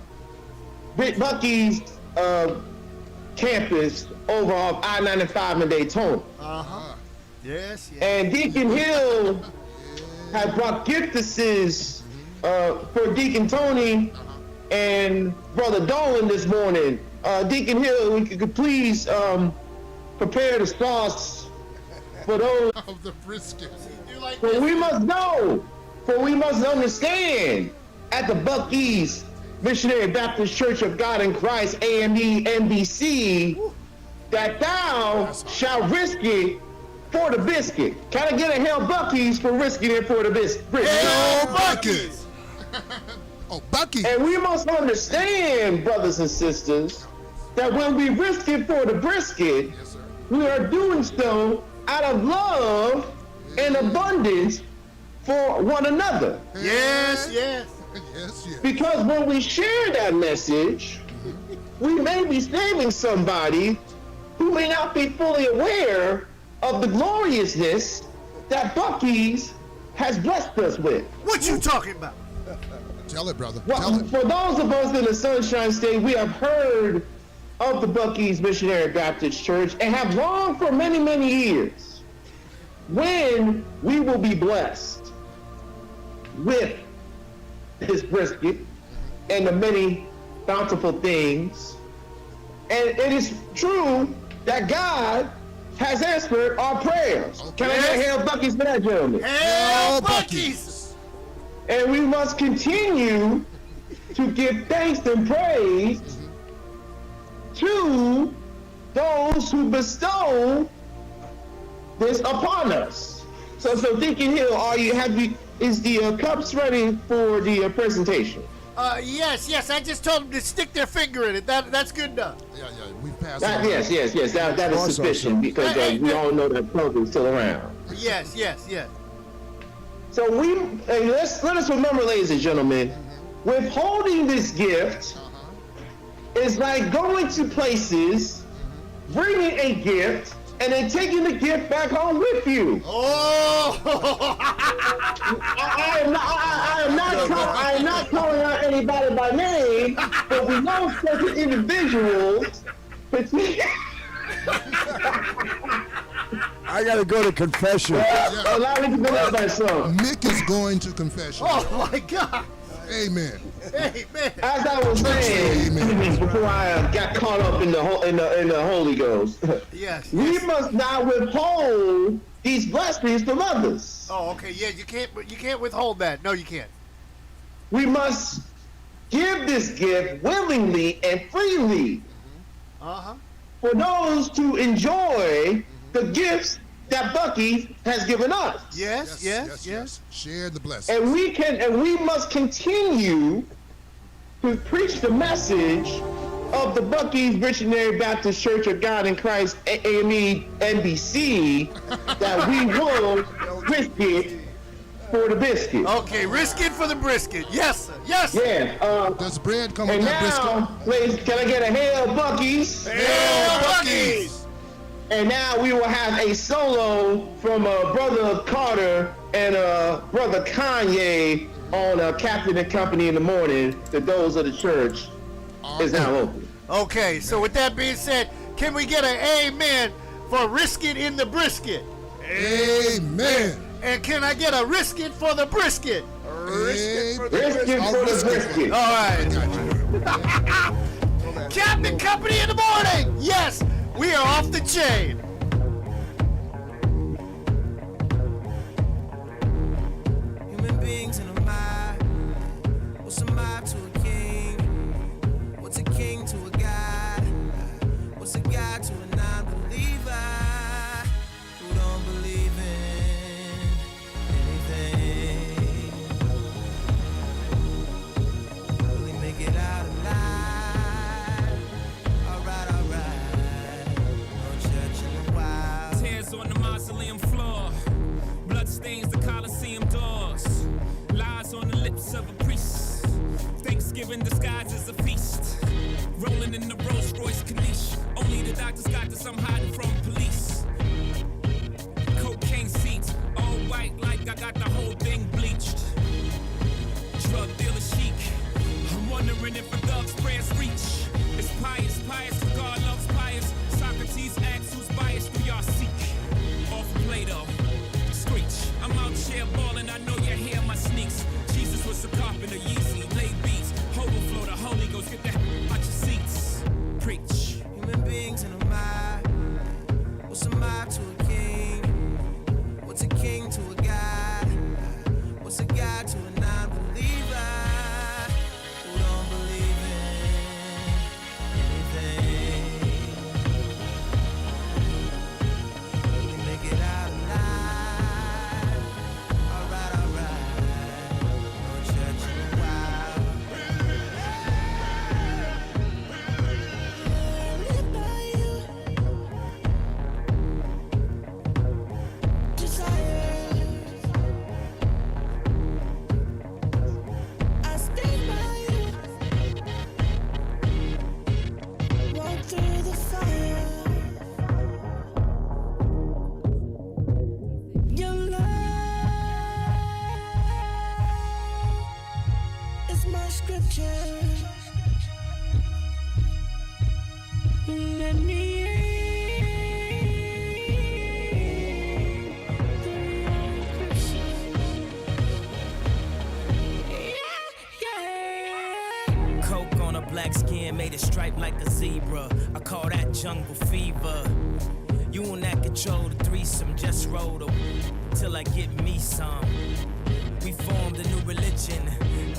Buc-ee's campus over off I-95 in Daytona. Yes. And Deacon Hill had brought giftices for Deacon Tony and Brother Dolan this morning. Deacon Hill, if you could please prepare the sauce for those of the brisket. For we must know, for we must understand at the Buc-ee's Missionary Baptist Church of God in Christ, AME, NBC, that thou shalt risk it for the biscuit. Can I get a hell Buc-ee's for risking it for the biscuit? Hell Buc-ee's. Oh, Buc-ee's. And we must understand, brothers and sisters, that when we risk it for the brisket, we are doing so out of love and abundance for one another. Yes. Because when we share that message, we may be saving somebody who may not be fully aware of the gloriousness that Buc-ee's has blessed us with. What you talking about? Tell it, brother. Well, Tell it. for those of us in the Sunshine State, we have heard of the Buc-ee's Missionary Baptist Church and have longed for many, many years when we will be blessed with this brisket and the many bountiful things. And it is true that God has answered our prayers. Okay. Can I get hell Buc-ee's for that, gentlemen? Hell Buc-ee's! And we must continue to give thanks and praise to those who bestow this upon us. So Deacon Hill, is the cups ready for the presentation? Yes. I just told them to stick their finger in it. That's good enough. Yeah. We passed. Yes. That is sufficient because we all know that plug is still around. Yes. So let us remember, ladies and gentlemen, withholding this gift is like going to places, bringing a gift, and then taking the gift back home with you. Oh! I am not calling out anybody by name, but we know certain individuals. I gotta go to confession. Allow me to go out by some. Mick is going to confession. Oh my God! Amen. As I was saying, before I got caught up in the Holy Ghost, yes. We must not withhold these blessings from others. Oh, okay. Yeah, you can't withhold that. No, you can't. we must give this gift willingly and freely for those to enjoy the gifts that Buc-ee's has given us. Yes. Share the blessing. And we must continue to preach the message of the Buc-ee's Missionary Baptist Church of God in Christ, AME NBC, that we will risk it for the biscuit. Okay, risk it for the brisket. Yes, sir. Yes, sir. Yeah. Does bread come And with that now, brisket? ladies, can I get a hail Buc-ee's? Hail Buc-ee's! And now we will have a solo from Brother Carter and Brother Kanye on Captain and Company in the Morning. The doors of the church is now open. Okay, so with that being said, can we get an amen for risk it in the brisket? Amen. And can I get a risk it for the brisket? Risk it for the brisket. All right. Captain Company in the Morning. Yes, we are off the chain. Human beings in a mob. What's a mob to a king? What's a king to a god? What's a god to a non-believer who don't believe in anything? Will he make it out alive? Alright. No church in the wild. Tears on the mausoleum floor. Blood stains the Coliseum doors. Lies on the lips of a priest. Thanksgiving disguised as a feast. Rolling in the Rolls Royce Caniche. Only the doctors got this, I'm hiding from police. Cocaine seats, all white like I got the whole thing bleached. Drug dealer chic. I'm wondering if a thug's prayers reach. It's pious, for God loves pious. Socrates asks who's biased, do y'all seek? Off Plato, screech. I'm out here balling, I know you hear my sneaks. Jesus was a carpenter, Yeezy, laid beats. Overflow, the Holy Ghost, get the out your seats. Preach. Human beings in a mob. What's a mob to a king? What's a king to a god? What's a god to a non-believer who don't believe in anything? Will he make it out alive? Alright. No church in the wild. Live by you. Desire. I stay by you. Walk through the fire. Your love is my scripture. Let me Coke on a black skin, made it stripe like a zebra. I call that jungle fever. You and that control the threesome, just roll the till I get me some. We formed a new religion,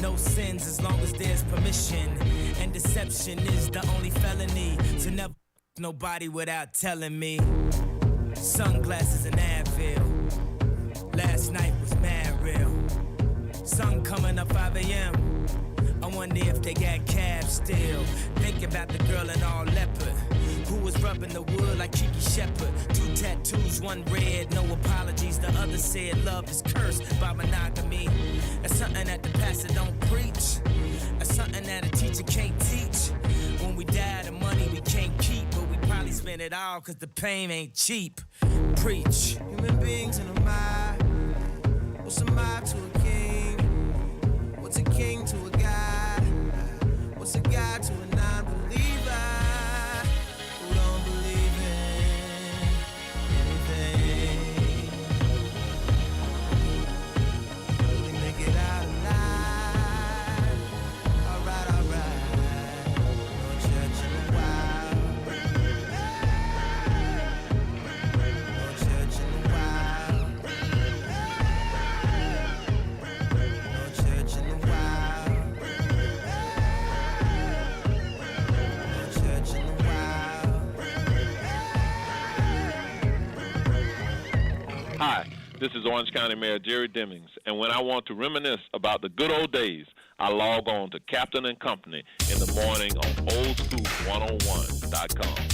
no sins as long as there's permission. And deception is the only felony, to never nobody without telling me. Sunglasses and Advil, last night was mad real. Sun coming up 5 a.m. I wonder if they got cabs still. Thinking about the girl in all leopard, who was rubbing the wood like Kiki Shepard. 2 tattoos, 1 red, no apologies. The other said love is cursed by monogamy. That's something that the pastor don't preach. That's something that a teacher can't teach. When we die, the money we can't keep, but we probably spend it all cause the pain ain't cheap. Preach. human beings in a mob. What's a mob to a king? What's a king to a god? What's a god to a non-believer who don't believe in anything? Will he make it out alive? Alright. No church in the wild. No church in the wild. No church in the wild. Hi, this is Orange County Mayor Jerry Demings, and when I want to reminisce about the good old days, I log on to Captain and Company in the morning on oldschool101.com.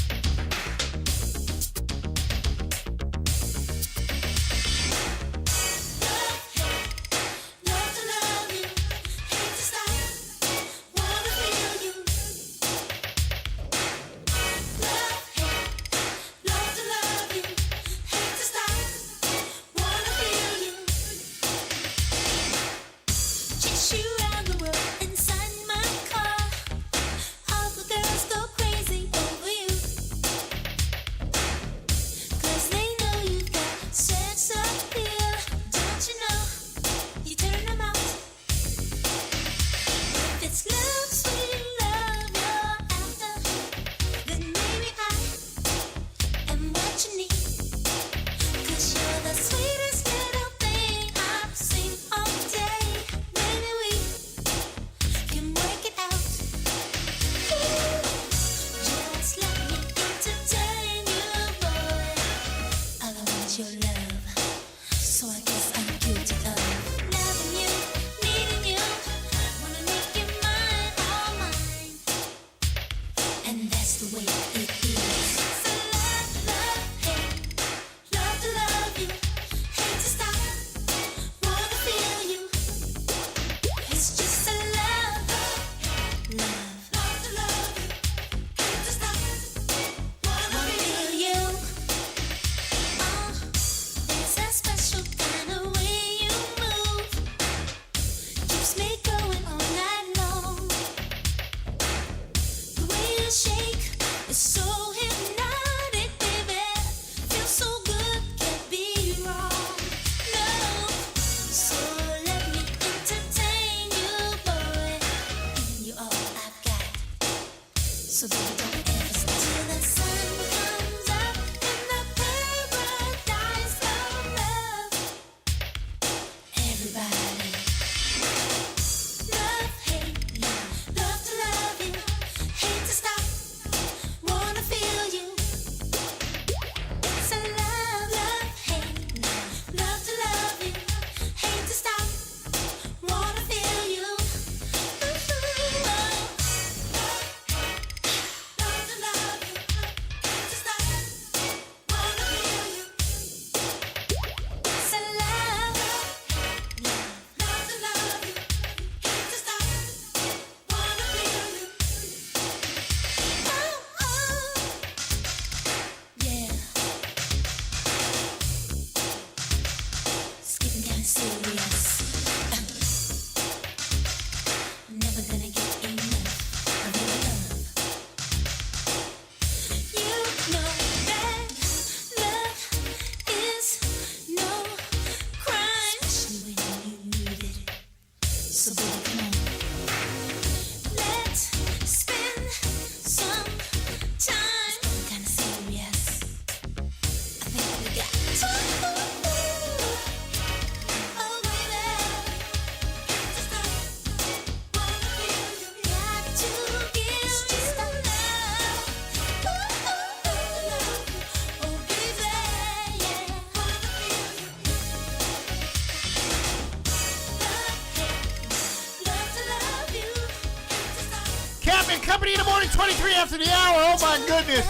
Company in the morning, 23 after the hour. Oh my goodness.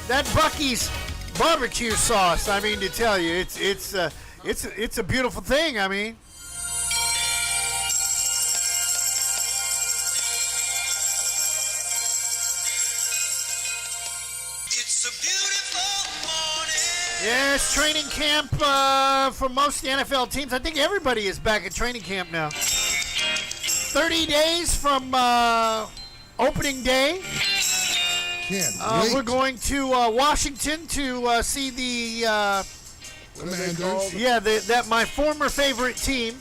That Buc-ee's barbecue sauce, I mean to tell you, it's a beautiful thing, I mean. It's a beautiful morning. Yes, training camp for most of the NFL teams. I think everybody is back at training camp now. 30 days from opening day. We're going to Washington to see the Commanders. Yeah, that my former favorite team.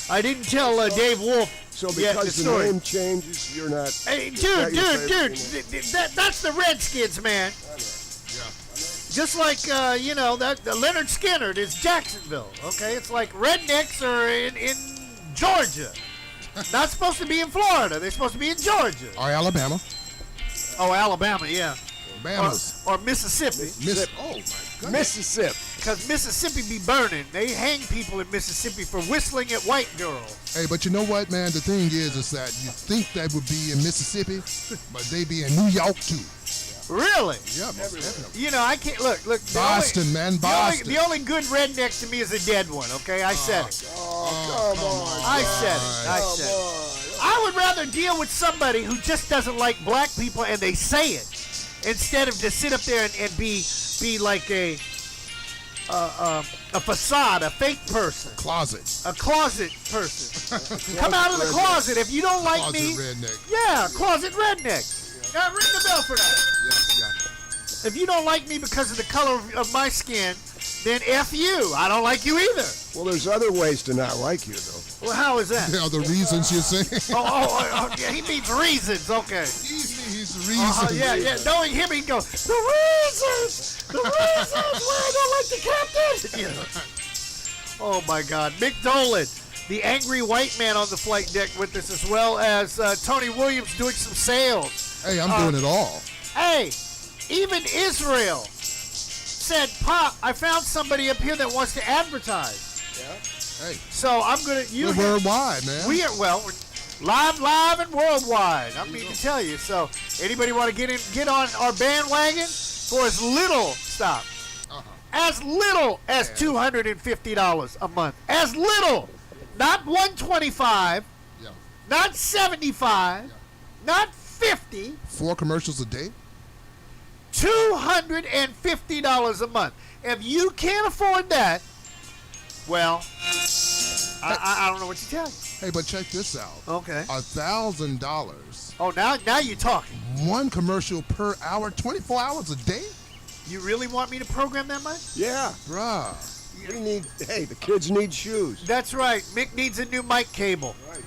I didn't tell Dave Wolf. So yet because the the story. name changes, you're not. Hey, not your favorite dude, team. that's the Redskins, man. Just like that Leonard Skinner is Jacksonville. Okay, it's like rednecks are in Georgia. Not supposed to be in Florida. They're supposed to be in Georgia. Or Alabama. Oh, Alabama, yeah. Alabama. or Mississippi. Oh, my God. Mississippi. Because Mississippi be burning. They hang people in Mississippi for whistling at white girls. Hey, but you know what, man? The thing is that you think that would be in Mississippi, but they be in New York, too. Really? Yeah, most definitely. You know, I can't look. Boston, man, Boston. The only good redneck to me is a dead one. Okay, I said it. Oh, come on. I said it. I would rather deal with somebody who just doesn't like black people and they say it, instead of to sit up there and be like a facade, a fake person. A closet person. Come out of the closet if you don't like me. Closet redneck. Yeah, closet redneck. Now ring the bell for that. Yeah. If you don't like me because of the color of my skin, then F you. I don't like you either. Well, there's other ways to not like you, though. Well, how is that? Yeah, the reasons you're saying. Yeah, he means reasons. Okay. He's reasons. Yeah. Knowing him, he'd go, the reasons why I don't like the captain. You know. Oh, my God. Mick Dolan, the angry white man on the flight deck with us, as well as Tony Williams doing some sales. Hey, I'm doing it all. Hey, even Israel said, Pop, I found somebody up here that wants to advertise. Yeah. Hey. So I'm going to... We're worldwide, man. We're live and worldwide. I mean to tell you. So anybody want to get on our bandwagon for as little as little as $250 a month. As little. Not $125. Yeah. Not $75. Not $50. 4 commercials a day? $250 a month. If you can't afford that, well, I don't know what to tell you. Hey, but check this out. Okay. $1,000. Oh, now you're talking. 1 commercial per hour, 24 hours a day? You really want me to program that much? Yeah. Bruh. Hey, the kids need shoes. That's right. Mick needs a new mic cable. Hey,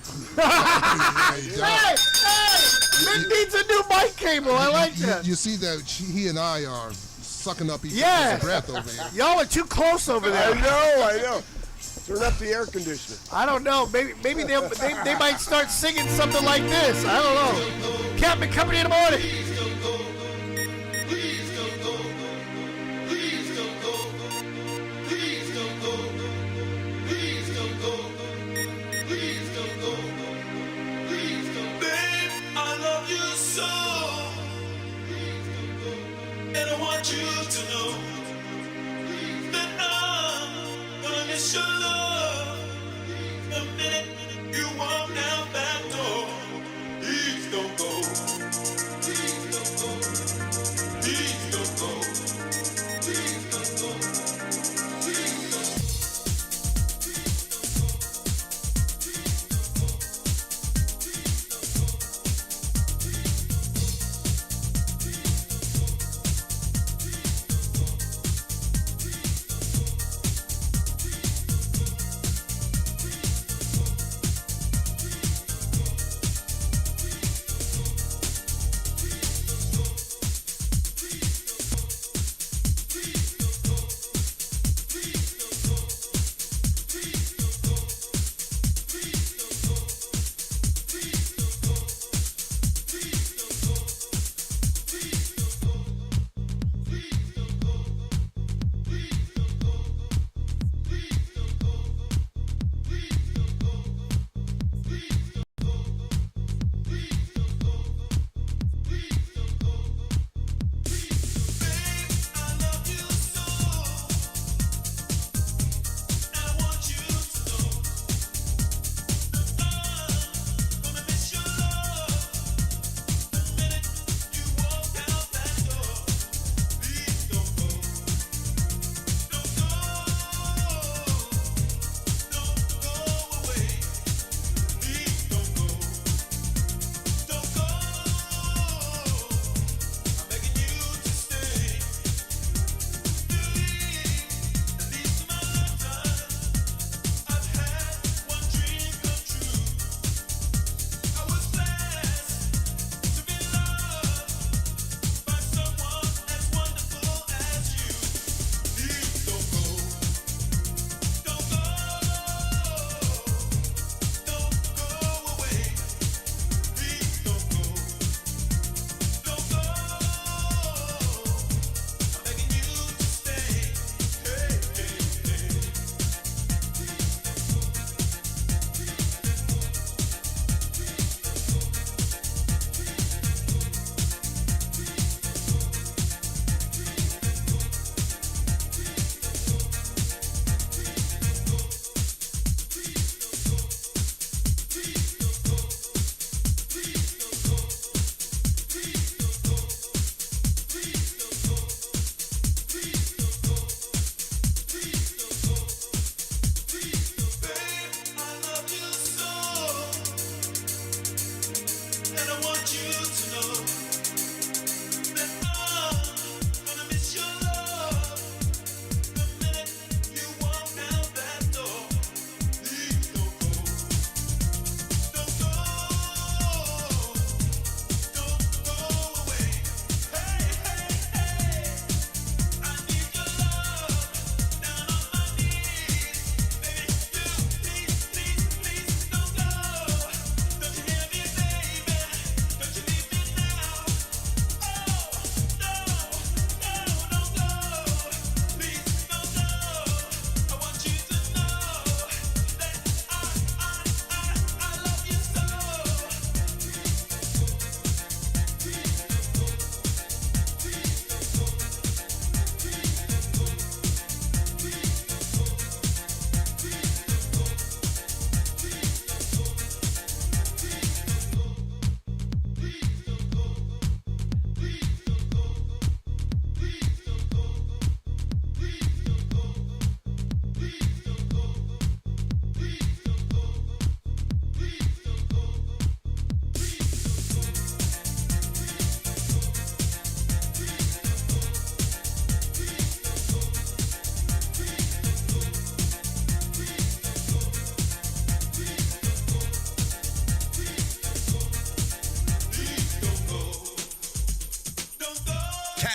Mick needs a new mic cable. I like that. You see that he and I are sucking up each Yeah. other's breath over here. Y'all are too close over there. I know. Turn up the air conditioner. I don't know. Maybe they might start singing something like this. I don't know. Captain Company in the morning. And I want you to know that I'm gonna miss your love the minute you walk down that door. Please don't go. Please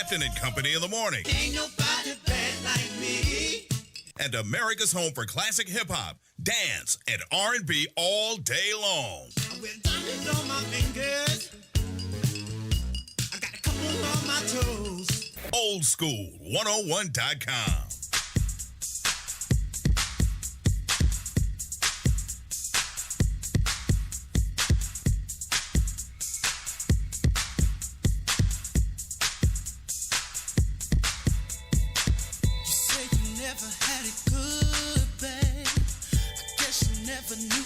Captain and Company in the morning. Ain't nobody bad like me. And America's home for classic hip-hop, dance, and R&B all day long. With diamonds on my fingers, I got a couple on my toes. Oldschool101.com. You say you never had it good, babe. I guess you never knew